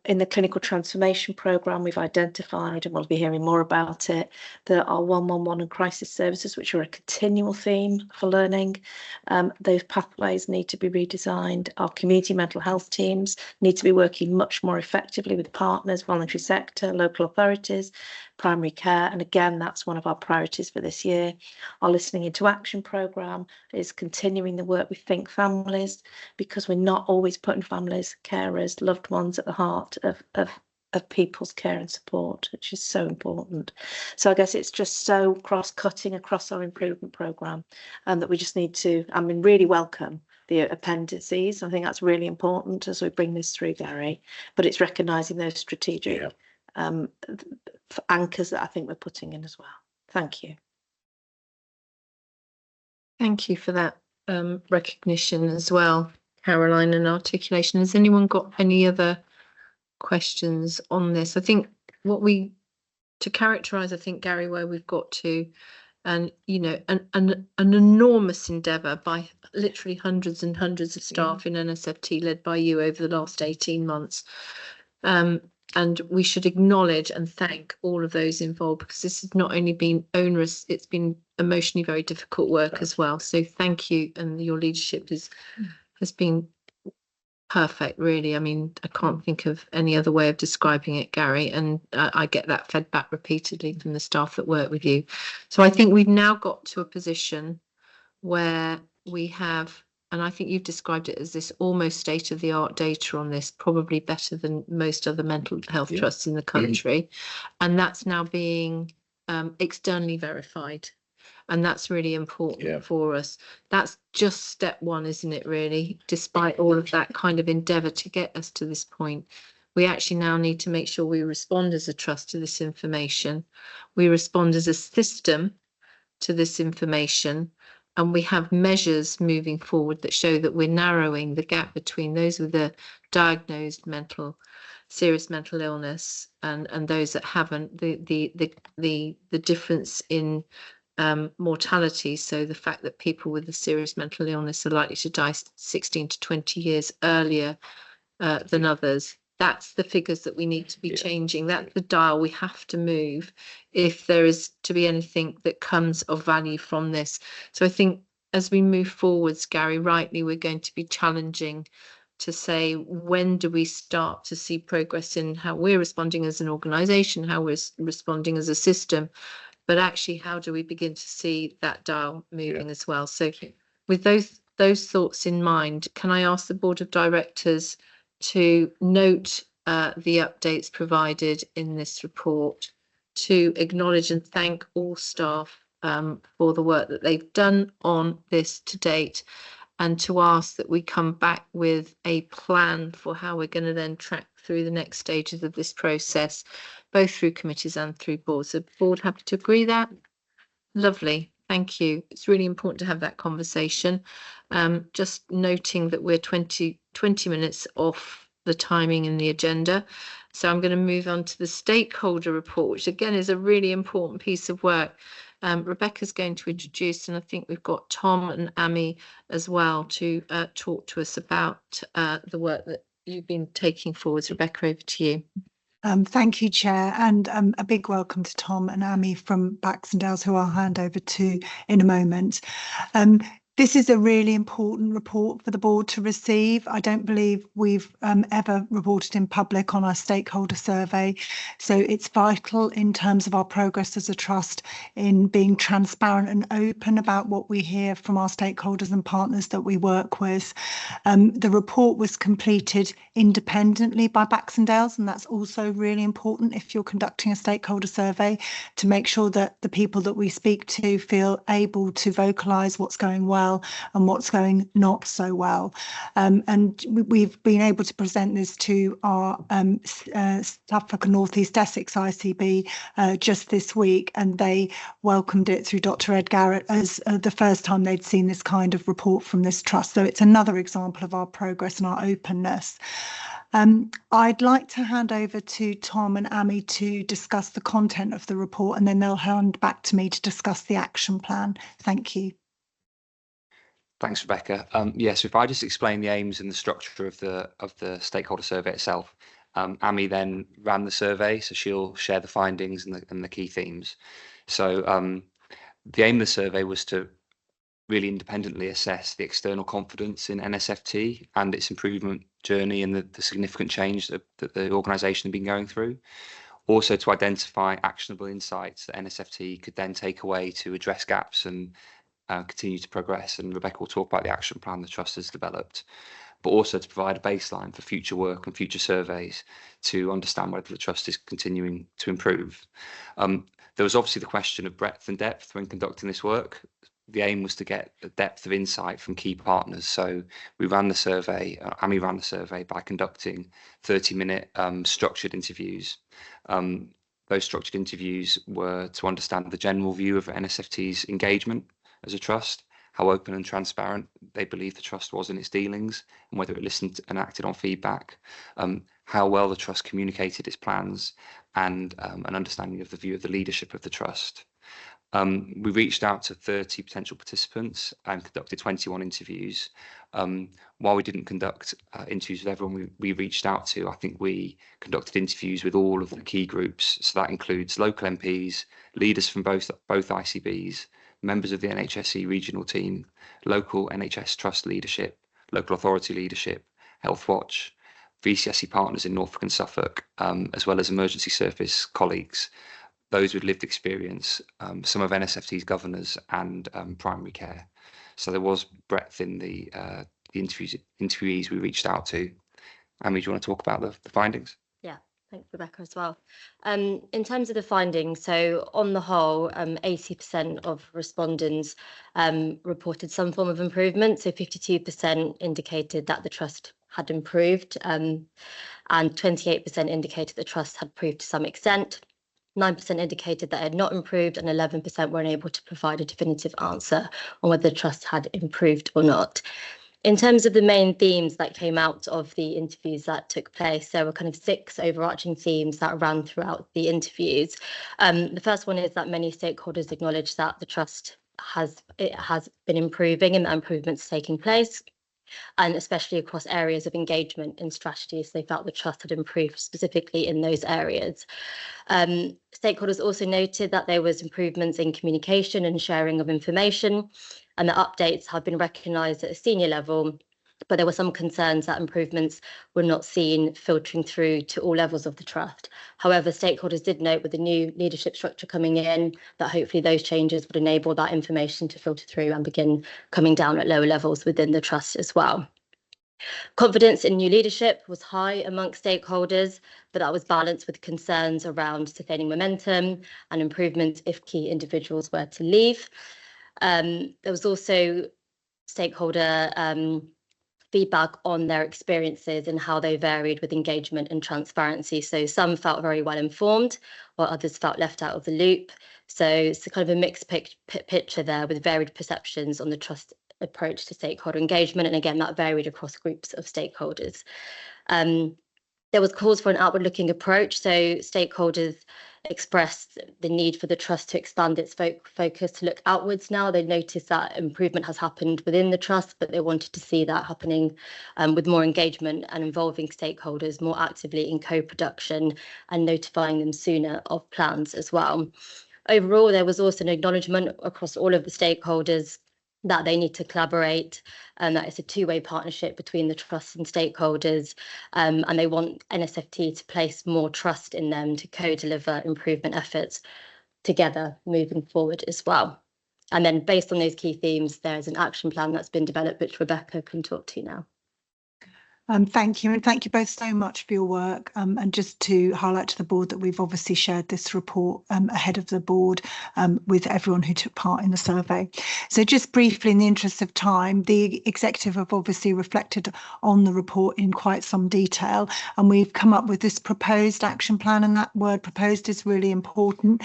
In the clinical transformation programme, we've identified, and we'll be hearing more about it, that our 111 and crisis services, which are a continual theme for learning, those pathways need to be redesigned. Our community mental health teams need to be working much more effectively with partners, voluntary sector, local authorities, primary care, and again, that's one of our priorities for this year. Our Listening into Action programme is continuing the work with Think Families, because we're not always putting families, carers, loved ones at the heart of people's care and support, which is so important. So I guess it's just so cross-cutting across our improvement programme, that we just need to, I mean, really welcome the appendices. I think that's really important as we bring this through, Gary, but it's recognising those strategic anchors that I think we're putting in as well. Thank you. Thank you for that recognition as well, Caroline, and articulation. Has anyone got any other questions on this? I think to characterise, I think, Gary, where we've got to, and an enormous endeavour by literally hundreds and hundreds of staff in NSFT led by you over the last 18 months. And we should acknowledge and thank all of those involved, because this has not only been onerous, it's been emotionally very difficult work as well. So thank you, and your leadership has been perfect, really. I mean, I can't think of any other way of describing it, Gary, and I get that fed back repeatedly from the staff that work with you. So I think we've now got to a position where we have, and I think you've described it as this almost state-of-the-art data on this, probably better than most other mental health trusts in the country. And that's now being externally verified. And that's really important for us. That's just step one, isn't it, really? Despite all of that kind of endeavour to get us to this point, we actually now need to make sure we respond as a trust to this information. We respond as a system to this information. And we have measures moving forward that show that we're narrowing the gap between those with a diagnosed serious mental illness and those that haven't. The difference in mortality, so the fact that people with a serious mental illness are likely to die 16 to 20 years earlier than others. That's the figures that we need to be changing. That's the dial we have to move if there is to be anything that comes of value from this. So I think as we move forwards, Gary, rightly, we're going to be challenging to say, when do we start to see progress in how we're responding as an organisation, how we're responding as a system, but actually how do we begin to see that dial moving as well? So with those thoughts in mind, can I ask the Board of Directors to note the updates provided in this report, to acknowledge and thank all staff for the work that they've done on this to date, and to ask that we come back with a plan for how we're going to then track through the next stages of this process, both through committees and through boards. So board happy to agree that? Lovely, thank you. It's really important to have that conversation. Just noting that we're 20 minutes off the timing in the agenda. So I'm going to move on to the stakeholder report, which again is a really important piece of work. Rebecca's going to introduce, and I think we've got Tom and Amy as well to talk to us about the work that you've been taking forwards. Rebecca, over to you. Thank you, Chair, and a big welcome to Tom and Amy from Baxendales, who I'll hand over to in a moment. This is a really important report for the board to receive. I don't believe we've ever reported in public on our stakeholder survey. So it's vital in terms of our progress as a trust in being transparent and open about what we hear from our stakeholders and partners that we work with. The report was completed independently by Baxendales, and that's also really important if you're conducting a stakeholder survey, to make sure that the people that we speak to feel able to vocalise what's going well and what's going not so well. And we've been able to present this to our Suffolk and North East Essex ICB just this week, and they welcomed it through Dr. Ed Garrett as the first time they'd seen this kind of report from this trust. So it's another example of our progress and our openness. I'd like to hand over to Tom and Amy to discuss the content of the report, and then they'll hand back to me to discuss the action plan. Thank you. Thanks, Rebecca. Yes, if I just explain the aims and the structure of the stakeholder survey itself. Amy then ran the survey, so she'll share the findings and the key themes. So the aim of the survey was to really independently assess the external confidence in NSFT and its improvement journey and the significant change that the organisation had been going through. Also to identify actionable insights that NSFT could then take away to address gaps and continue to progress, and Rebecca will talk about the action plan the trust has developed, but also to provide a baseline for future work and future surveys to understand whether the trust is continuing to improve. There was obviously the question of breadth and depth when conducting this work. The aim was to get a depth of insight from key partners. So we ran the survey, Amy ran the survey by conducting 30-minute structured interviews. Those structured interviews were to understand the general view of NSFT's engagement as a trust, how open and transparent they believe the trust was in its dealings, and whether it listened and acted on feedback, how well the trust communicated its plans, and an understanding of the view of the leadership of the trust. We reached out to 30 potential participants and conducted 21 interviews. While we didn't conduct interviews with everyone we reached out to, I think we conducted interviews with all of the key groups. So that includes local MPs, leaders from both ICBs, members of the NHSE regional team, local NHS trust leadership, local authority leadership, Health Watch, VCSE partners in Norfolk and Suffolk, as well as emergency service colleagues, those with lived experience, some of NSFT's governors and primary care. So there was breadth in the interviewees we reached out to. Amy, do you want to talk about the findings? Yeah, thanks, Rebecca, as well. In terms of the findings, so on the whole, 80% of respondents reported some form of improvement. So 52% indicated that the trust had improved, and 28% indicated the trust had improved to some extent. 9% indicated that it had not improved, and 11% were unable to provide a definitive answer on whether the trust had improved or not. In terms of the main themes that came out of the interviews that took place, there were kind of 6 overarching themes that ran throughout the interviews. The first one is that many stakeholders acknowledge that the trust has been improving and that improvements taking place, and especially across areas of engagement and strategies. They felt the trust had improved specifically in those areas. Stakeholders also noted that there was improvements in communication and sharing of information, and the updates have been recognised at a senior level, but there were some concerns that improvements were not seen filtering through to all levels of the trust. However, stakeholders did note with the new leadership structure coming in that hopefully those changes would enable that information to filter through and begin coming down at lower levels within the trust as well. Confidence in new leadership was high amongst stakeholders, but that was balanced with concerns around sustaining momentum and improvement if key individuals were to leave. There was also stakeholder feedback on their experiences and how they varied with engagement and transparency. So some felt very well informed, while others felt left out of the loop. So it's a kind of a mixed picture there with varied perceptions on the trust approach to stakeholder engagement. And again, that varied across groups of stakeholders. There was calls for an outward-looking approach. So stakeholders expressed the need for the trust to expand its focus to look outwards now. They noticed that improvement has happened within the trust, but they wanted to see that happening with more engagement and involving stakeholders more actively in co-production and notifying them sooner of plans as well. Overall, there was also an acknowledgement across all of the stakeholders that they need to collaborate and that it's a two-way partnership between the trust and stakeholders, and they want NSFT to place more trust in them to co-deliver improvement efforts together moving forward as well. And then based on those key themes, there's an action plan that's been developed, which Rebecca can talk to now. Thank you, and thank you both so much for your work. And just to highlight to the board that we've obviously shared this report ahead of the board with everyone who took part in the survey. So just briefly, in the interest of time, the executive have obviously reflected on the report in quite some detail, and we've come up with this proposed action plan, and that word proposed is really important.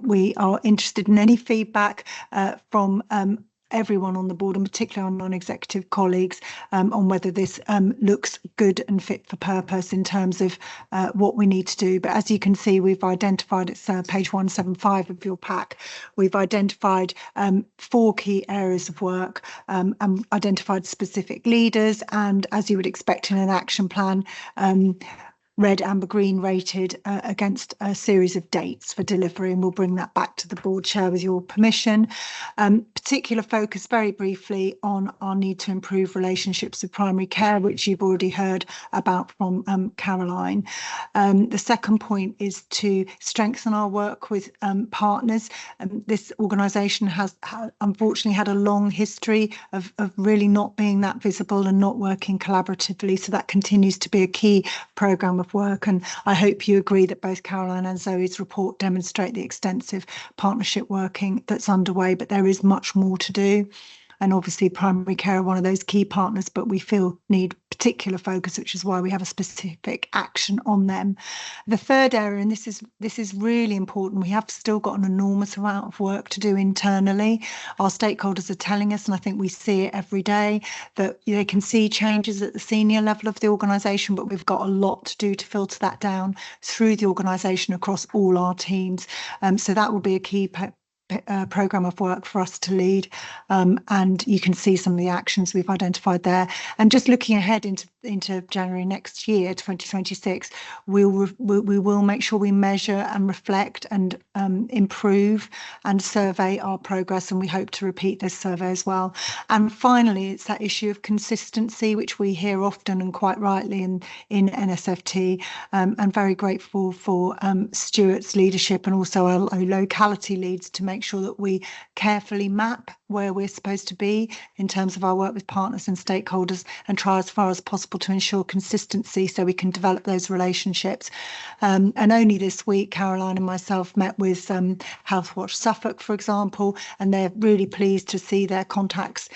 We are interested in any feedback from everyone on the board, and particularly our non-executive colleagues, on whether this looks good and fit for purpose in terms of what we need to do. But as you can see, we've identified, it's page 175 of your pack, we've identified 4 key areas of work and identified specific leaders, and as you would expect in an action plan, red, amber, green rated against a series of dates for delivery, and we'll bring that back to the board chair with your permission. Particular focus very briefly on our need to improve relationships with primary care, which you've already heard about from Caroline. The second point is to strengthen our work with partners. This organisation has unfortunately had a long history of really not being that visible and not working collaboratively, so that continues to be a key programme of work, and I hope you agree that both Caroline and Zoe's report demonstrate the extensive partnership working that's underway, but there is much more to do. And obviously primary care are one of those key partners, but we feel need particular focus, which is why we have a specific action on them. The third area, and this is really important, we have still got an enormous amount of work to do internally. Our stakeholders are telling us, and I think we see it every day, that they can see changes at the senior level of the organisation, but we've got a lot to do to filter that down through the organisation across all our teams. So that will be a key programme of work for us to lead, and you can see some of the actions we've identified there. And just looking ahead into January next year, 2026, we will make sure we measure and reflect and improve and survey our progress, and we hope to repeat this survey as well. And finally, it's that issue of consistency, which we hear often and quite rightly in NSFT, and very grateful for Stuart's leadership and also our locality leads to make sure that we carefully map where we're supposed to be in terms of our work with partners and stakeholders, and try as far as possible to ensure consistency so we can develop those relationships. And only this week, Caroline and myself met with Healthwatch Suffolk, for example, and they're really pleased to see their contacts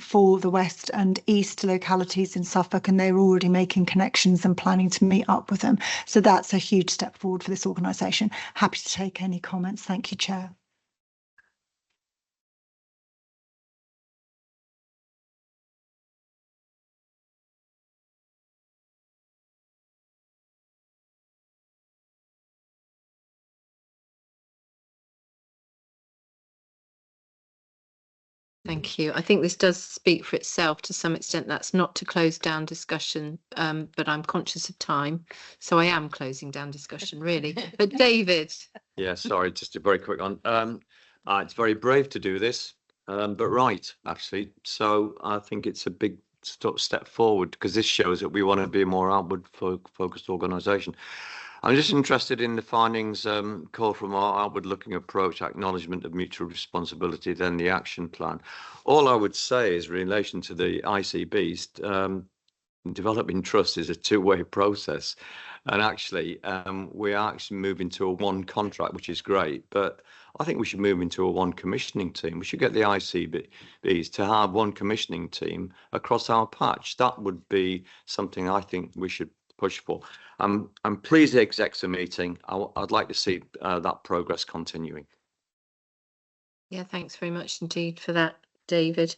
for the west and east localities in Suffolk, and they're already making connections and planning to meet up with them. So that's a huge step forward for this organisation. Happy to take any comments. Thank you, Chair. Thank you. I think this does speak for itself to some extent. That's not to close down discussion, but I'm conscious of time, so I am closing down discussion, really. But David. Yeah, sorry, just a very quick one. It's very brave to do this, but right, actually. So I think it's a big step forward, because this shows that we want to be a more outward focused organisation. I'm just interested in the findings call from our outward-looking approach, acknowledgement of mutual responsibility, then the action plan. All I would say is, in relation to the ICBs, developing trust is a two-way process. And actually, we are actually moving to a one contract, which is great. But I think we should move into a one commissioning team. We should get the ICBs to have one commissioning team across our patch. That would be something I think we should push for. I'm pleased the execs are meeting. I'd like to see that progress continuing. Yeah, thanks very much indeed for that, David.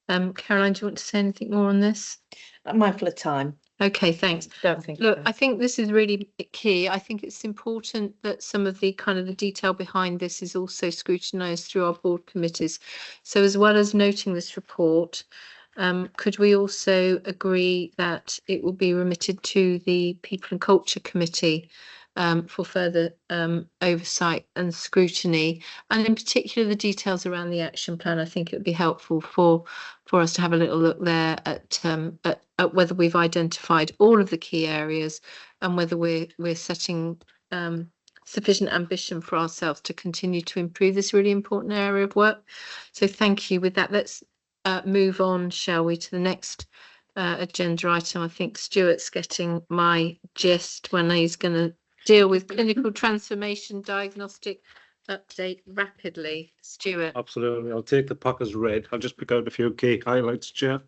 Caroline, do you want to say anything more on this? I'm mindful of time. Okay, thanks. Don't think. Look, I think this is really key. I think it's important that some of the kind of the detail behind this is also scrutinised through our board committees. So as well as noting this report, could we also agree that it will be remitted to the People and Culture Committee for further oversight and scrutiny, and in particular the details around the action plan? I think it would be helpful for us to have a little look there at whether we've identified all of the key areas and whether we're setting sufficient ambition for ourselves to continue to improve this really important area of work. So thank you. With that, let's move on, shall we, to the next agenda item. I think Stuart's getting my gist when he's going to deal with clinical transformation diagnostic update rapidly. Stuart. Absolutely. I'll take the pack as read. I'll just pick out a few key highlights, Chair.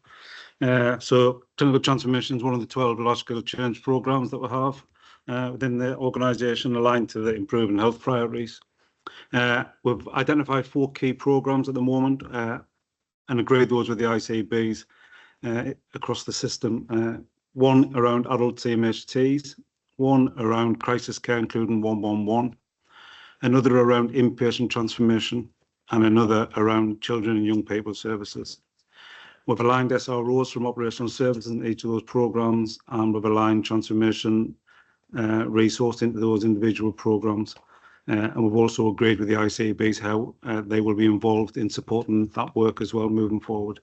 So clinical transformation is one of the 12 large-scale change programmes that we have within the organisation, aligned to the improving health priorities. We've identified 4 key programmes at the moment and agreed those with the ICBs across the system. One around adult CMHTs, one around crisis care, including 111, another around inpatient transformation, and another around children and young people services. We've aligned SROs from operational services in each of those programmes, and we've aligned transformation resource into those individual programmes. And we've also agreed with the ICBs how they will be involved in supporting that work as well moving forward.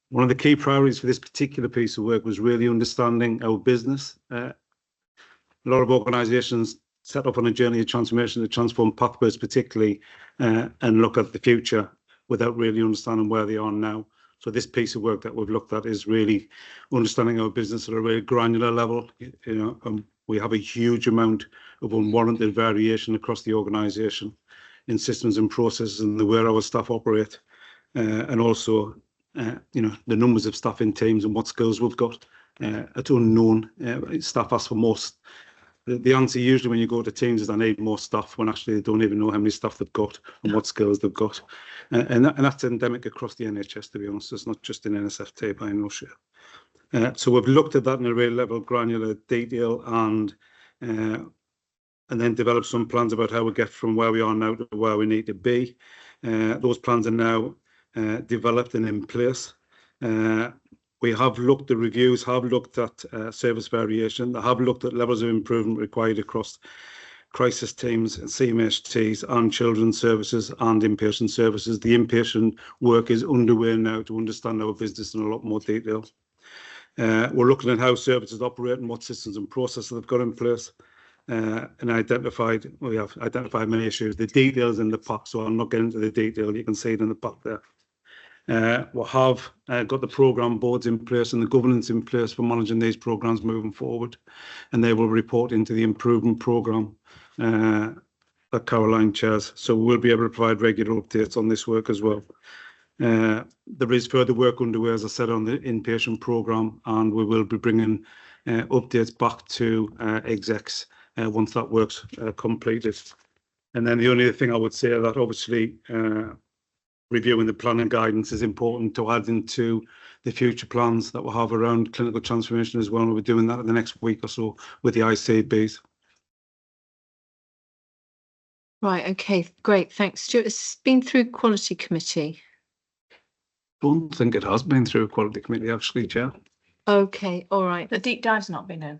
One of the key priorities for this particular piece of work was really understanding our business. A lot of organisations set up on a journey of transformation to transform pathways particularly and look at the future without really understanding where they are now. So this piece of work that we've looked at is really understanding our business at a very granular level. We have a huge amount of unwarranted variation across the organisation in systems and processes and the way our staff operate, and also the numbers of staff in teams and what skills we've got. It's unknown. Staff ask for more. The answer usually when you go to teams is I need more staff, when actually they don't even know how many staff they've got and what skills they've got. And that's endemic across the NHS, to be honest. It's not just in NSFT by no share. So we've looked at that in a real level, granular detail, and then developed some plans about how we get from where we are now to where we need to be. Those plans are now developed and in place. We have looked, the reviews have looked at service variation. They have looked at levels of improvement required across crisis teams, CMHTs and children's services and inpatient services. The inpatient work is underway now to understand our business in a lot more detail. We're looking at how services operate and what systems and processes they've got in place. And we have identified many issues. The details in the pack, so I'm not getting into the detail. You can see it in the pack there. We have got the programme boards in place and the governance in place for managing these programmes moving forward, and they will report into the improvement programme that Caroline chairs. So we'll be able to provide regular updates on this work as well. There is further work underway, as I said, on the inpatient programme, and we will be bringing updates back to execs once that work's completed. And then the only other thing I would say that obviously reviewing the plan and guidance is important to add into the future plans that we'll have around clinical transformation as well. We'll be doing that in the next week or so with the ICBs. Right, okay, great, thanks. Stuart, it's been through Quality Committee. Don't think it has been through Quality Committee, actually, Chair. Okay, all right. The deep dive's not been in.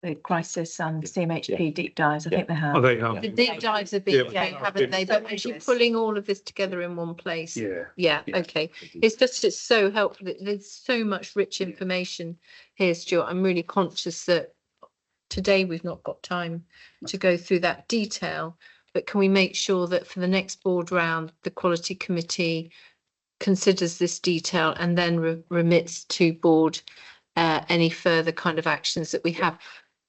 The crisis and CMHP deep dives, I think they have. Oh, they have. The deep dives have been, haven't they? But actually pulling all of this together in one place. Yeah, okay. It's so helpful. There's so much rich information here, Stuart. I'm really conscious that today we've not got time to go through that detail, but can we make sure that for the next board round, the Quality Committee considers this detail and then remits to board any further kind of actions that we have?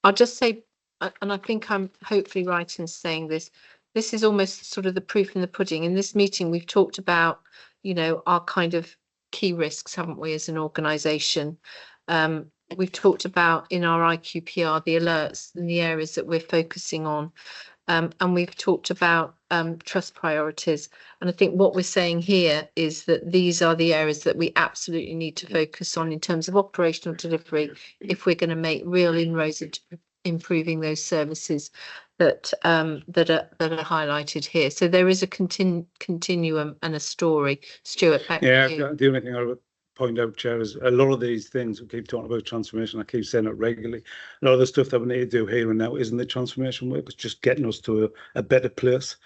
I'll just say, and I think I'm hopefully right in saying this, this is almost sort of the proof in the pudding. In this meeting, we've talked about, our kind of key risks, haven't we, as an organisation? We've talked about in our IQPR, the alerts and the areas that we're focusing on. And we've talked about trust priorities. And I think what we're saying here is that these are the areas that we absolutely need to focus on in terms of operational delivery if we're going to make real inroads into improving those services that that are highlighted here. So there is a continuum and a story. Stuart, back to you. The only thing I would point out, Chair, is a lot of these things we keep talking about transformation. I keep saying it regularly. A lot of the stuff that we need to do here and now isn't the transformation work. It's just getting us to a better place.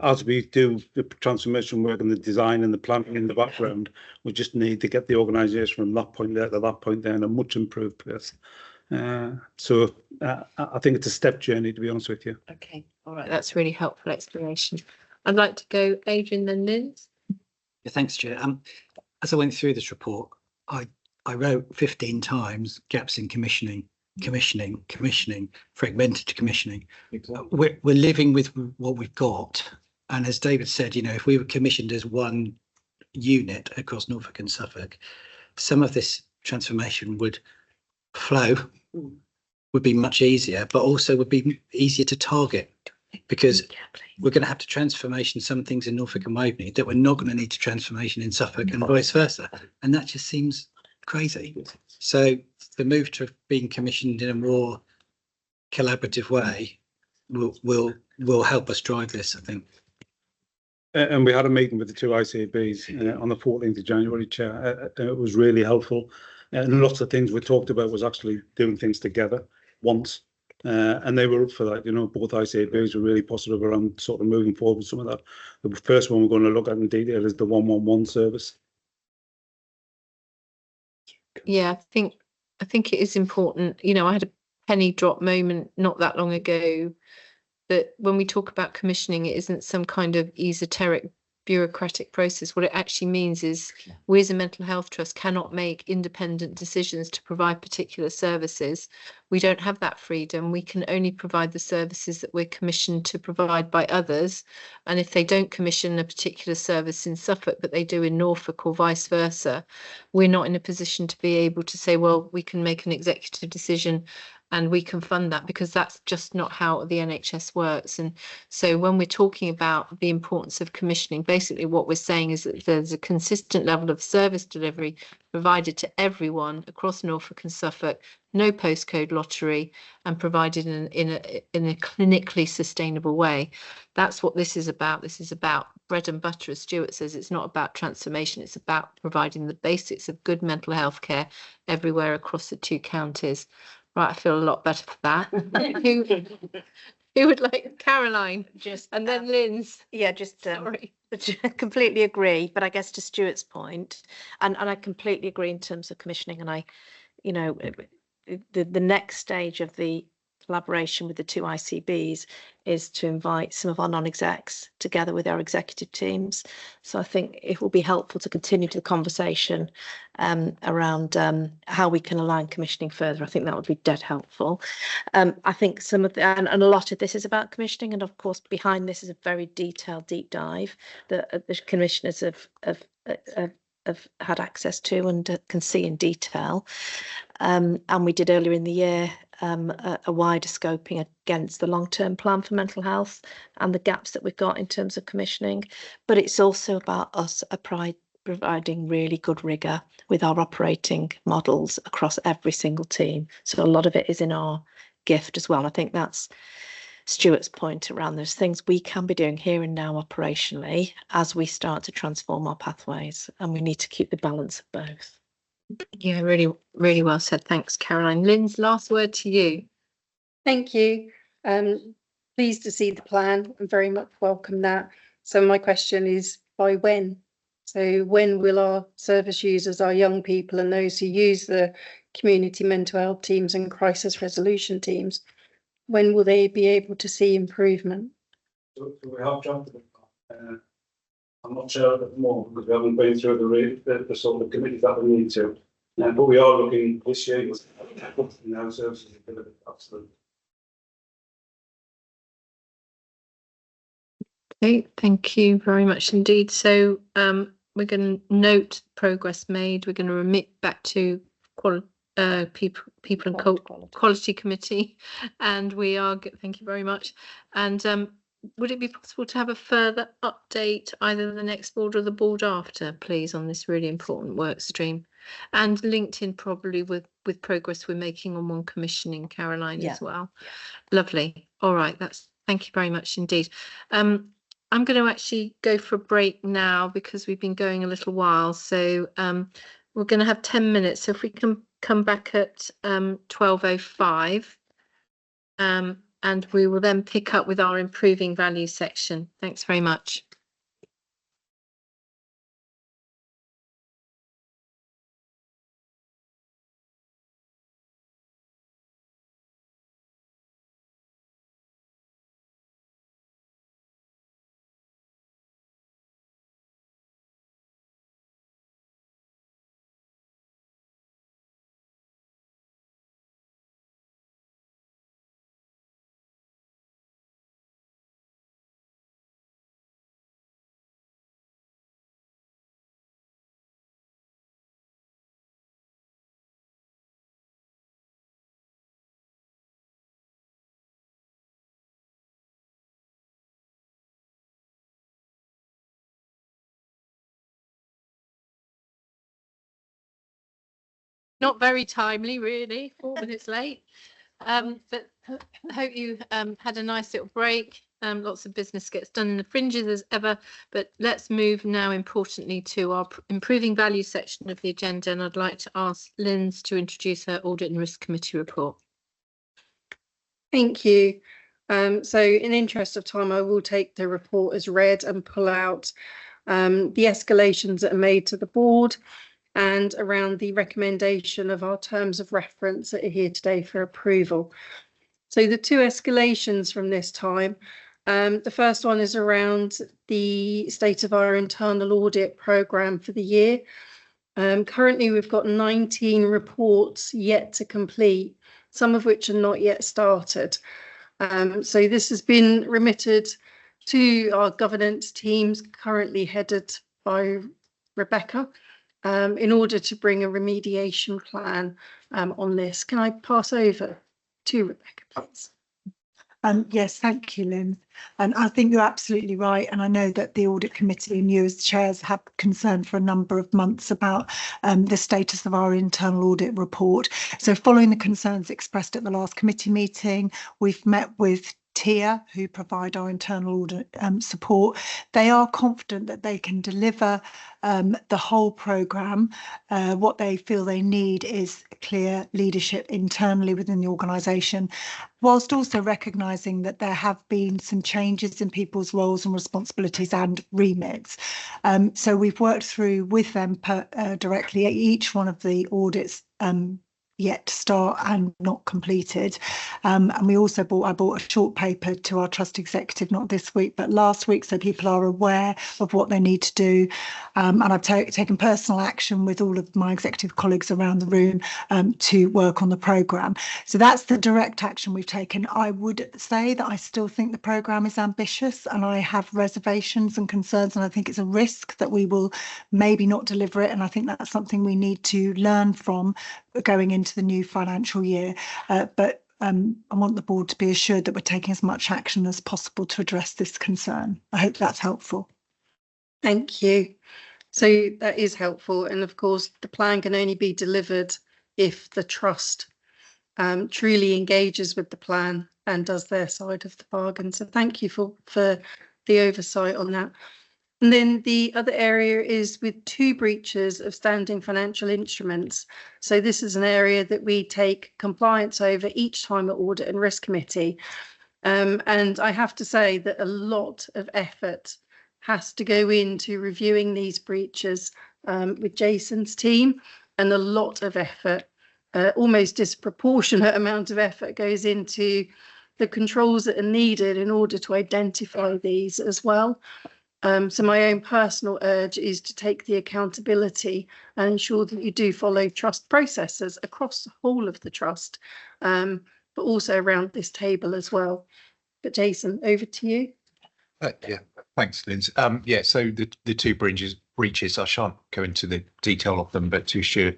As we do the transformation work and the design and the planning in the background, we just need to get the organisation from that point there to that point there in a much improved place. So I think it's a step journey, to be honest with you. Okay, all right, that's really helpful explanation. I'd like to go Adrian, then Linz. Yeah, thanks, Chair. As I went through this report, I wrote 15 times gaps in commissioning, fragmented commissioning. We're living with what we've got. And as David said, if we were commissioned as one unit across Norfolk and Suffolk, some of this transformation would flow, would be much easier, but also would be easier to target, because we're going to have to transformation some things in Norfolk and Waveney that we're not going to need to transformation in Suffolk and vice versa. And that just seems crazy. So the move to being commissioned in a more collaborative way will help us drive this, I think. And we had a meeting with the two ICBs on the 14th of January, Chair. It was really helpful. And lots of things we talked about was actually doing things together once. And they were up for that. Both ICBs were really positive around sort of moving forward with some of that. The first one we're going to look at in detail is the 111 service. Yeah, I think it is important. I had a penny drop moment not that long ago that when we talk about commissioning, it isn't some kind of esoteric bureaucratic process. What it actually means is we as a mental health trust cannot make independent decisions to provide particular services. We don't have that freedom. We can only provide the services that we're commissioned to provide by others. And if they don't commission a particular service in Suffolk, but they do in Norfolk or vice versa, we're not in a position to be able to say, well, we can make an executive decision and we can fund that, because that's just not how the NHS works. And so when we're talking about the importance of commissioning, basically what we're saying is that there's a consistent level of service delivery provided to everyone across Norfolk and Suffolk, no postcode lottery, and provided in a clinically sustainable way. That's what this is about. This is about bread and butter, as Stuart says. It's not about transformation. It's about providing the basics of good mental health care everywhere across the two counties. Right, I feel a lot better for that. Who would like Caroline? And then Linz. Yeah, sorry. Completely agree. But I guess to Stuart's point, and I completely agree in terms of commissioning. And the next stage of the collaboration with the two ICBs is to invite some of our non-execs together with our executive teams. So I think it will be helpful to continue the conversation around how we can align commissioning further. I think that would be dead helpful. I think some of and a lot of this is about commissioning, and of course behind this is a very detailed deep dive that the commissioners have had access to and can see in detail. And we did earlier in the year a wider scoping against the long-term plan for mental health and the gaps that we've got in terms of commissioning. But it's also about us providing really good rigour with our operating models across every single team. So a lot of it is in our gift as well. I think that's Stuart's point around those things we can be doing here and now operationally as we start to transform our pathways, and we need to keep the balance of both. Yeah, really, really well said. Thanks, Caroline. Linz, last word to you. Thank you. Pleased to see the plan and very much welcome that. So my question is, by when? So when will our service users, our young people and those who use the community mental health teams and crisis resolution teams, when will they be able to see improvement? So we have jumped. I'm not sure at the moment because we haven't been through the sort of committees that we need to. But we are looking this year in our services. Absolutely. Okay, thank you very much indeed. So we're going to note progress made. We're going to remit back to people and quality committee, and we are thank you very much. And would it be possible to have a further update, either the next board or the board after, please, on this really important work stream, and linked in probably with progress we're making on one commissioning, Caroline, as well. Lovely. All right, that's thank you very much indeed. I'm going to actually go for a break now because we've been going a little while. So we're going to have 10 minutes. So if we can come back at 12:05, and we will then pick up with our improving value section. Thanks very much. Not very timely, really, 4 minutes late. But I hope you had a nice little break. Lots of business gets done in the fringes as ever, but let's move now importantly to our improving value section of the agenda, and I'd like to ask Linz to introduce her Audit and Risk Committee report. Thank you. So in the interest of time, I will take the report as read and pull out the escalations that are made to the board and around the recommendation of our terms of reference that are here today for approval. So the two escalations from this time, the first one is around the state of our internal audit programme for the year. Currently, we've got 19 reports yet to complete, some of which are not yet started. So this has been remitted to our governance teams, currently headed by Rebecca, in order to bring a remediation plan on this. Can I pass over to Rebecca, please? Yes, thank you, Lynn. And I think you're absolutely right. And I know that the Audit Committee and you as chairs have concern for a number of months about the status of our internal audit report. So following the concerns expressed at the last committee meeting, we've met with TIA, who provide our internal audit support. They are confident that they can deliver the whole programme. What they feel they need is clear leadership internally within the organisation, whilst also recognising that there have been some changes in people's roles and responsibilities and remits. So we've worked through with them directly each one of the audits yet to start and not completed. And we also I bought a short paper to our trust executive, not this week, but last week, so people are aware of what they need to do. And I've taken personal action with all of my executive colleagues around the room to work on the programme. So that's the direct action we've taken. I would say that I still think the programme is ambitious and I have reservations and concerns, and I think it's a risk that we will maybe not deliver it. And I think that's something we need to learn from going into the new financial year. But I want the board to be assured that we're taking as much action as possible to address this concern. I hope that's helpful. Thank you. So that is helpful. And of course, the plan can only be delivered if the trust truly engages with the plan and does their side of the bargain. So thank you for the oversight on that. And then the other area is with 2 breaches of standing financial instruments. So this is an area that we take compliance over each time at Audit and Risk Committee. And I have to say that a lot of effort has to go into reviewing these breaches with Jason's team, and a lot of effort, almost disproportionate amount of effort goes into the controls that are needed in order to identify these as well. So my own personal urge is to take the accountability and ensure that you do follow trust processes across the whole of the trust, but also around this table as well. But Jason, over to you. Yeah, Thanks, Liz. Yeah, so the two breaches, I shan't go into the detail of them, but to assure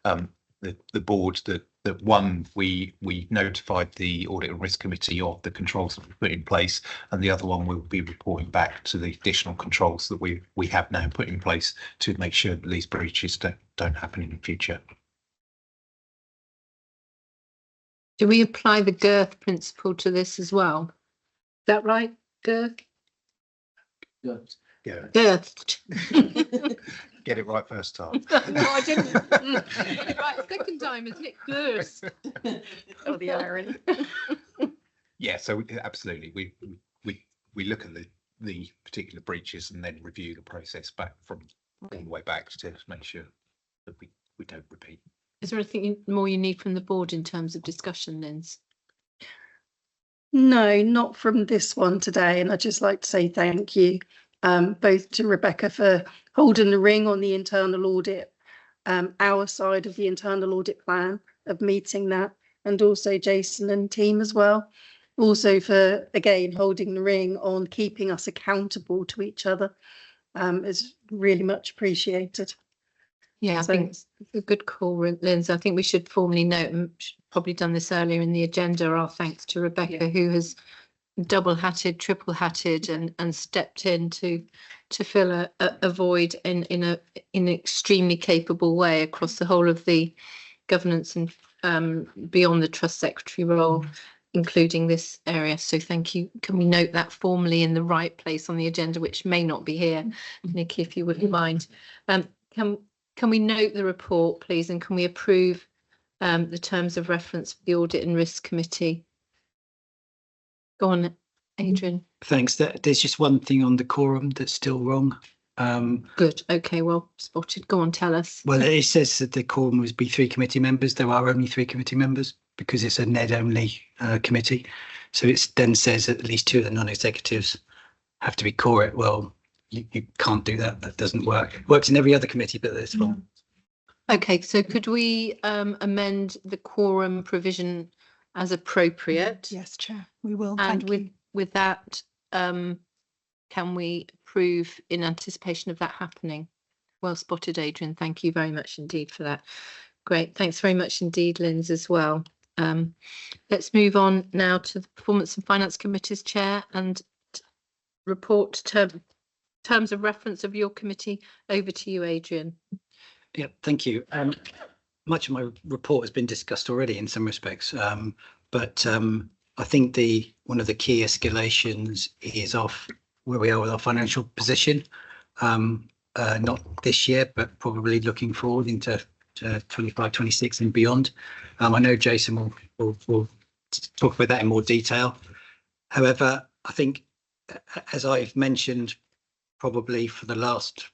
the board that one, we notified the Audit and Risk Committee of the controls that we put in place, and the other one will be reporting back to the additional controls that we have now put in place to make sure that these breaches don't happen in the future. Do we apply the girth principle to this as well? Is that right, girth? Yeah. Girth. Get it right first time. No, I didn't. Get it right second time, isn't it? Girth. Oh, the irony. Yeah, so absolutely, we look at the particular breaches and then review the process back from all the way back to make sure that we don't repeat. Is there anything more you need from the board in terms of discussion, Linz? No, not from this one today. And I'd just like to say thank you both to Rebecca for holding the ring on the internal audit, our side of the internal audit plan of meeting that, and also Jason and team as well. Also for, again, holding the ring on keeping us accountable to each other is really much appreciated. Yeah, I think it's a good call, Linz. I think we should formally note, and should probably done this earlier in the agenda, our thanks to Rebecca, who has double-hatted, triple-hatted, and stepped in to fill a void in an extremely capable way across the whole of the governance and beyond the trust secretary role, including this area. So thank you. Can we note that formally in the right place on the agenda, which may not be here, Nikki, if you wouldn't mind. Can we note the report, please, and can we approve the terms of reference for the Audit and Risk Committee? Go on, Adrian. Thanks. There's just one thing on the quorum that's still wrong. Good. Okay, well spotted. Go on, tell us. Well, it says that the quorum must be 3 committee members. There are only 3 committee members because it's a NED-only committee. So it then says that at least 2 of the non-executives have to be core. Well, you can't do that. That doesn't work. It works in every other committee, but this one. Okay, so could we amend the quorum provision as appropriate? Yes, Chair, we will. And with that, can we approve in anticipation of that happening? Well spotted, Adrian. Thank you very much indeed for that. Great. Thanks very much indeed, Linz, as well. Let's move on now to the Performance and Finance Committee's chair and report terms of reference of your committee. Over to you, Adrian. Yeah, thank you. Much of my report has been discussed already in some respects, but I think one of the key escalations is off where we are with our financial position. Not this year, but probably looking forward into 25, 26 and beyond. I know Jason will talk about that in more detail. However, I think, as I've mentioned, probably for the last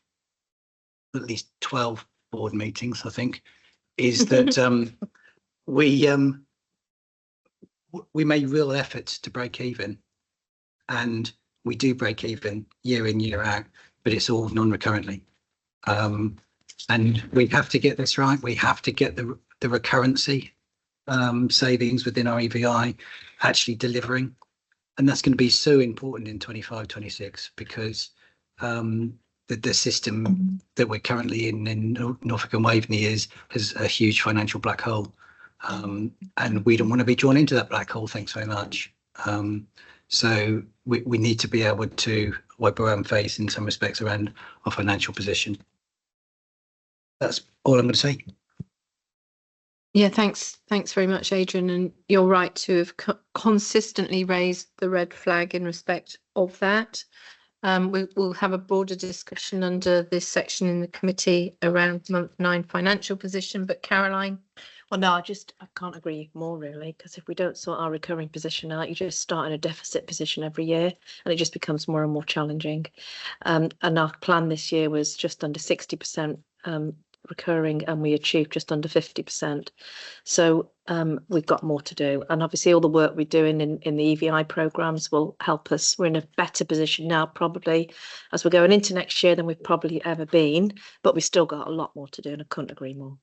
at least 12 board meetings, I think, is that we made real efforts to break even, and we do break even year in, year out, but it's all non-recurrently. And we have to get this right. We have to get the recurrency savings within our EVI actually delivering. And that's going to be so important in 25, 26, because the system that we're currently in Norfolk and Waveney has a huge financial black hole. And we don't want to be drawn into that black hole. Thanks very much. So we need to be able to wipe our own face in some respects around our financial position. That's all I'm going to say. Yeah, thanks very much, Adrian. And you're right to have consistently raised the red flag in respect of that. We'll have a broader discussion under this section in the committee around month 9 financial position. But Caroline? Well, no, I can't agree more, really, because if we don't sort our recurring position out, you just start in a deficit position every year, and it just becomes more and more challenging. And our plan this year was just under 60% recurring, and we achieved just under 50%. So we've got more to do, and obviously all the work we're doing in the EVI programs will help us. We're in a better position now, probably, as we're going into next year than we've probably ever been, but we've still got a lot more to do, and I couldn't agree more.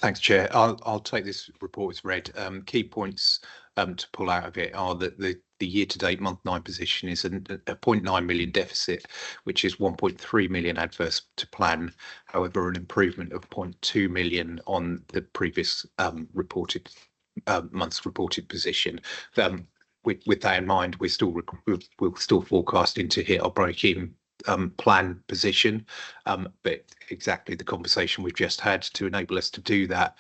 Thanks, Chair. I'll take this report as read. Key points to pull out of it are that the year-to-date month 9 position is a 0.9 million deficit, which is 1.3 million adverse to plan. However, an improvement of 0.2 million on the previous reported month's reported position. With that in mind, we're still forecasting to hit our break-even plan position, but exactly the conversation we've just had to enable us to do that,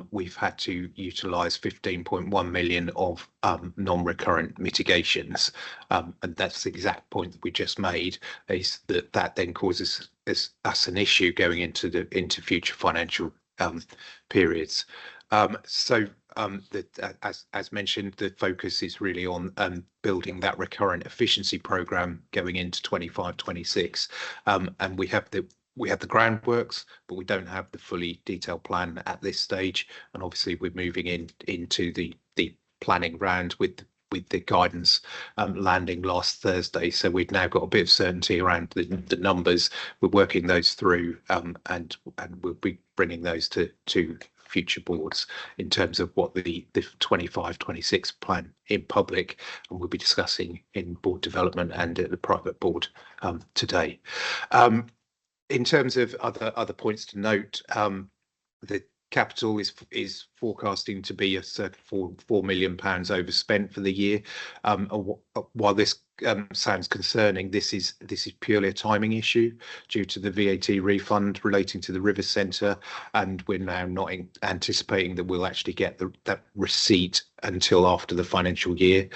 we've had to utilise 15.1 million of non-recurrent mitigations, and that's the exact point that we just made, is that then causes us an issue going into future financial periods. As mentioned, the focus is really on building that recurrent efficiency programme going into 25-26, and we have the groundworks, but we don't have the fully detailed plan at this stage. And obviously, we're moving into the planning round with the guidance landing last Thursday. So we've now got a bit of certainty around the numbers. We're working those through, and we'll be bringing those to future boards in terms of what the 25-26 plan in public, and we'll be discussing in board development and at the private board today. In terms of other points to note, the capital is forecasting to be a circa £4 million overspent for the year. While this sounds concerning, this is purely a timing issue due to the VAT refund relating to the River Centre, and we're now not anticipating that we'll actually get that receipt until after the financial year.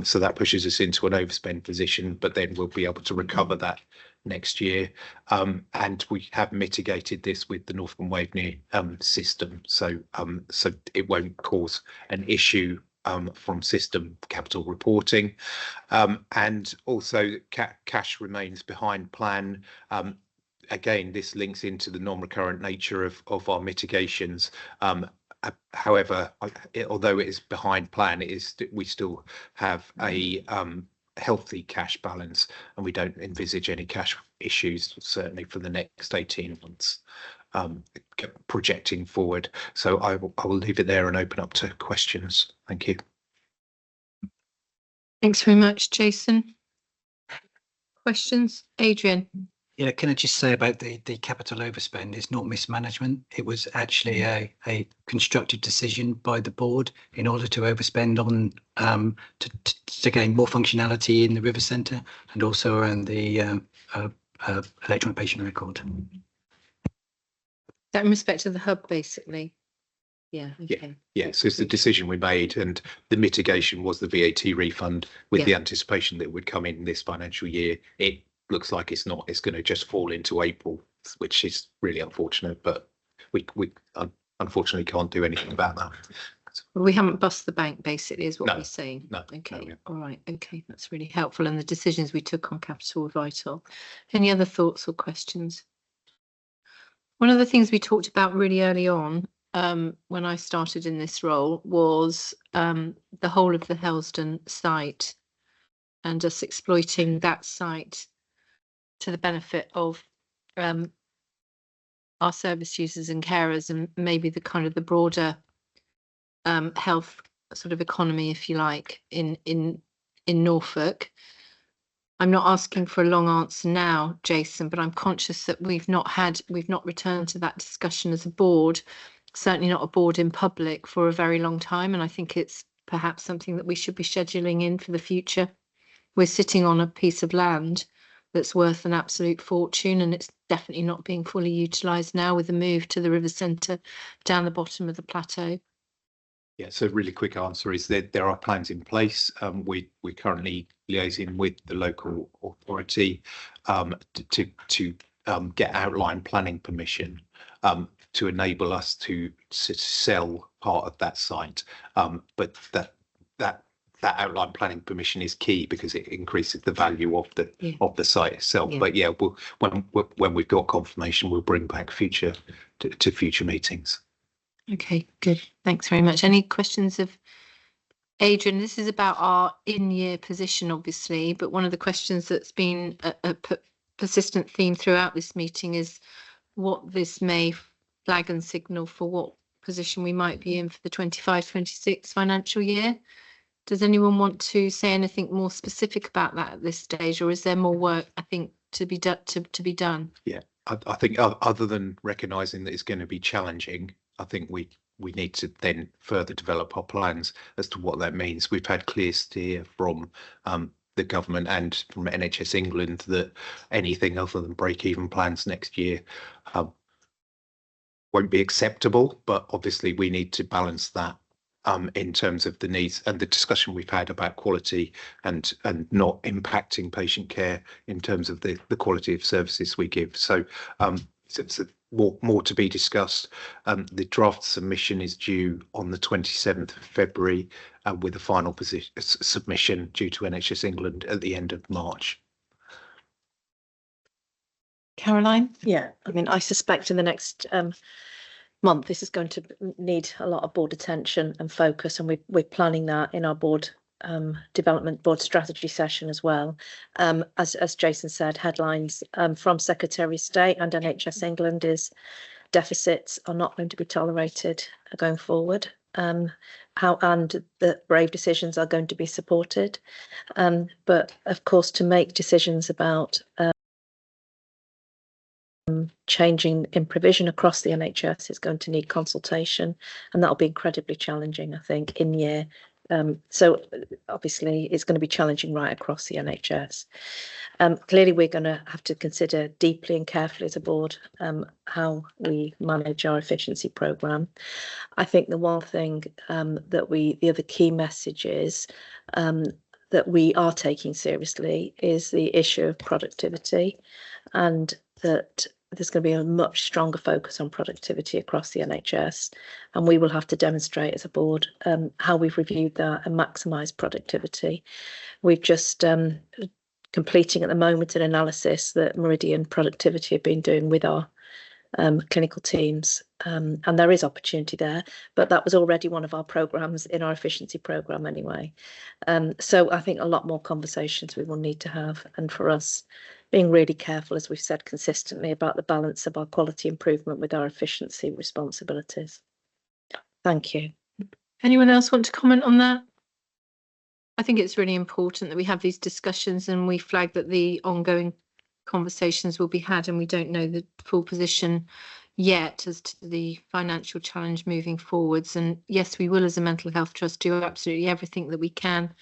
So that pushes us into an overspend position, but then we'll be able to recover that next year, and we have mitigated this with the Northern Waveney system, so it won't cause an issue from system capital reporting, and also cash remains behind plan. Again, this links into the non-recurrent nature of our mitigations. However, although it is behind plan, we still have a healthy cash balance, and we don't envisage any cash issues, certainly for the next 18 months, projecting forward. So I will leave it there and open up to questions. Thank you. Thanks very much, Jason. Questions? Adrian? Yeah, can I just say about the capital overspend? It's not mismanagement. It was actually a constructive decision by the board in order to overspend on to gain more functionality in the River Centre and also around the electronic patient record. That in respect to the hub, basically. Yeah. Okay. Yeah. So it's the decision we made, and the mitigation was the VAT refund with the anticipation that it would come in this financial year. It looks like it's not. It's going to just fall into April, which is really unfortunate, but we unfortunately can't do anything about that. Well, we haven't bust the bank, basically, is what we're saying. No. Okay. No, all right. Okay. That's really helpful. And the decisions we took on capital were vital. Any other thoughts or questions? One of the things we talked about really early on, when I started in this role, was the whole of the Helsdon site and us exploiting that site to the benefit of our service users and carers, and maybe the kind of the broader health sort of economy, if you like, in Norfolk. I'm not asking for a long answer now, Jason, but I'm conscious that we've not returned to that discussion as a board, certainly not a board in public, for a very long time, and I think it's perhaps something that we should be scheduling in for the future. We're sitting on a piece of land that's worth an absolute fortune, and it's definitely not being fully utilised now with the move to the River Centre down the bottom of the plateau. Yeah, so really quick answer is that there are plans in place. We're currently liaising with the local authority to get outline planning permission to enable us to sell part of that site. But that outline planning permission is key because it increases the value of the site itself. Yeah. But yeah, when we've got confirmation, we'll bring back future meetings. Okay, good. Thanks very much. Any questions of Adrian? This is about our in-year position, obviously, but one of the questions that's been a persistent theme throughout this meeting is what this may flag and signal for what position we might be in for the 25-26 financial year. Does anyone want to say anything more specific about that at this stage, or is there more work, I think, to be done? Yeah, I think other than recognising that it's going to be challenging, I think we need to then further develop our plans as to what that means. We've had clear steer from the government and from NHS England that anything other than break-even plans next year won't be acceptable, but obviously we need to balance that in terms of the needs and the discussion we've had about quality and not impacting patient care in terms of the quality of services we give. So it's more to be discussed. The draft submission is due on the 27th of February with a final submission due to NHS England at the end of March. Caroline? Yeah, I mean, I suspect in the next month this is going to need a lot of board attention and focus, and we're planning that in our board development board strategy session as well. As Jason said, headlines from Secretary of State and NHS England is deficits are not going to be tolerated going forward. How and the brave decisions are going to be supported, but of course to make decisions about changing in provision across the NHS is going to need consultation, and that'll be incredibly challenging, I think, in year. So obviously it's going to be challenging right across the NHS. Clearly we're going to have to consider deeply and carefully as a board how we manage our efficiency programme. I think the one thing the other key message is that we are taking seriously is the issue of productivity, and that there's going to be a much stronger focus on productivity across the NHS, and we will have to demonstrate as a board how we've reviewed that and maximise productivity. We've just completing at the moment an analysis that Meridian Productivity have been doing with our clinical teams, and there is opportunity there, but that was already one of our programmes in our efficiency programme anyway. So I think a lot more conversations we will need to have, and for us being really careful, as we've said consistently, about the balance of our quality improvement with our efficiency responsibilities. Thank you. Anyone else want to comment on that? I think it's really important that we have these discussions and we flag that the ongoing conversations will be had, and we don't know the full position yet as to the financial challenge moving forwards. And yes, we will as a mental health trust do absolutely everything that we can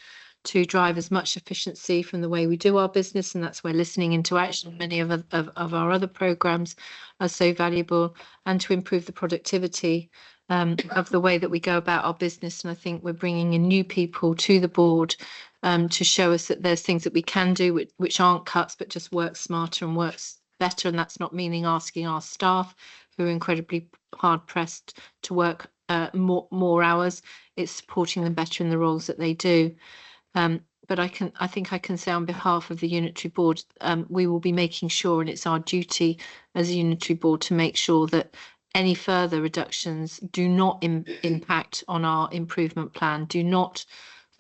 to drive as much efficiency from the way we do our business, and that's where listening into action, many of our other programmes are so valuable, and to improve the productivity of the way that we go about our business. And I think we're bringing in new people to the board to show us that there's things that we can do which aren't cuts but just work smarter and works better, and that's not meaning asking our staff who are incredibly hard pressed to work more hours. It's supporting them better in the roles that they do. But I think I can say on behalf of the Unitary Board, we will be making sure, and it's our duty as a Unitary Board to make sure that any further reductions do not impact on our improvement plan, do not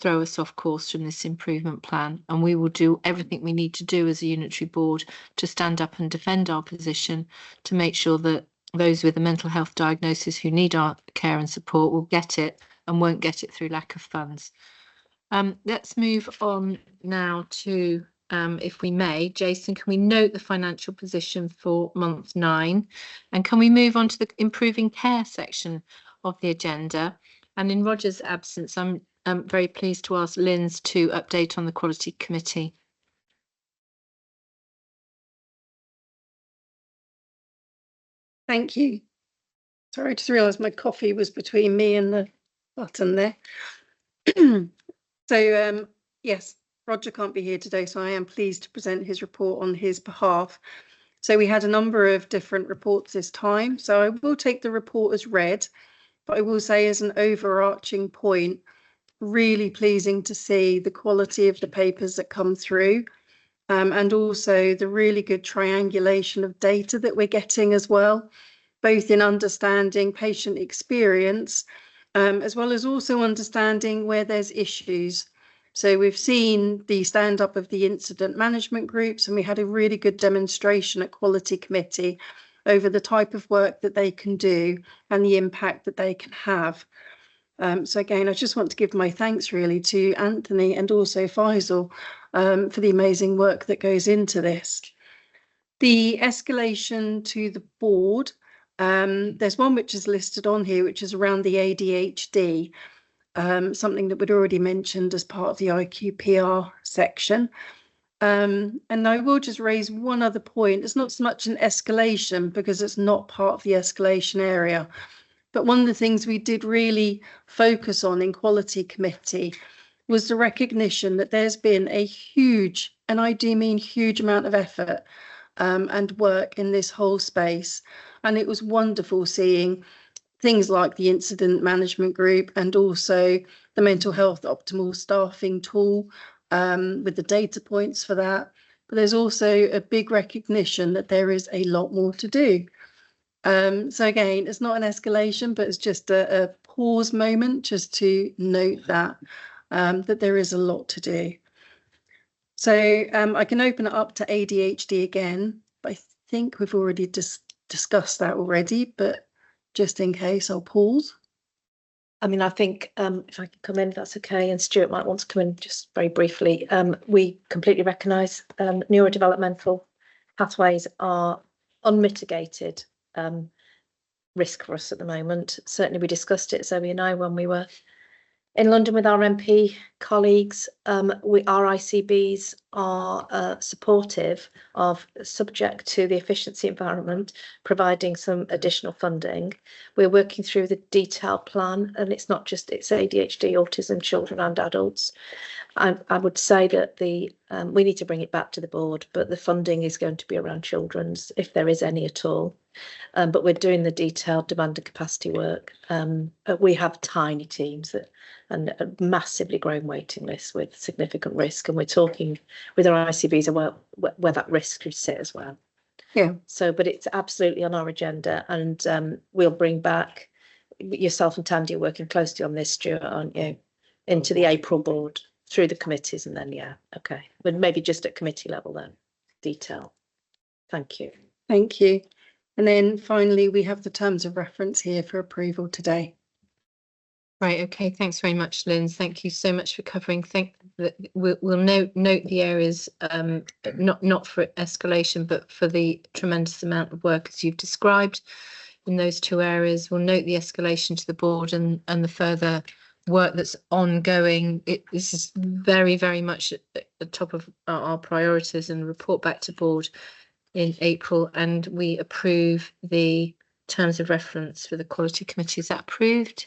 throw us off course from this improvement plan. And we will do everything we need to do as a Unitary Board to stand up and defend our position, to make sure that those with a mental health diagnosis who need our care and support will get it and won't get it through lack of funds. Let's move on now to, if we may, Jason, can we note the financial position for month 9? And can we move on to the improving care section of the agenda? And in Roger's absence, I'm very pleased to ask Linz to update on the Quality Committee. Thank you. Sorry, I just realised my coffee was between me and the button there. So, yes, Roger can't be here today, so I am pleased to present his report on his behalf. So we had a number of different reports this time, so I will take the report as read, but I will say as an overarching point, really pleasing to see the quality of the papers that come through, and also the really good triangulation of data that we're getting as well, both in understanding patient experience, as well as also understanding where there's issues. So we've seen the stand up of the incident management groups, and we had a really good demonstration at Quality Committee over the type of work that they can do and the impact that they can have. So again, I just want to give my thanks really to Anthony and also Faisal for the amazing work that goes into this. The escalation to the board, there's one which is listed on here, which is around the ADHD, something that we'd already mentioned as part of the IQPR section. And I will just raise one other point. It's not so much an escalation because it's not part of the escalation area. But one of the things we did really focus on in Quality Committee was the recognition that there's been a huge, and I do mean huge, amount of effort and work in this whole space. And it was wonderful seeing things like the incident management group and also the mental health optimal staffing tool with the data points for that. But there's also a big recognition that there is a lot more to do. So again, it's not an escalation, but it's just a pause moment just to note that that there is a lot to do. So I can open it up to ADHD again, but I think we've already discussed that already, but just in case, I'll pause. I mean, I think if I can come in, if that's okay, and Stuart might want to come in just very briefly. We completely recognise neurodevelopmental pathways are unmitigated risk for us at the moment. Certainly we discussed it, Zoe and I, when we were in London with our MP colleagues. Our ICBs are supportive of, subject to the efficiency environment, providing some additional funding. We're working through the detailed plan, and it's not just, it's ADHD, autism, children and adults. I would say that we need to bring it back to the board, but the funding is going to be around children's, if there is any at all. But we're doing the detailed demand and capacity work. We have tiny teams and a massively growing waiting list with significant risk, and we're talking with our ICBs about where that risk could sit as well. Yeah. So, but it's absolutely on our agenda, and we'll bring back, yourself and Tandy are working closely on this, Stuart, aren't you? Into the April board through the committees, and then okay, but maybe just at committee level then, detail. Thank you. Thank you. And then finally, we have the terms of reference here for approval today. Right. Okay. Thanks very much, Lynn. Thank you so much for covering. We'll note the areas, not for escalation, but for the tremendous amount of work as you've described in those two areas. We'll note the escalation to the board and the further work that's ongoing. This is very, very much at the top of our priorities, and report back to board in April, and we approve the terms of reference for the Quality Committee. Is that approved?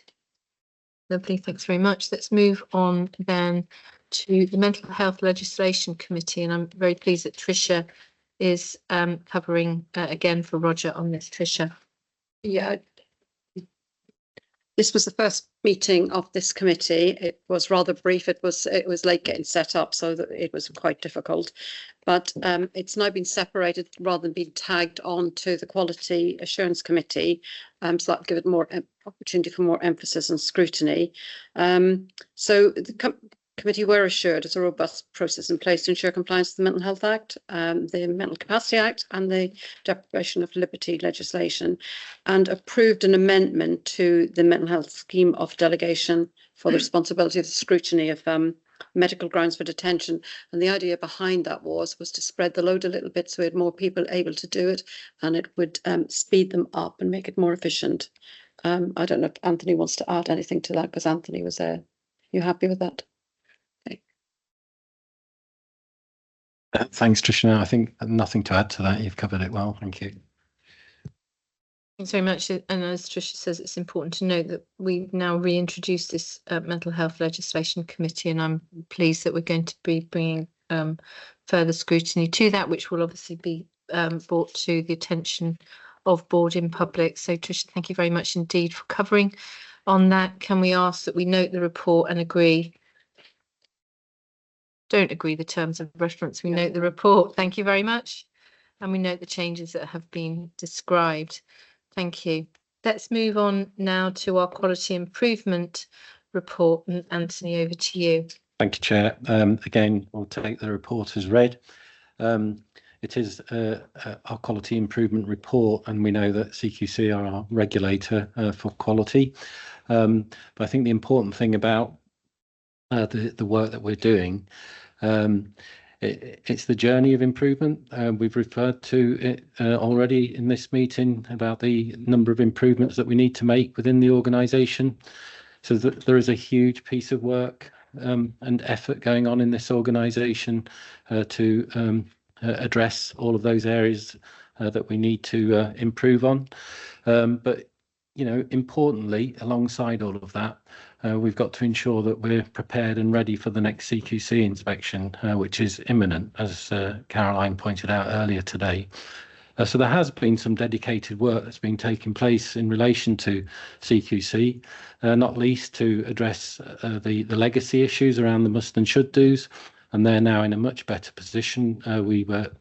Lovely, thanks very much. Let's move on then to the Mental Health Legislation Committee, and I'm very pleased that Tricia is covering again for Roger on this. Tricia. Yeah. This was the first meeting of this committee. It was rather brief. It was late getting set up, so that it was quite difficult. But it's now been separated rather than being tagged on to the Quality Assurance Committee, so that will give it more opportunity for more emphasis and scrutiny. So the committee were assured there's a robust process in place to ensure compliance with the Mental Health Act, the Mental Capacity Act and the Deprivation of Liberty legislation, and approved an amendment to the Mental Health Scheme of Delegation for the responsibility of the scrutiny of medical grounds for detention. And the idea behind that was to spread the load a little bit so we had more people able to do it, and it would speed them up and make it more efficient. I don't know if Anthony wants to add anything to that, because Anthony was there. You happy with that? Thanks, Tricia. No, I think nothing to add to that. You've covered it well. Thank you. Thanks very much. And as Tricia says, it's important to note that we've now reintroduced this Mental Health Legislation Committee, and I'm pleased that we're going to be bringing further scrutiny to that, which will obviously be brought to the attention of board in public. So Tricia, thank you very much indeed for covering on that. Can we ask that we note the report and agree? Don't agree the terms of reference. We note the report. Thank you very much. And we note the changes that have been described. Thank you. Let's move on now to our quality improvement report. And Anthony, over to you. Thank you, Chair. Again, we'll take the report as read. It's it is our quality improvement report, and we know that CQC are our regulator for quality. But I think the important thing about the work that we're doing, it's the journey of improvement. We've referred to it already in this meeting about the number of improvements that we need to make within the organisation. So that there is a huge piece of work and effort going on in this organisation to address all of those areas that we need to improve on. But, you know, importantly, alongside all of that, we've got to ensure that we're prepared and ready for the next CQC inspection, which is imminent, as Caroline pointed out earlier today. So there has been some dedicated work that's been taking place in relation to CQC, not least to address the legacy issues around the must and should do's, and they're now in a much better position. We were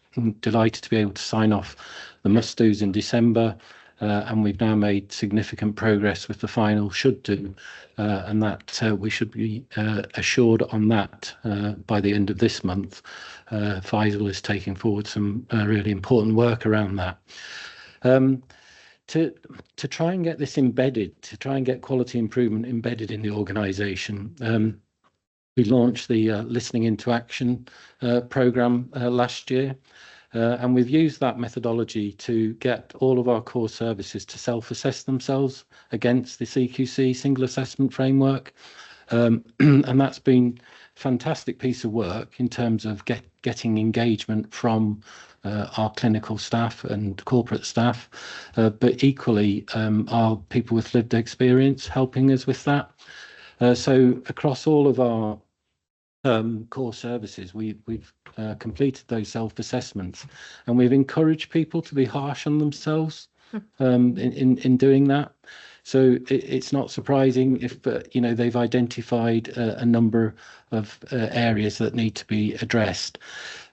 delighted to be able to sign off the must do's in December, and we've now made significant progress with the final should do, and that we should be assured on that by the end of this month. Faisal is taking forward some really important work around that. To try and get this embedded, to try and get quality improvement embedded in the organisation, we launched the Listening into Action programme last year. And we've used that methodology to get all of our core services to self-assess themselves against the CQC single assessment framework. And that's been a fantastic piece of work in terms of getting engagement from our clinical staff and corporate staff, but equally our people with lived experience helping us with that. So across all of our core services, we've completed those self-assessments, and we've encouraged people to be harsh on themselves in doing that. So it's not surprising if you know, they've identified a number of areas that need to be addressed.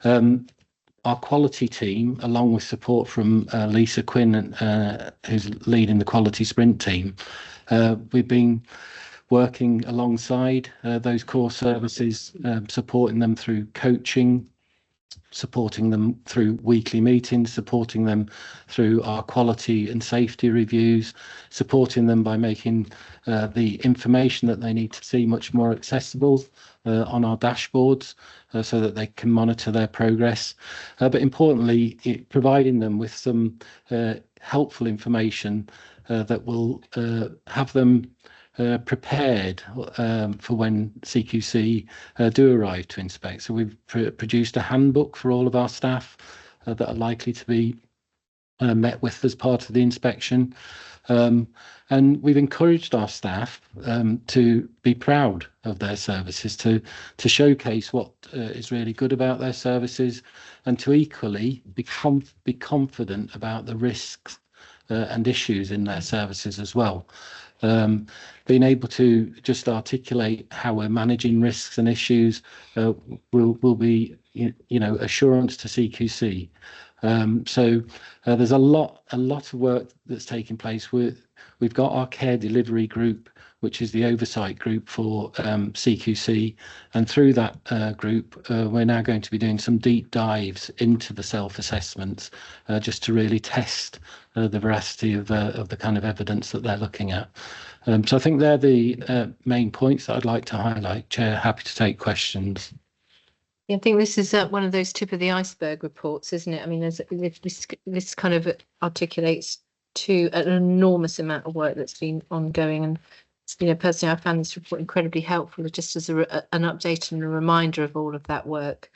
Our quality team, along with support from Lisa Quinn, who's leading the quality sprint team, we've been working alongside those core services, supporting them through coaching, supporting them through weekly meetings, supporting them through our quality and safety reviews, supporting them by making the information that they need to see much more accessible on our dashboards, so that they can monitor their progress. But importantly, providing them with some helpful information that will have them prepared for when CQC do arrive to inspect. So we've produced a handbook for all of our staff that are likely to be met with as part of the inspection. And we've encouraged our staff to be proud of their services, to showcase what is really good about their services, and to equally be confident about the risks and issues in their services as well. Being able to just articulate how we're managing risks and issues will be, you know, assurance to CQC. So there's a lot of work that's taking place. We've got our care delivery group, which is the oversight group for CQC, and through that group we're now going to be doing some deep dives into the self-assessments, just to really test the veracity of the kind of evidence that they're looking at. So I think they're the main points that I'd like to highlight. Chair, happy to take questions. Yeah, I think this is one of those tip of the iceberg reports, isn't it? I mean, this kind of articulates to an enormous amount of work that's been ongoing, and you know, personally, I found this report incredibly helpful, just as an update and a reminder of all of that work.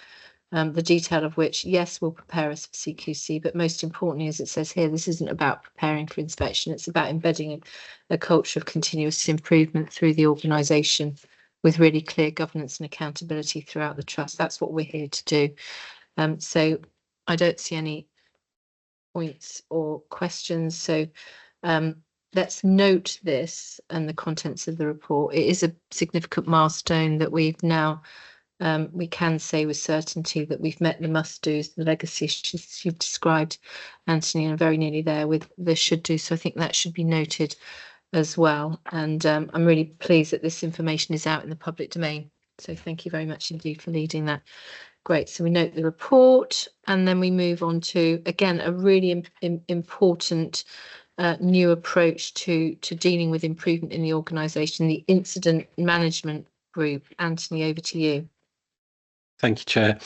The detail of which, yes, will prepare us for CQC, but most importantly, as it says here, this isn't about preparing for inspection. It's about embedding a culture of continuous improvement through the organisation, with really clear governance and accountability throughout the trust. That's what we're here to do. So I don't see any points or questions. So let's note this and the contents of the report. It is a significant milestone that we've now, we can say with certainty that we've met the must-dos, the legacy issues you've described, Anthony, and very nearly there with the should-do. So I think that should be noted as well. And I'm really pleased that this information is out in the public domain. So thank you very much indeed for leading that. Great. So we note the report, and then we move on to, again, a really important new approach to dealing with improvement in the organisation, the incident management group. Anthony, over to you. Thank you, Chair.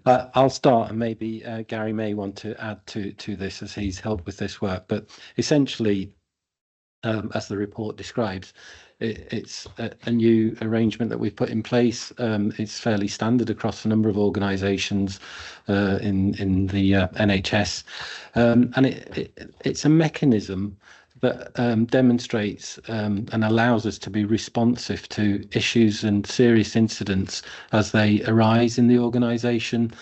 I'll start, and maybe Gary may want to add to this as he's helped with this work. But essentially, as the report describes, it's a new arrangement that we've put in place. It's fairly standard across a number of organisations in the NHS, and it's a mechanism that demonstrates and allows us to be responsive to issues and serious incidents as they arise in the organisation.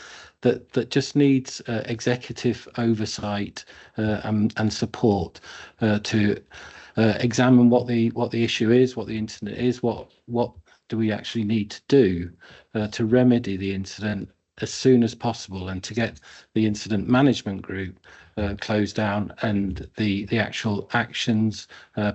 That just needs executive oversight and support to examine what the issue is, what the incident is, what do we actually need to do to remedy the incident as soon as possible, and to get the incident management group closed down and the actual actions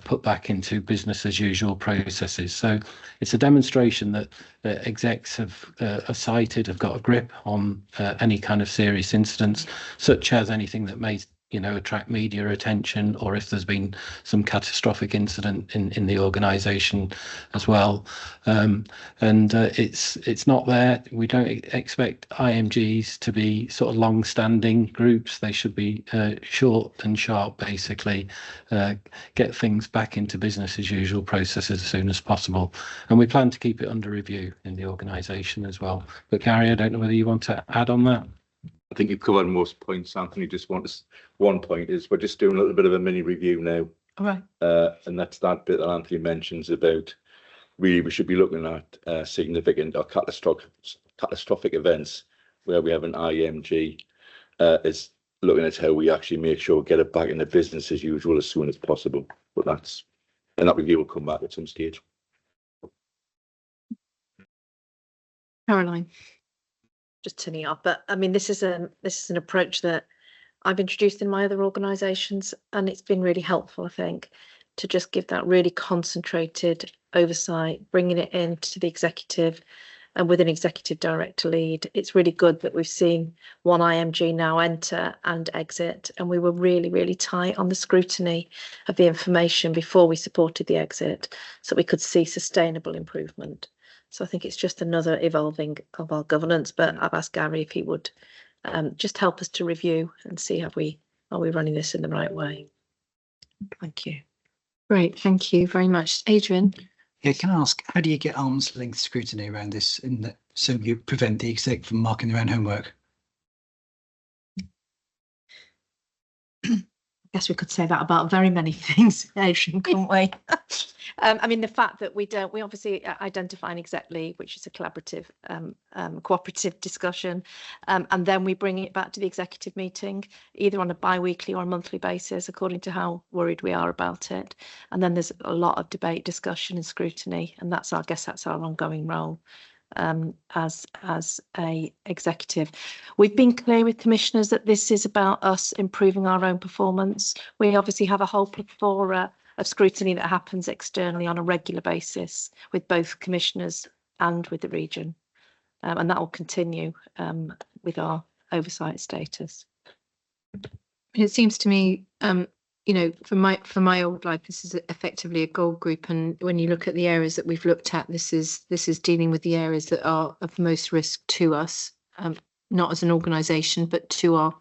put back into business as usual processes. So it's a demonstration that execs have got a grip on any kind of serious incidents, such as anything that may attract media attention, or if there's been some catastrophic incident in the organisation as well. It's not there. We don't expect IMGs to be sort of long-standing groups. They should be short and sharp, basically, get things back into business as usual processes as soon as possible. And we plan to keep it under review in the organisation as well. But Gary, I don't know whether you want to add on that. I think you've covered most points, Anthony. Just one point is we're just doing a little bit of a mini review now. All right. And that's that bit that Anthony mentions about really we should be looking at significant or catastrophic events where we have an IMG. It's looking at how we actually make sure we get it back into business as usual as soon as possible. But that review will come back at some stage. Caroline. Just turning up, but I mean, this is an approach that I've introduced in my other organisations, and it's been really helpful, I think, to just give that really concentrated oversight, bringing it into the executive, and with an executive director lead. It's really good that we've seen one IMG now enter and exit, and we were really, really tight on the scrutiny of the information before we supported the exit, so we could see sustainable improvement. So I think it's just another evolving of our governance, but I've asked Gary if he would just help us to review and see are we running this in the right way. Thank you. Great, thank you very much. Adrian. Yeah, can I ask, how do you get arm's length scrutiny around this so you prevent the exec from marking their own homework? I guess we could say that about very many things, Adrian, couldn't we? I mean, the fact that we obviously identify an exec lead, which is a collaborative, cooperative discussion, and then we bring it back to the executive meeting, either on a bi-weekly or a monthly basis, according to how worried we are about it. And then there's a lot of debate, discussion and scrutiny, and that's our ongoing role. As a executive, we've been clear with commissioners that this is about us improving our own performance. We obviously have a whole plethora of scrutiny that happens externally on a regular basis with both commissioners and with the region, and that will continue with our oversight status. It seems to me for my old life, this is effectively a goal group, and when you look at the areas that we've looked at, this is dealing with the areas that are of most risk to us, not as an organisation, but to our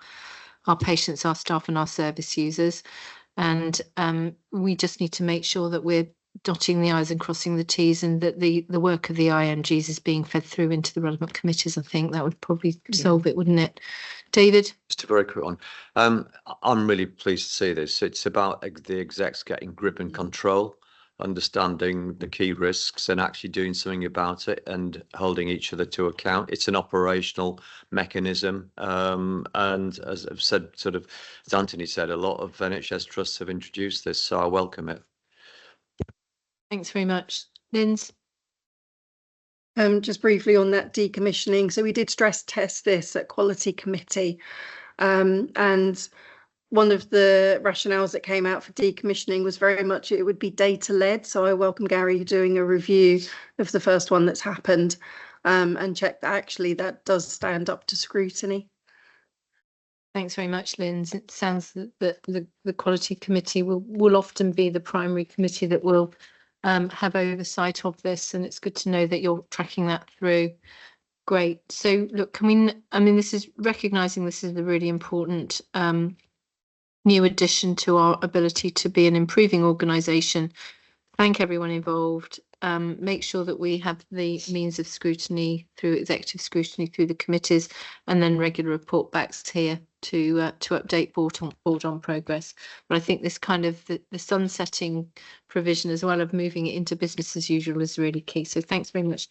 patients, our staff, and our service users. And we just need to make sure that we're dotting the I's and crossing the T's, and that the work of the IMGs is being fed through into the relevant committees. I think that would probably solve it, wouldn't it? David? Just a very quick one. I'm really pleased to see this. It's about the execs getting grip and control, understanding the key risks and actually doing something about it and holding each other to account. It's an operational mechanism. And as I've said, as Anthony said, a lot of NHS trusts have introduced this, so I welcome it. Thanks very much. Linz? Just briefly on that decommissioning. So we did stress test this at Quality Committee, and one of the rationales that came out for decommissioning was very much it would be data led. So I welcome Gary doing a review of the first one that's happened. and check that actually that does stand up to scrutiny. Thanks very much, Lynn. It sounds that the Quality Committee will often be the primary committee that will have oversight of this, and it's good to know that you're tracking that through. Great. So look, this is recognising this is a really important new addition to our ability to be an improving organisation. Thank everyone involved. Make sure that we have the means of scrutiny through executive scrutiny through the committees, and then regular report backs here to update board on progress. But I think this kind of the sunsetting provision, as well as moving it into business as usual, is really key. So thanks very much.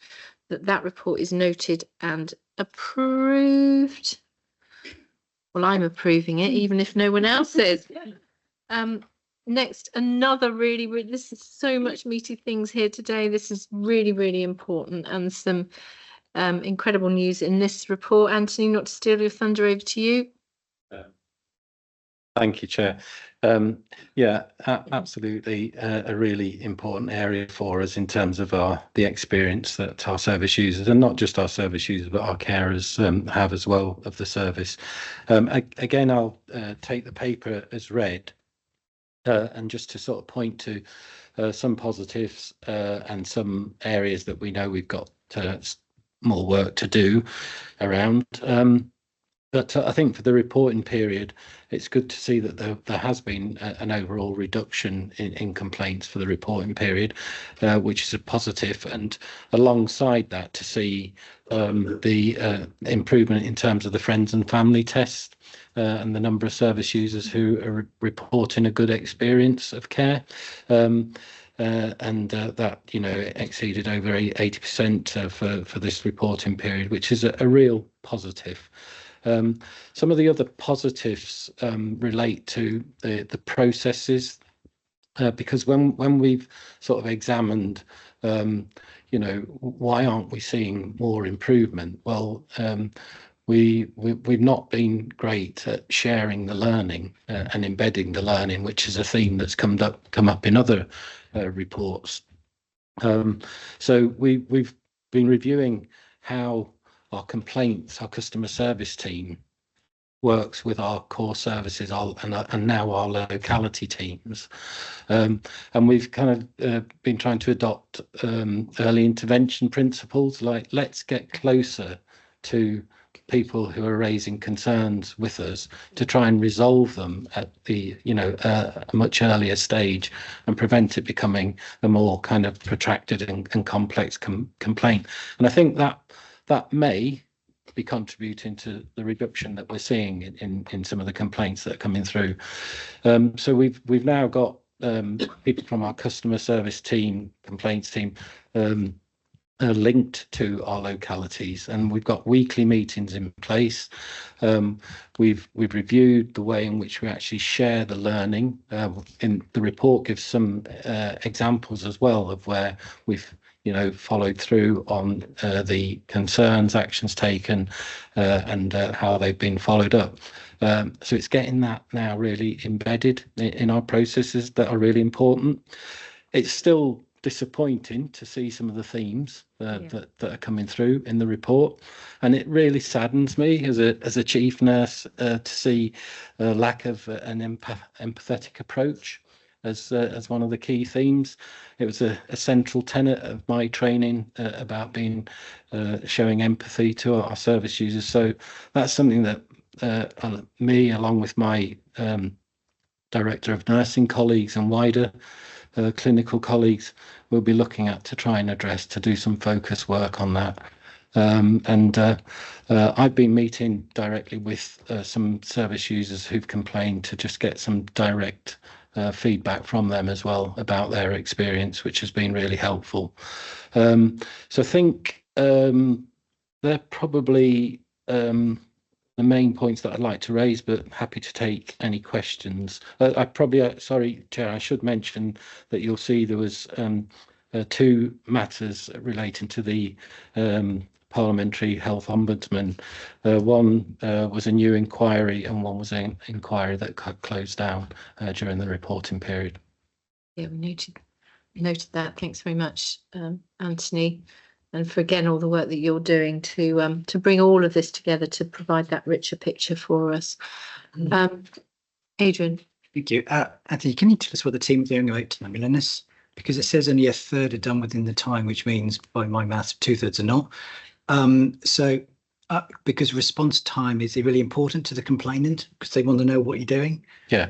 That report is noted and approved. Well, I'm approving it, even if no one else is. Next, another really, this is so much meaty things here today. This is really, really important, and some incredible news in this report. Anthony, not to steal your thunder, over to you. Thank you, Chair. Absolutely a really important area for us in terms of the experience that our service users, and not just our service users, but our carers have as well of the service. Again, I'll take the paper as read. And just to sort of point to some positives and some areas that we know we've got more work to do around. But I think for the reporting period, it's good to see that there has been an overall reduction in complaints for the reporting period, which is a positive. And alongside that, to see the improvement in terms of the friends and family test and the number of service users who are reporting a good experience of care. That exceeded over 80% for this reporting period, which is a real positive. Some of the other positives relate to the processes, because when we've sort of examined, why aren't we seeing more improvement? Well, we've not been great at sharing the learning and embedding the learning, which is a theme that's come up in other reports. So we've been reviewing how our customer service team works with our core services and now our locality teams. And we've kind of been trying to adopt early intervention principles, like let's get closer to people who are raising concerns with us to try and resolve them at the a much earlier stage and prevent it becoming a more kind of protracted and complex complaint. And I think that may be contributing to the reduction that we're seeing in some of the complaints that are coming through. So we've now got people from our customer service team, complaints team, linked to our localities, and we've got weekly meetings in place. We've reviewed the way in which we actually share the learning. In the report gives some examples as well of where we've followed through on the concerns, actions taken, and how they've been followed up. So it's getting that now really embedded in our processes that are really important. It's still disappointing to see some of the themes that are coming through in the report, and it really saddens me as a chief nurse to see a lack of an empathetic approach as one of the key themes. It was a central tenet of my training about showing empathy to our service users. So that's something that me, along with my Director of Nursing colleagues and wider clinical colleagues, will be looking at to try and address, to do some focus work on that. I've been meeting directly with some service users who've complained to just get some direct feedback from them as well about their experience, which has been really helpful. So I think they're probably the main points that I'd like to raise, but happy to take any questions. Sorry, Chair, I should mention that you'll see there was two matters relating to the Parliamentary Health Ombudsman. One was a new inquiry, and one was an inquiry that closed down during the reporting period. Yeah, we noted that. Thanks very much, Anthony. and for again all the work that you're doing to bring all of this together to provide that richer picture for us. Adrian. Thank you. Anthony, can you tell us what the team are doing about timeliness? Because it says only a third are done within the time, which means by my math, 2/3 are not. Because response time is really important to the complainant because they want to know what you're doing. Yeah.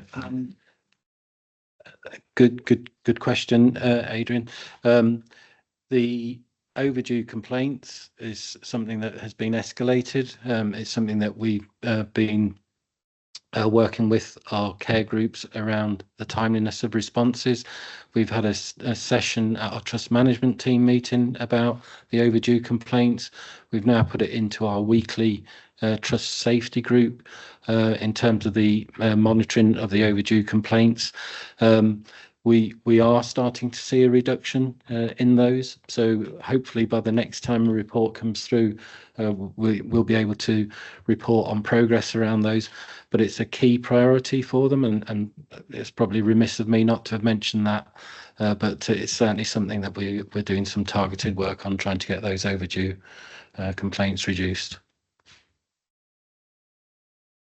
Good question, Adrian. The overdue complaints is something that has been escalated. It's something that we've been working with our care groups around the timeliness of responses. We've had a session at our trust management team meeting about the overdue complaints. We've now put it into our weekly trust safety group in terms of the monitoring of the overdue complaints. We are starting to see a reduction in those. So hopefully by the next time a report comes through, we'll be able to report on progress around those. But it's a key priority for them, and it's probably remiss of me not to have mentioned that. But it's certainly something that we're doing some targeted work on, trying to get those overdue complaints reduced.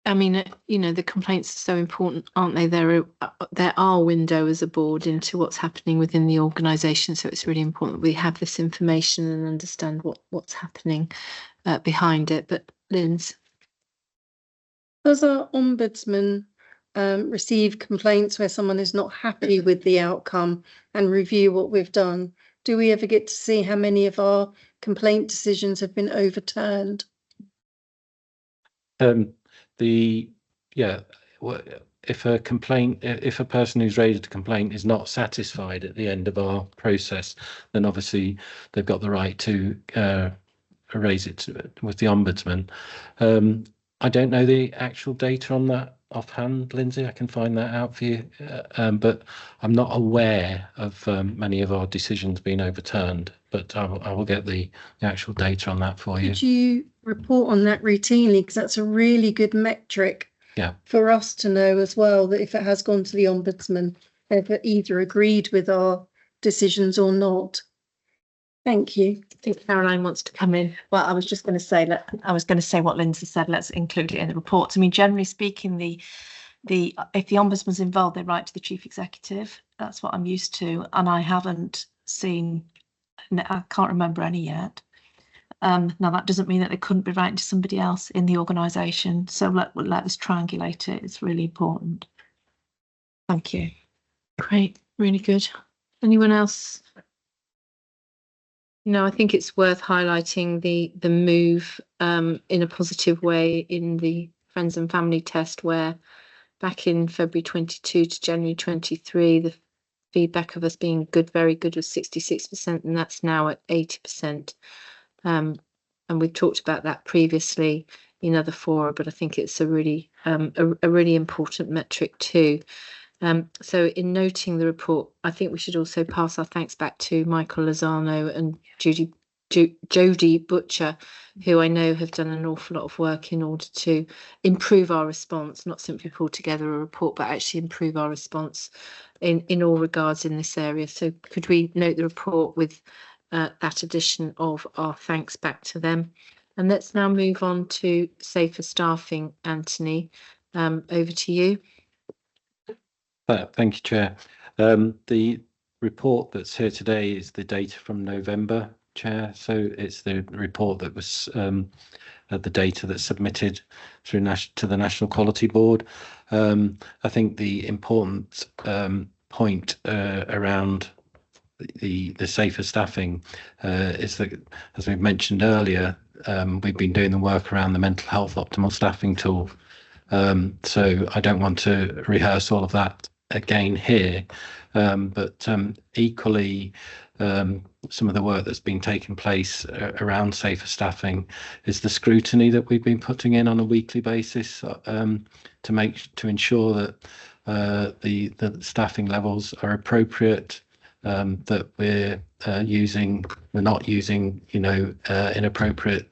I mean, you know, the complaints are so important, aren't they? They're our window as a board into what's happening within the organisation. So it's really important that we have this information and understand what's happening behind it. But Linz. Does our ombudsman receive complaints where someone is not happy with the outcome and review what we've done? Do we ever get to see how many of our complaint decisions have been overturned? If a person who's raised a complaint is not satisfied at the end of our process, then obviously they've got the right to raise it with the ombudsman. I don't know the actual data on that offhand, Lindsay. I can find that out for you, but I'm not aware of many of our decisions being overturned. But I will get the actual data on that for you. Could you report on that routinely? Because that's a really good metric for us to know as well, that if it has gone to the ombudsman, they've either agreed with our decisions or not. Thank you. I think Caroline wants to come in. Well, I was just going to say what Lindsay said. Let's include it in the reports. I mean, generally speaking, if the ombudsman's involved, they write to the chief executive. That's what I'm used to, and I haven't seen. I can't remember any yet. Now that doesn't mean that they couldn't be writing to somebody else in the organisation. So let us triangulate it. It's really important. Thank you. Great, really good. Anyone else? No, I think it's worth highlighting the move in a positive way in the friends and family test, where back in February 22 to January 23, the feedback of us being good, very good, was 66%, and that's now at 80%. And we've talked about that previously in other fora, but I think it's a really important metric too. So in noting the report, I think we should also pass our thanks back to Michael Lozano and Jodie Butcher, who I know have done an awful lot of work in order to improve our response, not simply pull together a report, but actually improve our response in all regards in this area. So could we note the report with that addition of our thanks back to them? And let's now move on to safer staffing. Anthony, over to you. Thank you, Chair. The report that's here today is the data from November, Chair. So it's the report that was the data that's submitted through to the National Quality Board. I think the important point around the safer staffing is that, as we've mentioned earlier, we've been doing the work around the mental health optimal staffing tool. So I don't want to rehearse all of that again here, but equally some of the work that's been taking place around safer staffing is the scrutiny that we've been putting in on a weekly basis to ensure that the staffing levels are appropriate, that we're not using inappropriate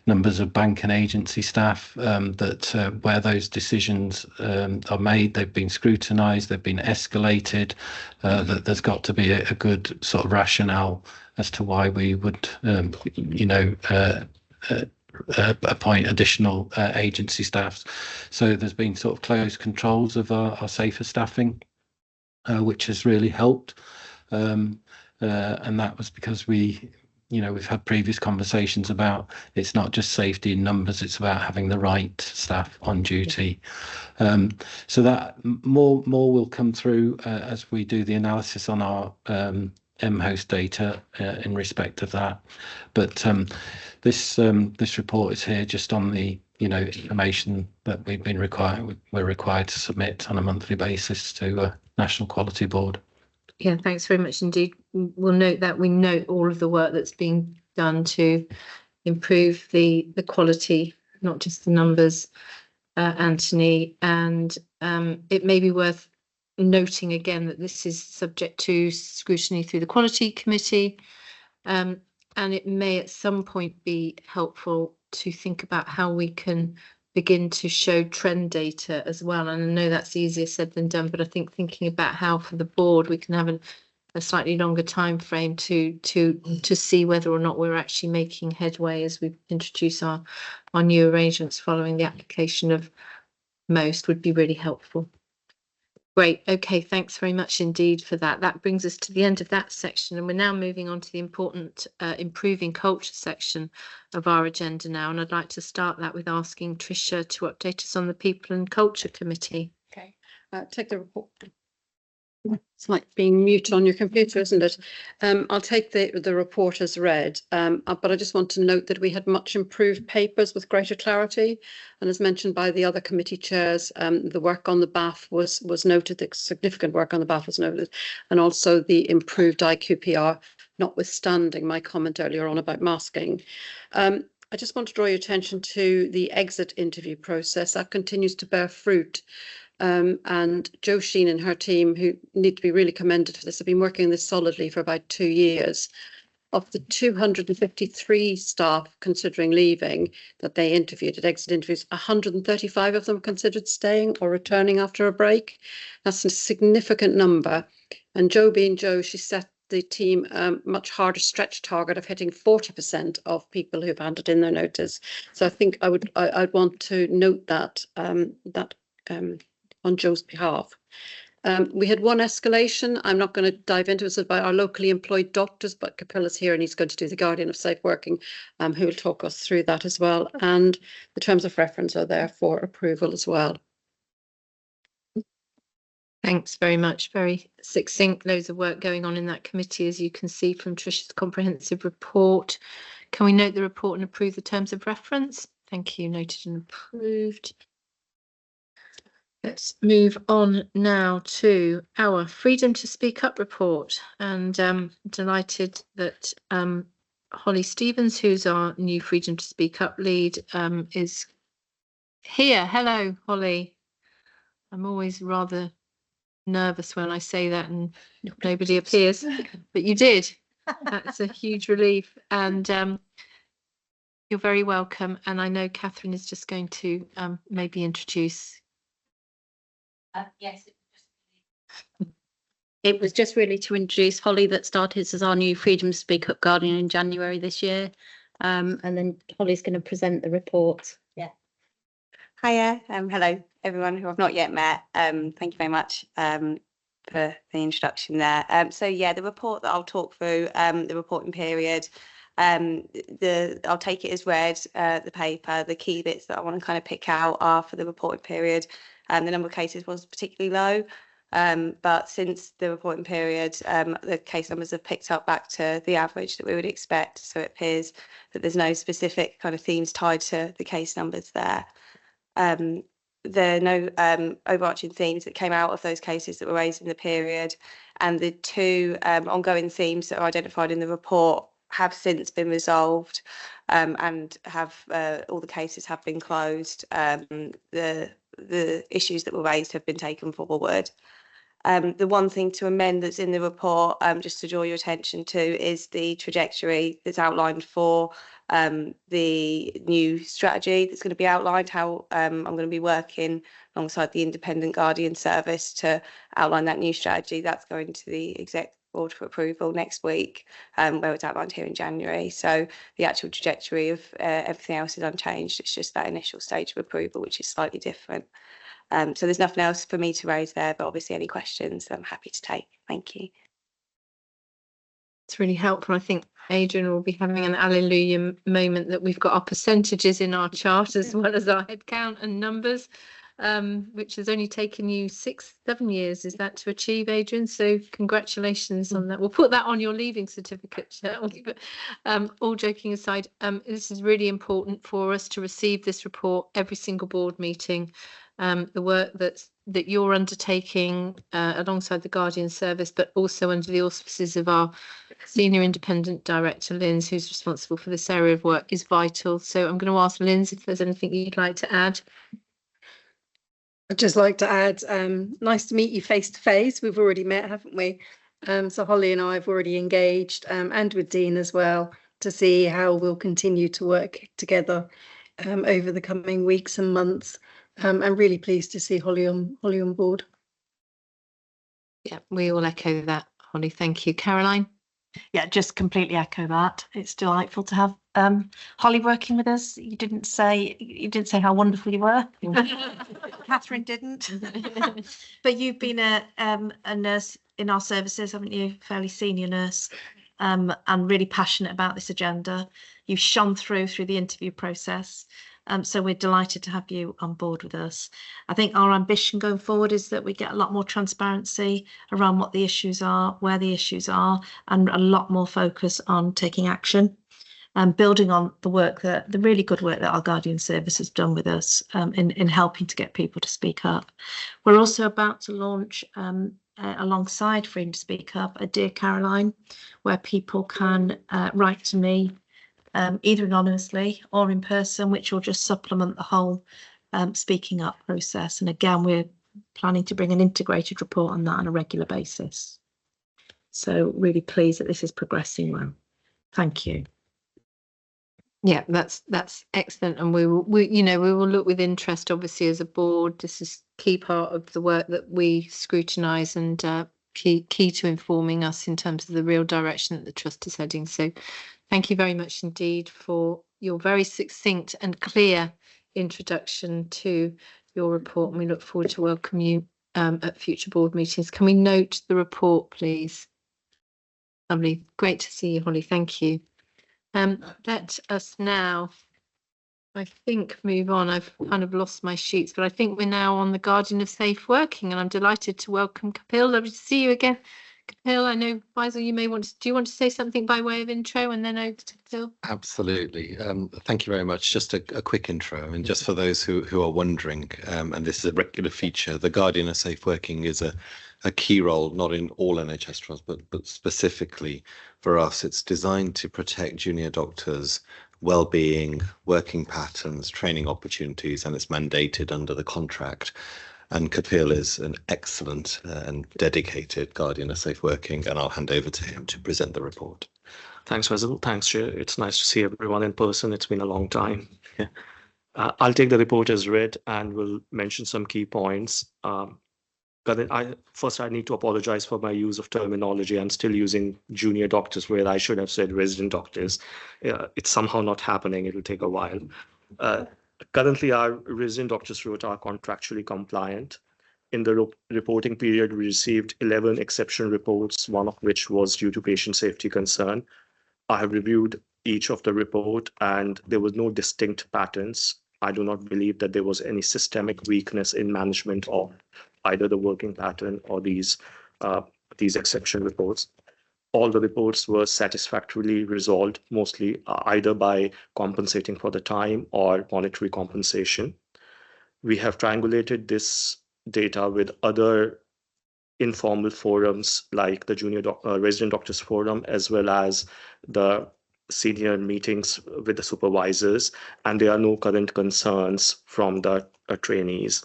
numbers of bank and agency staff, that where those decisions are made, they've been scrutinised, they've been escalated, that there's got to be a good sort of rationale as to why we would, appoint additional agency staffs. So there's been sort of close controls of our safer staffing, which has really helped. And that was because we've had previous conversations about it's not just safety in numbers, it's about having the right staff on duty. So that more will come through as we do the analysis on our MHOST data in respect of that. But this report is here just on the information that we're required to submit on a monthly basis to a National Quality Board. Yeah, thanks very much indeed. We'll note that we note all of the work that's being done to improve the quality, not just the numbers, Anthony. And it may be worth noting again that this is subject to scrutiny through the Quality Committee. And it may at some point be helpful to think about how we can begin to show trend data as well. And I know that's easier said than done, but I think thinking about how for the board we can have a slightly longer time frame to see whether or not we're actually making headway as we introduce our new arrangements following the application of MHOST would be really helpful. Great. Okay, thanks very much indeed for that. That brings us to the end of that section, and we're now moving on to the important improving culture section of our agenda now. And I'd like to start that with asking Tricia to update us on the People and Culture Committee. Okay, take the report. It's like being mute on your computer, isn't it? I'll take the report as read, but I just want to note that we had much improved papers with greater clarity. And as mentioned by the other committee chairs, the work on the BAF was noted, the significant work on the BAF was noted, and also the improved IQPR, notwithstanding my comment earlier on about masking. I just want to draw your attention to the exit interview process. That continues to bear fruit. And Jo Sheen and her team, who need to be really commended for this, have been working on this solidly for about 2 years. Of the 253 staff considering leaving that they interviewed at exit interviews, 135 of them considered staying or returning after a break. That's a significant number. And Jo being Jo, she set the team a much harder stretch target of hitting 40% of people who've handed in their notice. So I think I'd want to note that on Jo's behalf. We had one escalation. I'm not going to dive into it. It's about our locally employed doctors, but Capilla's here and he's going to do the Guardian of Safe Working, who will talk us through that as well. And the terms of reference are there for approval as well. Thanks very much. Very succinct. Loads of work going on in that committee, as you can see from Tricia's comprehensive report. Can we note the report and approve the terms of reference? Thank you. Noted and approved. Let's move on now to our Freedom to Speak Up report, and delighted that Holly Stevens, who's our new Freedom to Speak Up lead, is here. Hello, Holly. I'm always rather nervous when I say that and nobody appears, but you did. That's a huge relief, and you're very welcome. And I know Catherine is just going to maybe introduce. Yes, it was just really to introduce Holly, that started as our new Freedom to Speak Up Guardian in January this year. And then Holly's going to present the report. Yeah. Hiya, hello everyone who I've not yet met. Thank you very much for the introduction there. So yeah, the report that I'll talk through, the reporting period, I'll take it as read, the paper. The key bits that I want to kind of pick out are for the reporting period. The number of cases was particularly low, but since the reporting period, the case numbers have picked up back to the average that we would expect. So it appears that there's no specific kind of themes tied to the case numbers there. There are no overarching themes that came out of those cases that were raised in the period, and the two ongoing themes that are identified in the report have since been resolved, and have all the cases have been closed. The issues that were raised have been taken forward. The one thing to amend that's in the report, just to draw your attention to, is the trajectory that's outlined for the new strategy that's going to be outlined, how I'm going to be working alongside the Independent Guardian Service to outline that new strategy. That's going to the board for approval next week, where it's outlined here in January. So the actual trajectory of everything else is unchanged. It's just that initial stage of approval, which is slightly different. So there's nothing else for me to raise there, but obviously any questions I'm happy to take. Thank you. It's really helpful. I think Adrian will be having an alleluia moment that we've got our percentages in our chart as well as our head count and numbers, which has only taken you 6-7 years, is that to achieve, Adrian? So congratulations on that. We'll put that on your leaving certificate, shall we? But all joking aside, this is really important for us to receive this report every single board meeting. The work that you're undertaking alongside the Guardian Service, but also under the auspices of our Senior Independent Director, Linz, who's responsible for this area of work, is vital. So I'm going to ask Linz if there's anything you'd like to add. I'd just like to add, nice to meet you face to face. We've already met, haven't we? So Holly and I have already engaged, and with Dean as well, to see how we'll continue to work together over the coming weeks and months. I'm really pleased to see Holly on board. Yeah, we all echo that, Holly. Thank you. Caroline? Yeah, just completely echo that. It's delightful to have Holly working with us. You didn't say how wonderful you were. Catherine didn't. But you've been a nurse in our services, haven't you? Fairly senior nurse, and really passionate about this agenda. You've shone through the interview process. So we're delighted to have you on board with us. I think our ambition going forward is that we get a lot more transparency around what the issues are, where the issues are, and a lot more focus on taking action and building on the really good work that our Guardian Service has done with us in helping to get people to speak up. We're also about to launch alongside Freedom to Speak Up, a Dear Caroline, where people can write to me either anonymously or in person, which will just supplement the whole speaking up process. And again, we're planning to bring an integrated report on that on a regular basis. So really pleased that this is progressing well. Thank you. Yeah, that's excellent, and we will look with interest, obviously, as a board. This is key part of the work that we scrutinise and key to informing us in terms of the real direction that the trust is heading. So thank you very much indeed for your very succinct and clear introduction to your report, and we look forward to welcome you at future board meetings. Can we note the report, please? Lovely. Great to see you, Holly. Thank you. Let us now, I think, move on. I've kind of lost my sheets, but I think we're now on the Guardian of Safe Working, and I'm delighted to welcome Kapil. Lovely to see you again. Kapil, I know, Faisal, you may want to, do you want to say something by way of intro and then over to Kapil? Absolutely. Thank you very much. Just a quick intro, and just for those who are wondering, and this is a regular feature, the Guardian of Safe Working is a key role, not in all NHS trusts, but specifically for us. It's designed to protect junior doctors' well-being, working patterns, training opportunities, and it's mandated under the contract. And Kapil is an excellent and dedicated Guardian of Safe Working, and I'll hand over to him to present the report. Thanks, Faisal. Thanks, Chair. It's nice to see everyone in person. It's been a long time. Yeah. I'll take the report as read and will mention some key points. First, I need to apologize for my use of terminology. I'm still using junior doctors where I should have said resident doctors. It's somehow not happening. It'll take a while. Currently, our resident doctors rota are contractually compliant. In the reporting period, we received 11 exception reports, one of which was due to patient safety concern. I have reviewed each of the report, and there was no distinct patterns. I do not believe that there was any systemic weakness in management of either the working pattern or these exception reports. All the reports were satisfactorily resolved, mostly either by compensating for the time or monetary compensation. We have triangulated this data with other informal forums like the Junior Resident Doctors Forum, as well as the senior meetings with the supervisors, and there are no current concerns from the trainees.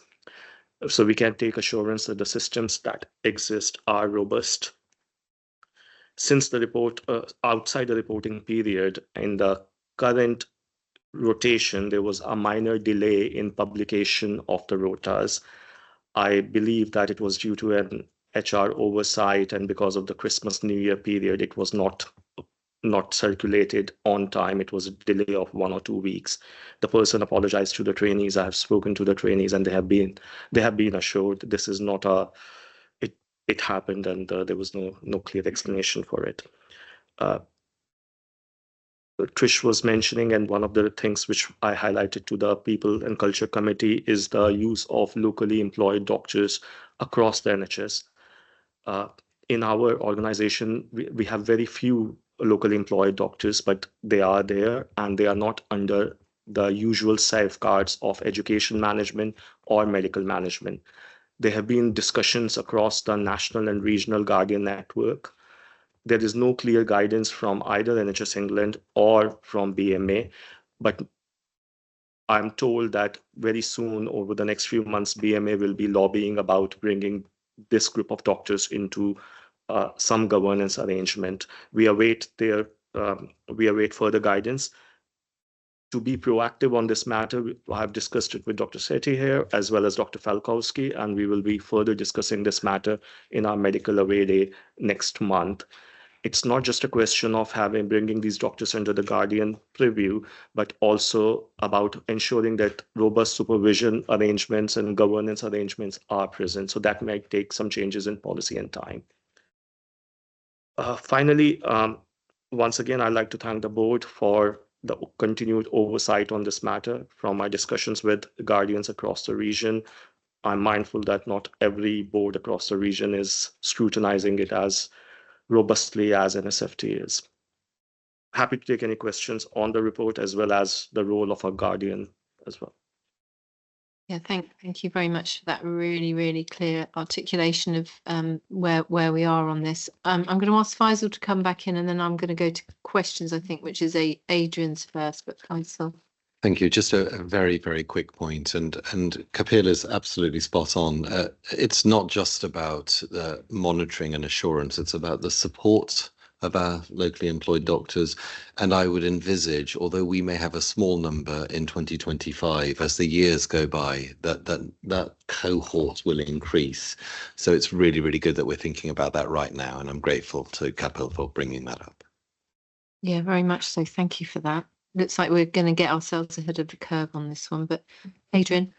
So we can take assurance that the systems that exist are robust. Since the report, outside the reporting period, in the current rotation, there was a minor delay in publication of the rotas. I believe that it was due to an HR oversight, and because of the Christmas New Year period, it was not circulated on time. It was a delay of 1 or 2 weeks. The person apologized to the trainees. I have spoken to the trainees, and they have been assured this is not it happened, and there was no clear explanation for it. Trish was mentioning, and one of the things which I highlighted to the People and Culture Committee is the use of locally employed doctors across the NHS. In our organization, we have very few locally employed doctors, but they are there, and they are not under the usual safeguards of education management or medical management. There have been discussions across the national and regional Guardian network. There is no clear guidance from either NHS England or from BMA, but I'm told that very soon, over the next few months, BMA will be lobbying about bringing this group of doctors into some governance arrangement. We await further guidance. To be proactive on this matter, I have discussed it with Dr. Sethi here, as well as Dr. Falkowski, and we will be further discussing this matter in our Medical Away Day next month. It's not just a question of bringing these doctors under the Guardian preview, but also about ensuring that robust supervision arrangements and governance arrangements are present. So that might take some changes in policy and time. Finally, once again, I'd like to thank the board for the continued oversight on this matter. From my discussions with Guardians across the region, I'm mindful that not every board across the region is scrutinizing it as robustly as NSFT is. Happy to take any questions on the report, as well as the role of a Guardian as well. Yeah, thank you very much for that really clear articulation of where we are on this. I'm going to ask Faisal to come back in, and then I'm going to go to questions, I think, which is Adrian's first, but Faisal. Thank you. Just a very quick point, and Kapil is absolutely spot on. It's not just about monitoring and assurance, it's about the support of our locally employed doctors. And I would envisage, although we may have a small number in 2025, as the years go by, that cohort will increase. So it's really good that we're thinking about that right now, and I'm grateful to Kapil for bringing that up. Yeah, very much so. Thank you for that. Looks like we're going to get ourselves ahead of the curve on this one, but Adrian?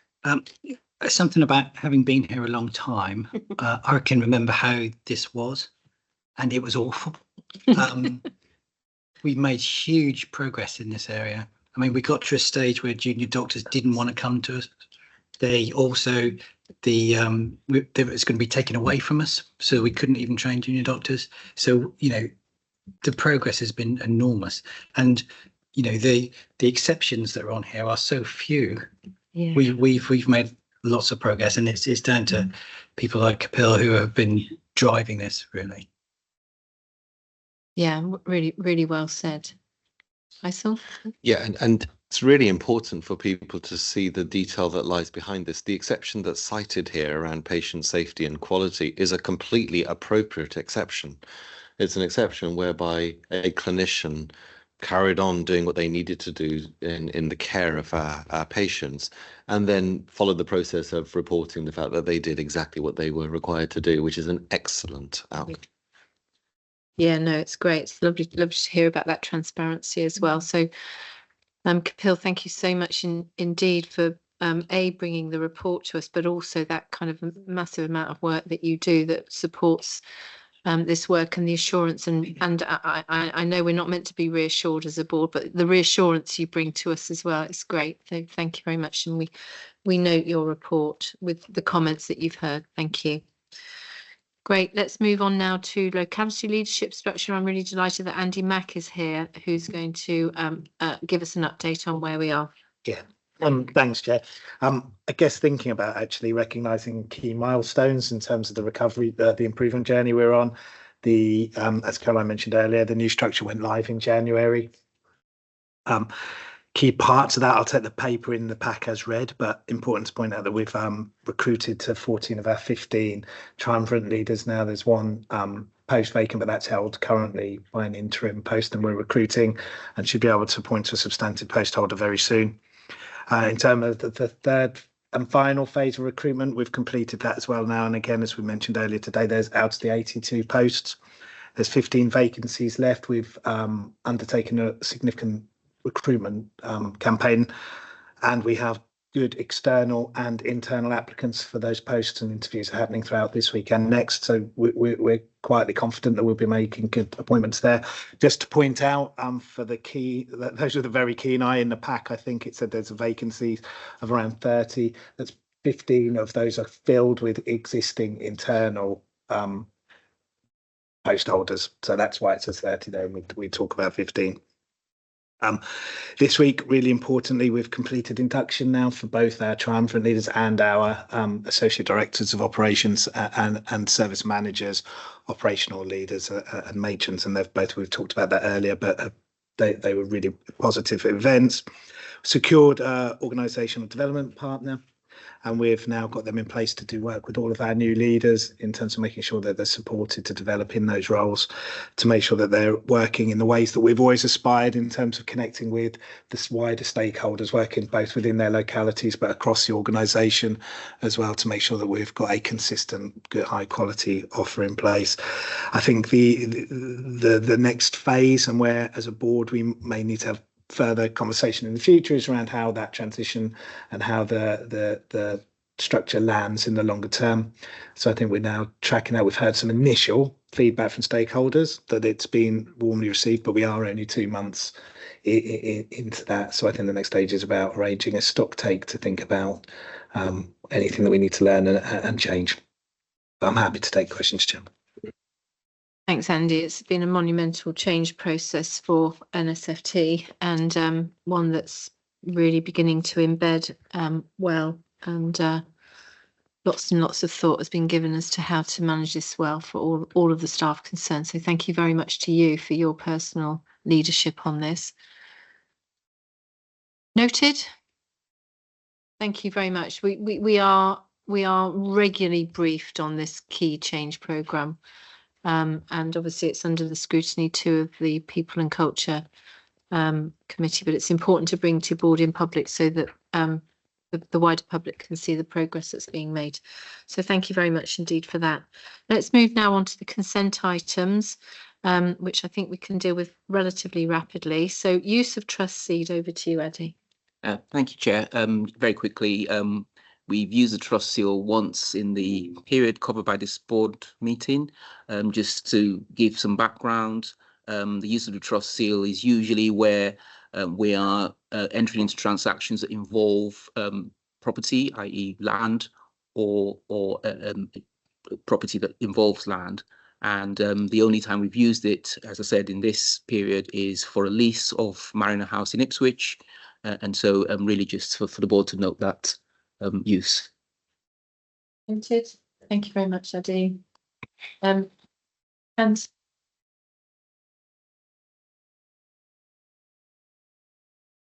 Something about having been here a long time, I can remember how this was, and it was awful. We've made huge progress in this area. I mean, we got to a stage where junior doctors didn't want to come to us. They also, it was going to be taken away from us, so we couldn't even train junior doctors. So, the progress has been enormous. And the exceptions that are on here are so few. Yeah. We've made lots of progress, and it's down to people like Kapil who have been driving this, really. Yeah, really well said. Faisal? Yeah, and it's really important for people to see the detail that lies behind this. The exception that's cited here around patient safety and quality is a completely appropriate exception. It's an exception whereby a clinician carried on doing what they needed to do in the care of our patients, and then followed the process of reporting the fact that they did exactly what they were required to do, which is an excellent outcome. Yeah, no, it's great. It's lovely to hear about that transparency as well. So, Kapil, thank you so much indeed for bringing the report to us, but also that kind of massive amount of work that you do that supports this work and the assurance. And I know we're not meant to be reassured as a board, but the reassurance you bring to us as well, it's great. So thank you very much. And we note your report with the comments that you've heard. Thank you. Great. Let's move on now to locality leadership structure. I'm really delighted that Andy Mack is here, who's going to give us an update on where we are. Yeah. Thanks, Chair. I guess thinking about actually recognising key milestones in terms of the recovery, the improvement journey we're on. As Caroline mentioned earlier, the new structure went live in January. Key parts of that, I'll take the paper in the pack as read, but important to point out that we've recruited to 14 of our 15 triumvirate leaders now. There's one post vacant, but that's held currently by an interim post, and we're recruiting and should be able to appoint a substantive post holder very soon. In terms of the third and final phase of recruitment. We've completed that as well now. And again, as we mentioned earlier today, there's out of the 82 posts, there's 15 vacancies left. We've undertaken a significant recruitment campaign, and we have good external and internal applicants for those posts, and interviews are happening throughout this week and next. So we're quietly confident that we'll be making good appointments there. Just to point out, for the key, those are the very keen eye in the pack. I think it said there's a vacancy of around 30. That's 15 of those are filled with existing internal post holders. So that's why it says 30 there, and we talk about 15. This week, really importantly, we've completed induction now for both our triumvirate leaders and our associate directors of operations and service managers, operational leaders and matrons, and we've talked about that earlier, but they were really positive events. Secured organisational development partner, and we've now got them in place to do work with all of our new leaders in terms of making sure that they're supported to develop in those roles, to make sure that they're working in the ways that we've always aspired in terms of connecting with the wider stakeholders, working both within their localities but across the organisation as well, to make sure that we've got a consistent, good, high quality offer in place. I think the next phase, and where as a board we may need to have further conversation in the future, is around how that transition and how the structure lands in the longer term. So I think we're now tracking that. We've heard some initial feedback from stakeholders that it's been warmly received, but we are only 2 months into that. So I think the next stage is about arranging a stock take to think about anything that we need to learn and change. But I'm happy to take questions, Chairman. Thanks, Andy. It's been a monumental change process for NSFT, and one that's really beginning to embed well, and lots and lots of thought has been given as to how to manage this well for all of the staff concerned. So thank you very much to you for your personal leadership on this. Noted. Thank you very much. We are regularly briefed on this key change programme. And obviously it's under the scrutiny too of the People and Culture Committee, but it's important to bring to board in public so that the wider public can see the progress that's being made. So thank you very much indeed for that. Let's move now on to the consent items, which I think we can deal with relatively rapidly. So use of trust seed, over to you, Eddie. Thank you, Chair. Very quickly, we've used the trust seal once in the period covered by this board meeting. Just to give some background, the use of the trust seal is usually where we are entering into transactions that involve property, i.e. land, or property that involves land. And the only time we've used it, as I said, in this period is for a lease of Mariner House in Ipswich. And so really just for the board to note that use. Noted. Thank you very much, Eddie. And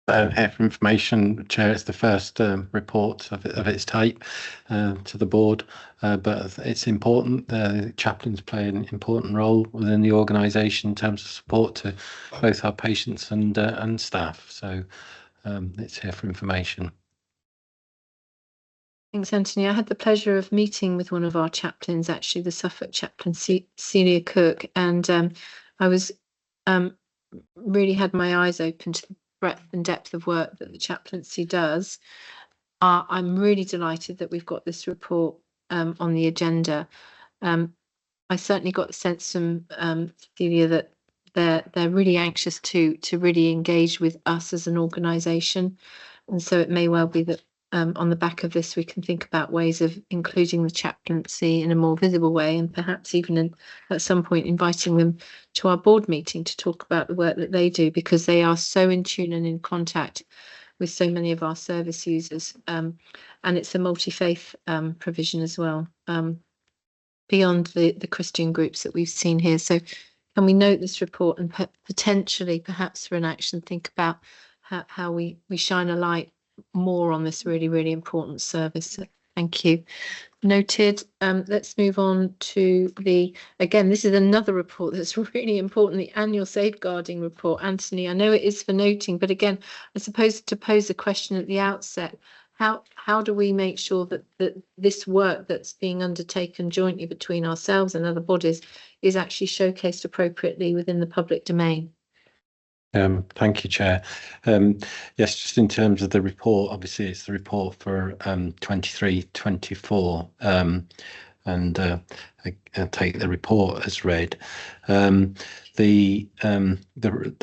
Here for information, Chair, it's the first report of its type to the board, but it's important. The chaplains play an important role within the organisation in terms of support to both our patients and staff. So it's here for information. Thanks, Anthony. I had the pleasure of meeting with one of our chaplains, actually, the Suffolk chaplain, Celia Cook, and I was really had my eyes open to the breadth and depth of work that the chaplaincy does. I'm really delighted that we've got this report on the agenda. I certainly got the sense from Celia that they're really anxious to really engage with us as an organisation, and so it may well be that on the back of this we can think about ways of including the chaplaincy in a more visible way, and perhaps even at some point inviting them to our board meeting to talk about the work that they do, because they are so in tune and in contact with so many of our service users, and it's a multi-faith provision as well, beyond the Christian groups that we've seen here. So can we note this report and potentially perhaps for an action think about how we shine a light more on this really, really important service. Thank you. Noted. Let's move on to again, this is another report that's really important, the annual safeguarding report. Anthony, I know it is for noting, but again, I suppose to pose a question at the outset, how do we make sure that this work that's being undertaken jointly between ourselves and other bodies is actually showcased appropriately within the public domain? Thank you, Chair. Yes, just in terms of the report, obviously it's the report for 23-24, and I take the report as read. The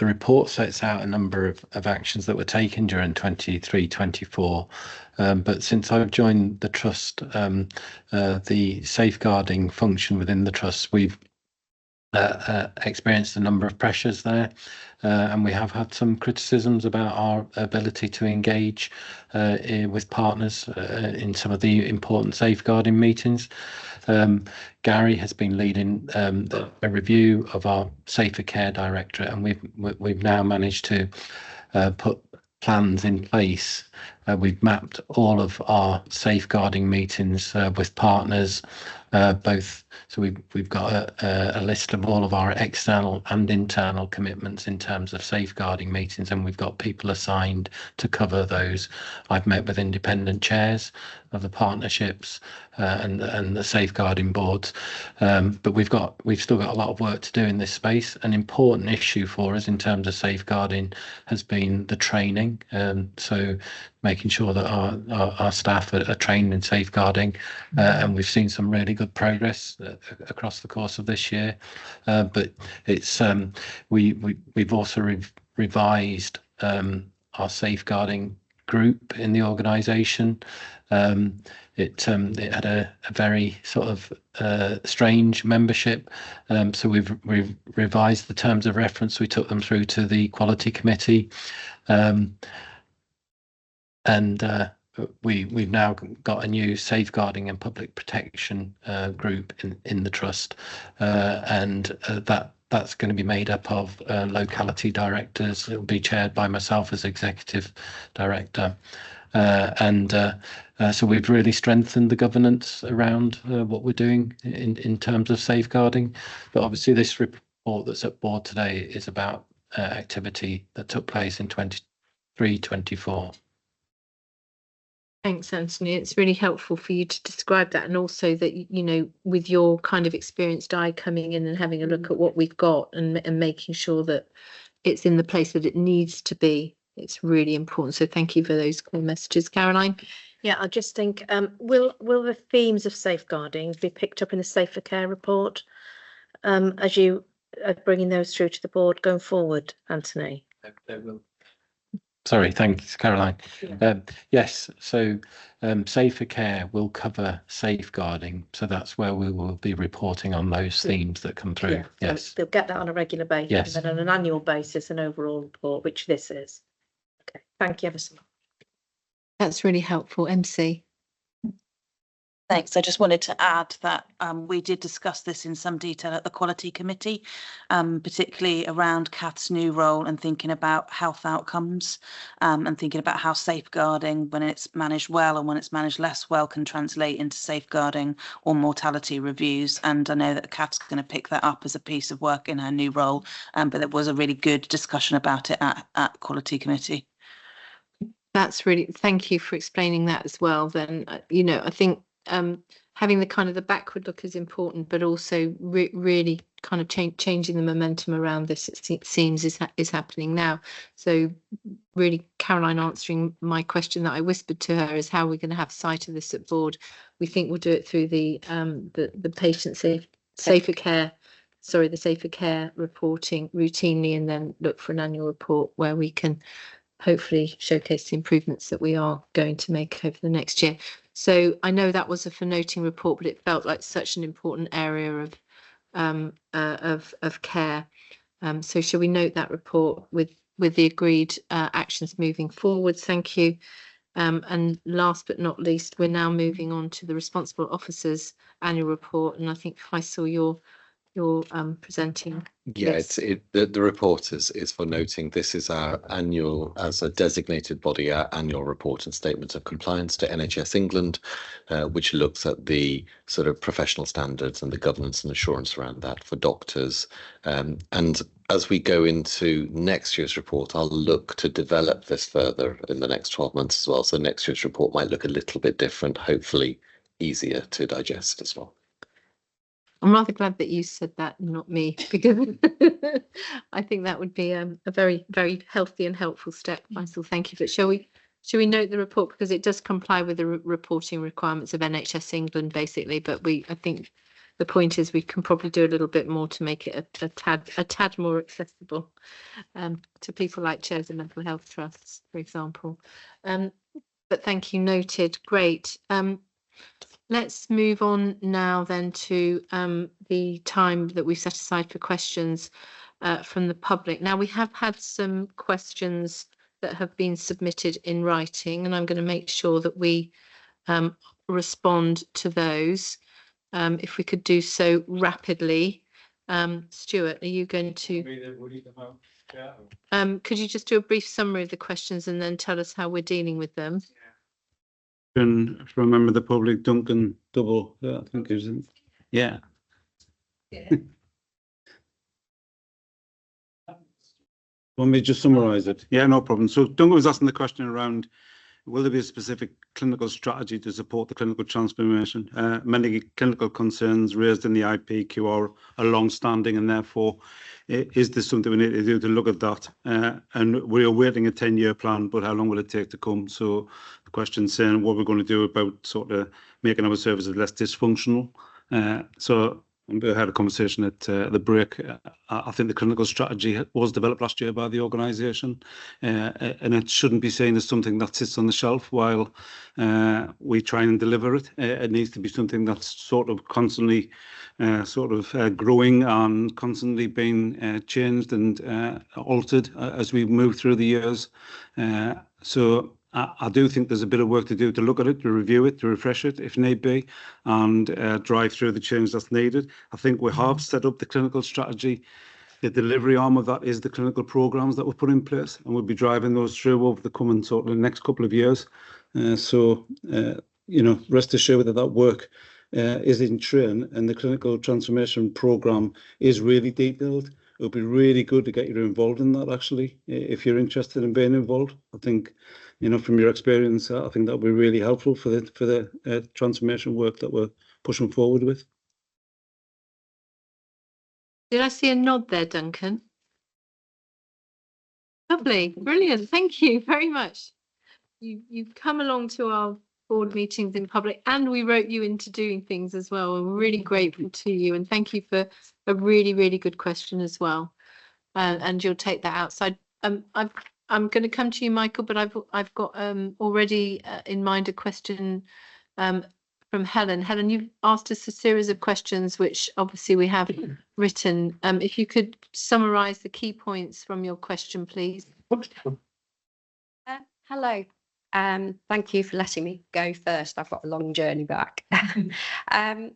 report sets out a number of actions that were taken during 23-24, but since I've joined the trust, the safeguarding function within the trust, we've experienced a number of pressures there, and we have had some criticisms about our ability to engage with partners in some of the important safeguarding meetings. Gary has been leading a review of our Safer Care Directorate, and we've now managed to put plans in place. We've mapped all of our safeguarding meetings with partners, both. So we've got a list of all of our external and internal commitments in terms of safeguarding meetings, and we've got people assigned to cover those. I've met with independent chairs of the partnerships and the safeguarding boards, but we've still got a lot of work to do in this space. An important issue for us in terms of safeguarding has been the training, so making sure that our staff are trained in safeguarding, and we've seen some really good progress across the course of this year. But it's we've also revised our safeguarding group in the organisation. It had a very sort of strange membership, so we've revised the terms of reference. We took them through to the Quality Committee, and we've now got a new safeguarding and public protection group in the trust, and that's going to be made up of locality directors. It will be chaired by myself as executive director, so we've really strengthened the governance around what we're doing in terms of safeguarding. But obviously this report that's at board today is about activity that took place in 23-24. Thanks, Anthony. It's really helpful for you to describe that, and also that, you know, with your kind of experienced eye coming in and having a look at what we've got and making sure that it's in the place that it needs to be. It's really important. So thank you for those clear messages. Caroline? Yeah, I just think, will the themes of safeguarding be picked up in the Safer Care report as you are bringing those through to the board going forward, Anthony? They will. Sorry, thanks, Caroline. Yes, so Safer Care will cover safeguarding, so that's where we will be reporting on those themes that come through. Yeah, yes, so they'll get that on a regular basis, yes, and then on an annual basis, an overall report, which this is. Okay, thank you ever so much. That's really helpful. MC? Thanks. I just wanted to add that we did discuss this in some detail at the Quality Committee, particularly around Kath's new role and thinking about health outcomes, and thinking about how safeguarding, when it's managed well and when it's managed less well, can translate into safeguarding or mortality reviews. And I know that Kath's going to pick that up as a piece of work in her new role, but there was a really good discussion about it at Quality Committee. That's really, thank you for explaining that as well. Then, you know, I think having the kind of the backward look is important, but also really kind of changing the momentum around this, it seems is happening now. So really, Caroline, answering my question that I whispered to her is how we're going to have sight of this at board. We think we'll do it through the patient safer care, sorry, the Safer Care reporting routinely, and then look for an annual report where we can hopefully showcase the improvements that we are going to make over the next year. So I know that was a for noting report, but it felt like such an important area of care. So shall we note that report with the agreed actions moving forward? Thank you. And last but not least, we're now moving on to the Responsible Officers Annual Report, and I think if I saw you're presenting. Yeah, this. The report is for noting. This is our annual, as a designated body, our annual report and statement of compliance to NHS England, which looks at the sort of professional standards and the governance and assurance around that for doctors. And as we go into next year's report, I'll look to develop this further in the next 12 months as well. So next year's report might look a little bit different, hopefully easier to digest as well. I'm rather glad that you said that, not me, because I think that would be a very, very healthy and helpful step. Faisal, thank you. But shall we note the report, because it does comply with the reporting requirements of NHS England, basically. But I think the point is we can probably do a little bit more to make it a tad more accessible to people like chairs of mental health trusts, for example. But thank you, noted. Great. Let's move on now then to the time that we've set aside for questions from the public. Now, we have had some questions that have been submitted in writing, and I'm going to make sure that we respond to those. If we could do so rapidly. Stuart, are you going to... could you just do a brief summary of the questions and then tell us how we're dealing with them? From a member of the public, Duncan Double, I think it was. Yeah. Want me to just summarise it? Yeah, no problem. So Duncan was asking the question around, will there be a specific clinical strategy to support the clinical transformation? Many clinical concerns raised in the IPQR are long-standing, and therefore, is there something we need to do to look at that? And we're awaiting a 10-year plan, but how long will it take to come? So the question saying what we're going to do about sort of making our services less dysfunctional. So we had a conversation at the break. I think the clinical strategy was developed last year by the organisation, and it shouldn't be seen as something that sits on the shelf while we try and deliver it. It needs to be something that's sort of constantly growing and constantly being changed and altered as we move through the years. So I do think there's a bit of work to do to look at it, to review it, to refresh it if need be, and drive through the change that's needed. I think we have set up the clinical strategy. The delivery arm of that is the clinical programmes that were put in place, and we'll be driving those through over the coming sort of the next couple of years. So, rest assured that work is in train, and the clinical transformation programme is really detailed. It'll be really good to get you involved in that, actually, if you're interested in being involved. I think, from your experience, I think that'll be really helpful for the transformation work that we're pushing forward with. Did I see a nod there, Duncan? Lovely, brilliant. Thank you very much. You've come along to our board meetings in public, and we wrote you into doing things as well. We're really grateful to you, and thank you for a really, really good question as well. And you'll take that outside. I'm going to come to you, Michael, but I've got already in mind a question from Helen. Helen, you've asked us a series of questions, which obviously we have written. If you could summarise the key points from your question, please. Hello. Thank you for letting me go first. I've got a long journey back. Can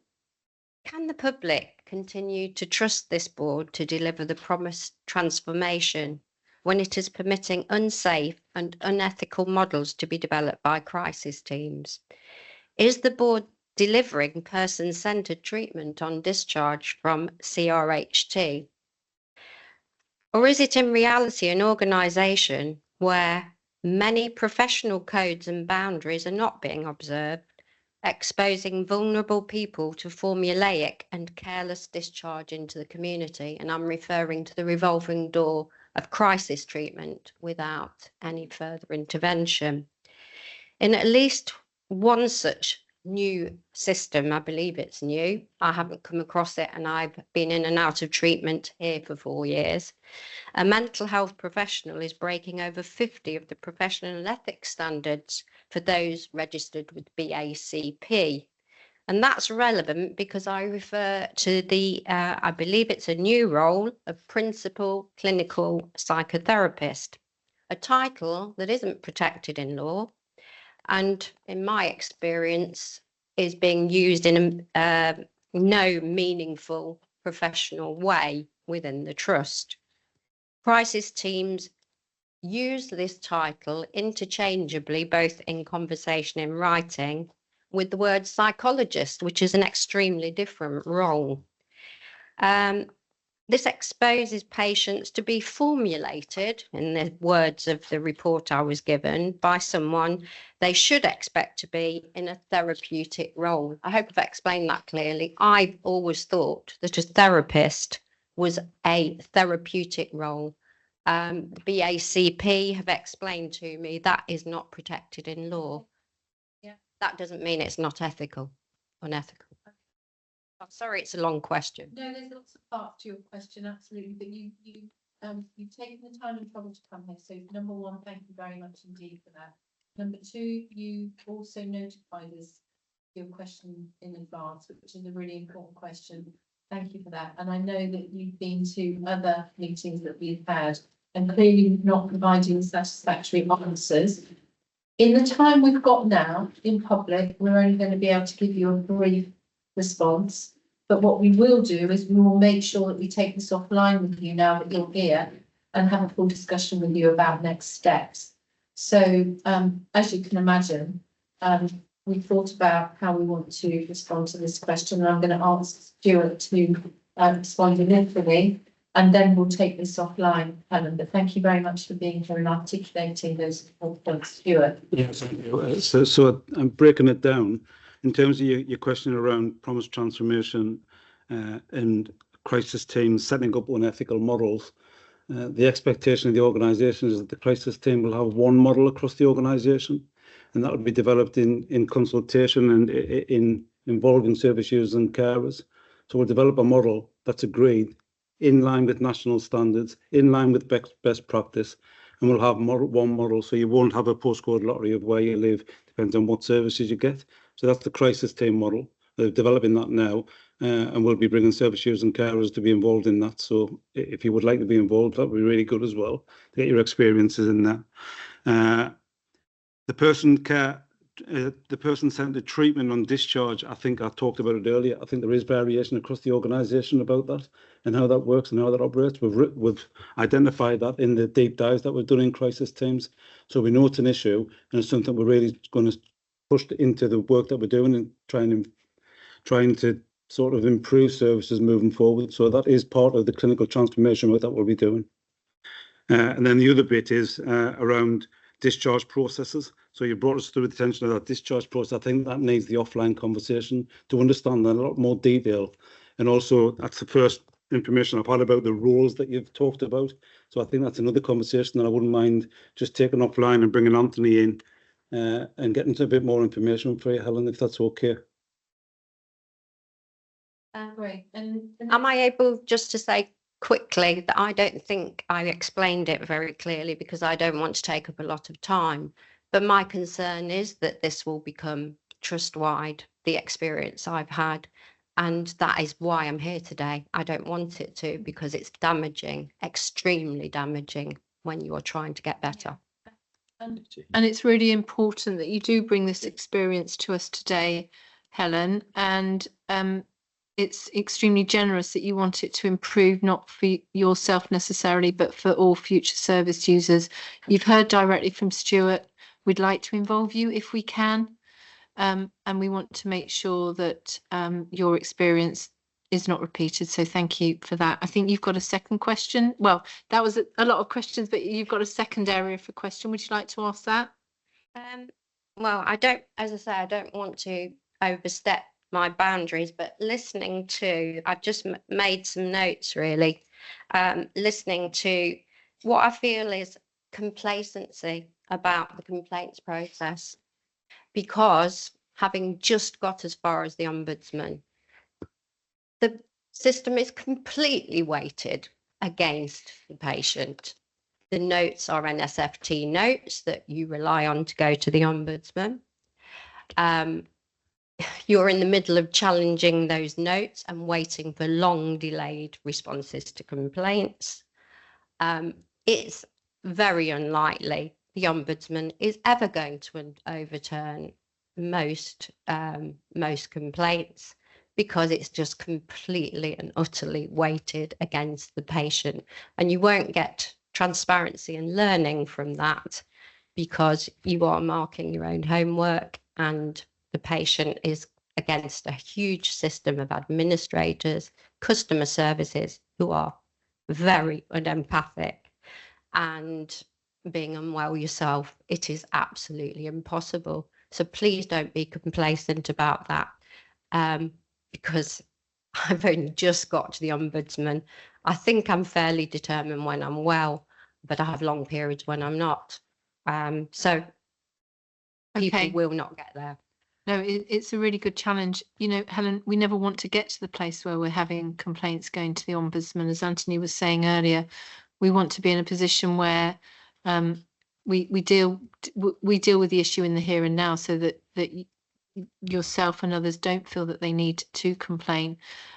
the public continue to trust this board to deliver the promised transformation when it is permitting unsafe and unethical models to be developed by crisis teams? Is the board delivering person-centred treatment on discharge from CRHT? Or is it in reality an organisation where many professional codes and boundaries are not being observed, exposing vulnerable people to formulaic and careless discharge into the community? And I'm referring to the revolving door of crisis treatment without any further intervention. In at least one such new system, I believe it's new, I haven't come across it, and I've been in and out of treatment here for 4 years, a mental health professional is breaking over 50 of the professional and ethics standards for those registered with BACP. And that's relevant because I refer to the, I believe it's a new role of principal clinical psychotherapist, a title that isn't protected in law, and in my experience is being used in no meaningful professional way within the trust. Crisis teams use this title interchangeably, both in conversation and writing, with the word psychologist, which is an extremely different role. this exposes patients to be formulated, in the words of the report I was given, by someone they should expect to be in a therapeutic role. I hope I've explained that clearly. I've always thought that a therapist was a therapeutic role. The BACP have explained to me that is not protected in law. Yeah. That doesn't mean it's not ethical, unethical. I'm sorry, it's a long question. No, there's lots of parts to your question, absolutely. But you've taken the time and trouble to come here. So number one, thank you very much indeed for that. Number two, you also notified us your question in advance, which is a really important question. Thank you for that. And I know that you've been to other meetings that we've had and clearly not providing satisfactory answers. In the time we've got now in public, we're only going to be able to give you a brief response. But what we will do is we will make sure that we take this offline with you now that you're here and have a full discussion with you about next steps. So as you can imagine, we thought about how we want to respond to this question, and I'm going to ask Stuart to respond initially, and then we'll take this offline, Helen. But thank you very much for being here and articulating those points, Stuart. Yes, so I'm breaking it down. In terms of your question around promised transformation and crisis teams setting up unethical models, the expectation of the organisation is that the crisis team will have one model across the organisation, and that would be developed in consultation and in involving service users and carers. So we'll develop a model that's agreed in line with national standards, in line with best practice, and we'll have one model, so you won't have a postcode lottery of where you live, depends on what services you get. So that's the crisis team model. They're developing that now, and we'll be bringing service users and carers to be involved in that. So if you would like to be involved, that would be really good as well, to get your experiences in there. The person-centred treatment on discharge, I think I talked about it earlier. I think there is variation across the organisation about that and how that works and how that operates. We've identified that in the deep dives that we've done in crisis teams. So we know it's an issue, and it's something we're really going to push into the work that we're doing and trying to sort of improve services moving forward. So that is part of the clinical transformation work that we'll be doing. And then the other bit is around discharge processes. So you brought us to the attention of that discharge process. I think that needs the offline conversation to understand that in a lot more detail. And also, that's the first information I've had about the roles that you've talked about. So I think that's another conversation that I wouldn't mind just taking offline and bringing Anthony in and getting to a bit more information for you, Helen, if that's okay. Great. And am I able just to say quickly that I don't think I explained it very clearly because I don't want to take up a lot of time. But my concern is that this will become trust-wide, the experience I've had. And that is why I'm here today. I don't want it to, because it's damaging, extremely damaging when you are trying to get better. And it's really important that you do bring this experience to us today, Helen. And it's extremely generous that you want it to improve, not for yourself necessarily, but for all future service users. You've heard directly from Stuart. We'd like to involve you if we can. And we want to make sure that your experience is not repeated. So thank you for that. I think you've got a second question. Well, that was a lot of questions, but you've got a second area for question. Would you like to ask that? Well, I don't, as I say, I don't want to overstep my boundaries, but listening to, I've just made some notes really, listening to what I feel is complacency about the complaints process, because having just got as far as the Ombudsman, the system is completely weighted against the patient. The notes are NSFT notes that you rely on to go to the Ombudsman. You're in the middle of challenging those notes and waiting for long delayed responses to complaints. It's very unlikely the Ombudsman is ever going to overturn most complaints, because it's just completely and utterly weighted against the patient. And you won't get transparency and learning from that, because you are marking your own homework, and the patient is against a huge system of administrators, customer services, who are very unempathic and being unwell yourself, it is absolutely impossible. So please don't be complacent about that, because I've only just got to the Ombudsman. I think I'm fairly determined when I'm well, but I have long periods when I'm not. So people will not get there. No, it's a really good challenge. You know, Helen, we never want to get to the place where we're having complaints going to the Ombudsman. As Anthony was saying earlier, we want to be in a position where we deal with the issue in the here and now, so that yourself and others don't feel that they need to complain,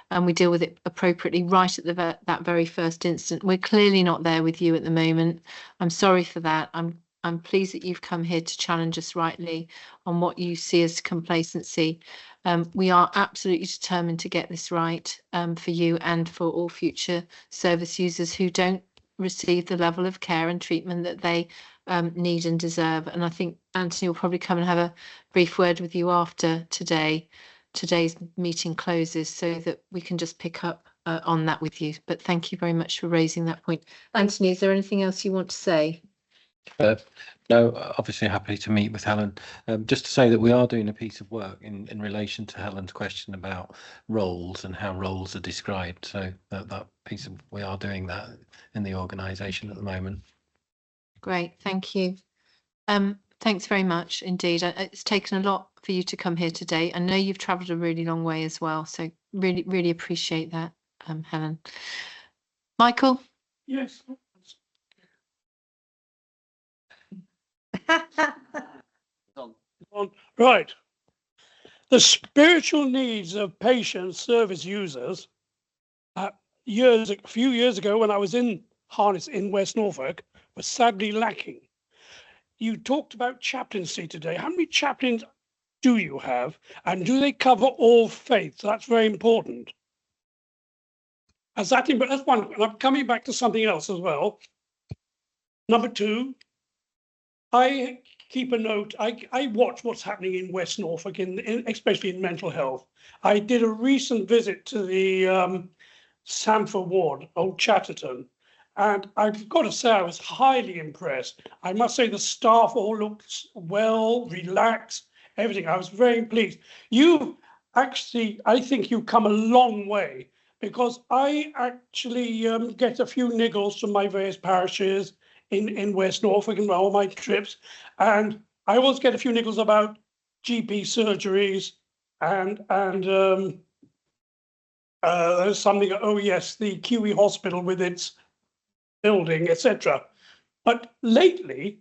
and we deal with it appropriately right at that very first instant. We're clearly not there with you at the moment. I'm sorry for that. I'm pleased that you've come here to challenge us rightly on what you see as complacency. We are absolutely determined to get this right for you and for all future service users who don't receive the level of care and treatment that they need and deserve. And I think Anthony will probably come and have a brief word with you after today's meeting closes, so that we can just pick up on that with you. But thank you very much for raising that point. Anthony, is there anything else you want to say? No, obviously happy to meet with Helen. Just to say that we are doing a piece of work in relation to Helen's question about roles and how roles are described. So that piece of, we are doing that in the organisation at the moment. Great, thank you. Thanks very much indeed. It's taken a lot for you to come here today. I know you've travelled a really long way as well, so really appreciate that, Helen. Michael? Yes. Right. The spiritual needs of patients, service users, a few years ago when I was in Harness in West Norfolk, was sadly lacking. You talked about chaplaincy today. How many chaplains do you have, and do they cover all faiths? That's very important. That's one. And I'm coming back to something else as well. Number two, I keep a note. I watch what's happening in West Norfolk, especially in mental health. I did a recent visit to the Samford ward, Old Chatterton, and I've got to say I was highly impressed. I must say the staff all looked well, relaxed, everything. I was very pleased. You actually, I think you've come a long way, because I actually get a few niggles from my various parishes in West Norfolk and all my trips, and I always get a few niggles about GP surgeries and something. Oh yes, the QE hospital with its building, etc. But lately,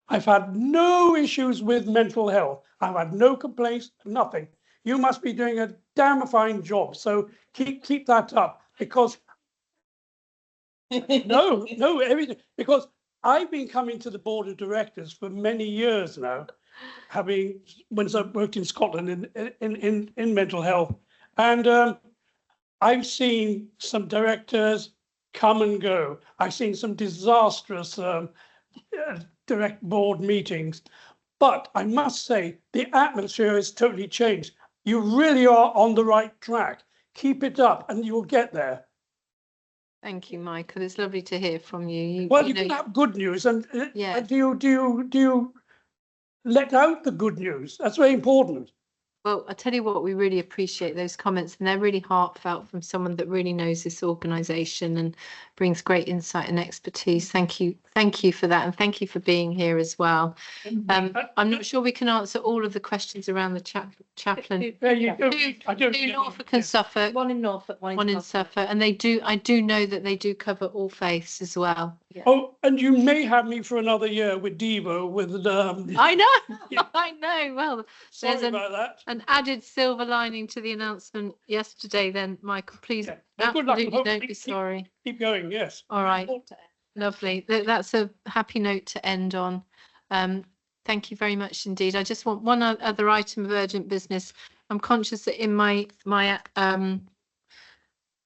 I've had no issues with mental health. I've had no complaints, nothing. You must be doing a damn fine job. So keep that up, because no, everything, because I've been coming to the board of directors for many years now, when I worked in Scotland in mental health, and I've seen some directors come and go. I've seen some disastrous direct board meetings, but I must say the atmosphere has totally changed. You really are on the right track. Keep it up, and you'll get there. Thank you, Michael. It's lovely to hear from you. Well, you can have good news, and yeah. Do you let out the good news? That's very important. Well, I tell you what, we really appreciate those comments, and they're really heartfelt from someone that really knows this organisation and brings great insight and expertise. Thank you for that, and thank you for being here as well. I'm not sure we can answer all of the questions around the chaplain. Two Norfolk and Suffolk. One in Norfolk, one in Suffolk, and I do know that they do cover all faiths as well. Yeah. Oh, and you may have me for another year with Devo. I know, yeah. I know. Well, sorry about that. An added silver lining to the announcement yesterday. Then, Michael, please, yeah. Absolutely don't be sorry. Keep going. Yes. All right. Lovely. That's a happy note to end on. Thank you very much indeed. I just want one other item of urgent business. I'm conscious that in my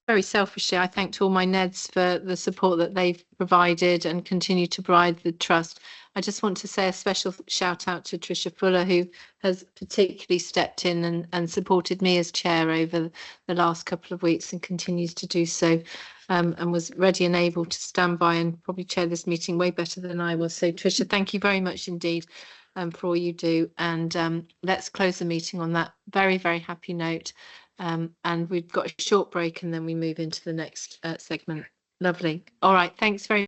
very selfishly, I thanked all my NEDs for the support that they've provided and continue to provide the trust. I just want to say a special shout out to Tricia Fuller, who has particularly stepped in and supported me as chair over the last couple of weeks and continues to do so. and was ready and able to stand by and probably chair this meeting way better than I was. So Tricia, thank you very much indeed for all you do. And let's close the meeting on that very, very happy note. And we've got a short break and then we move into the next segment. Lovely. All right. Thanks very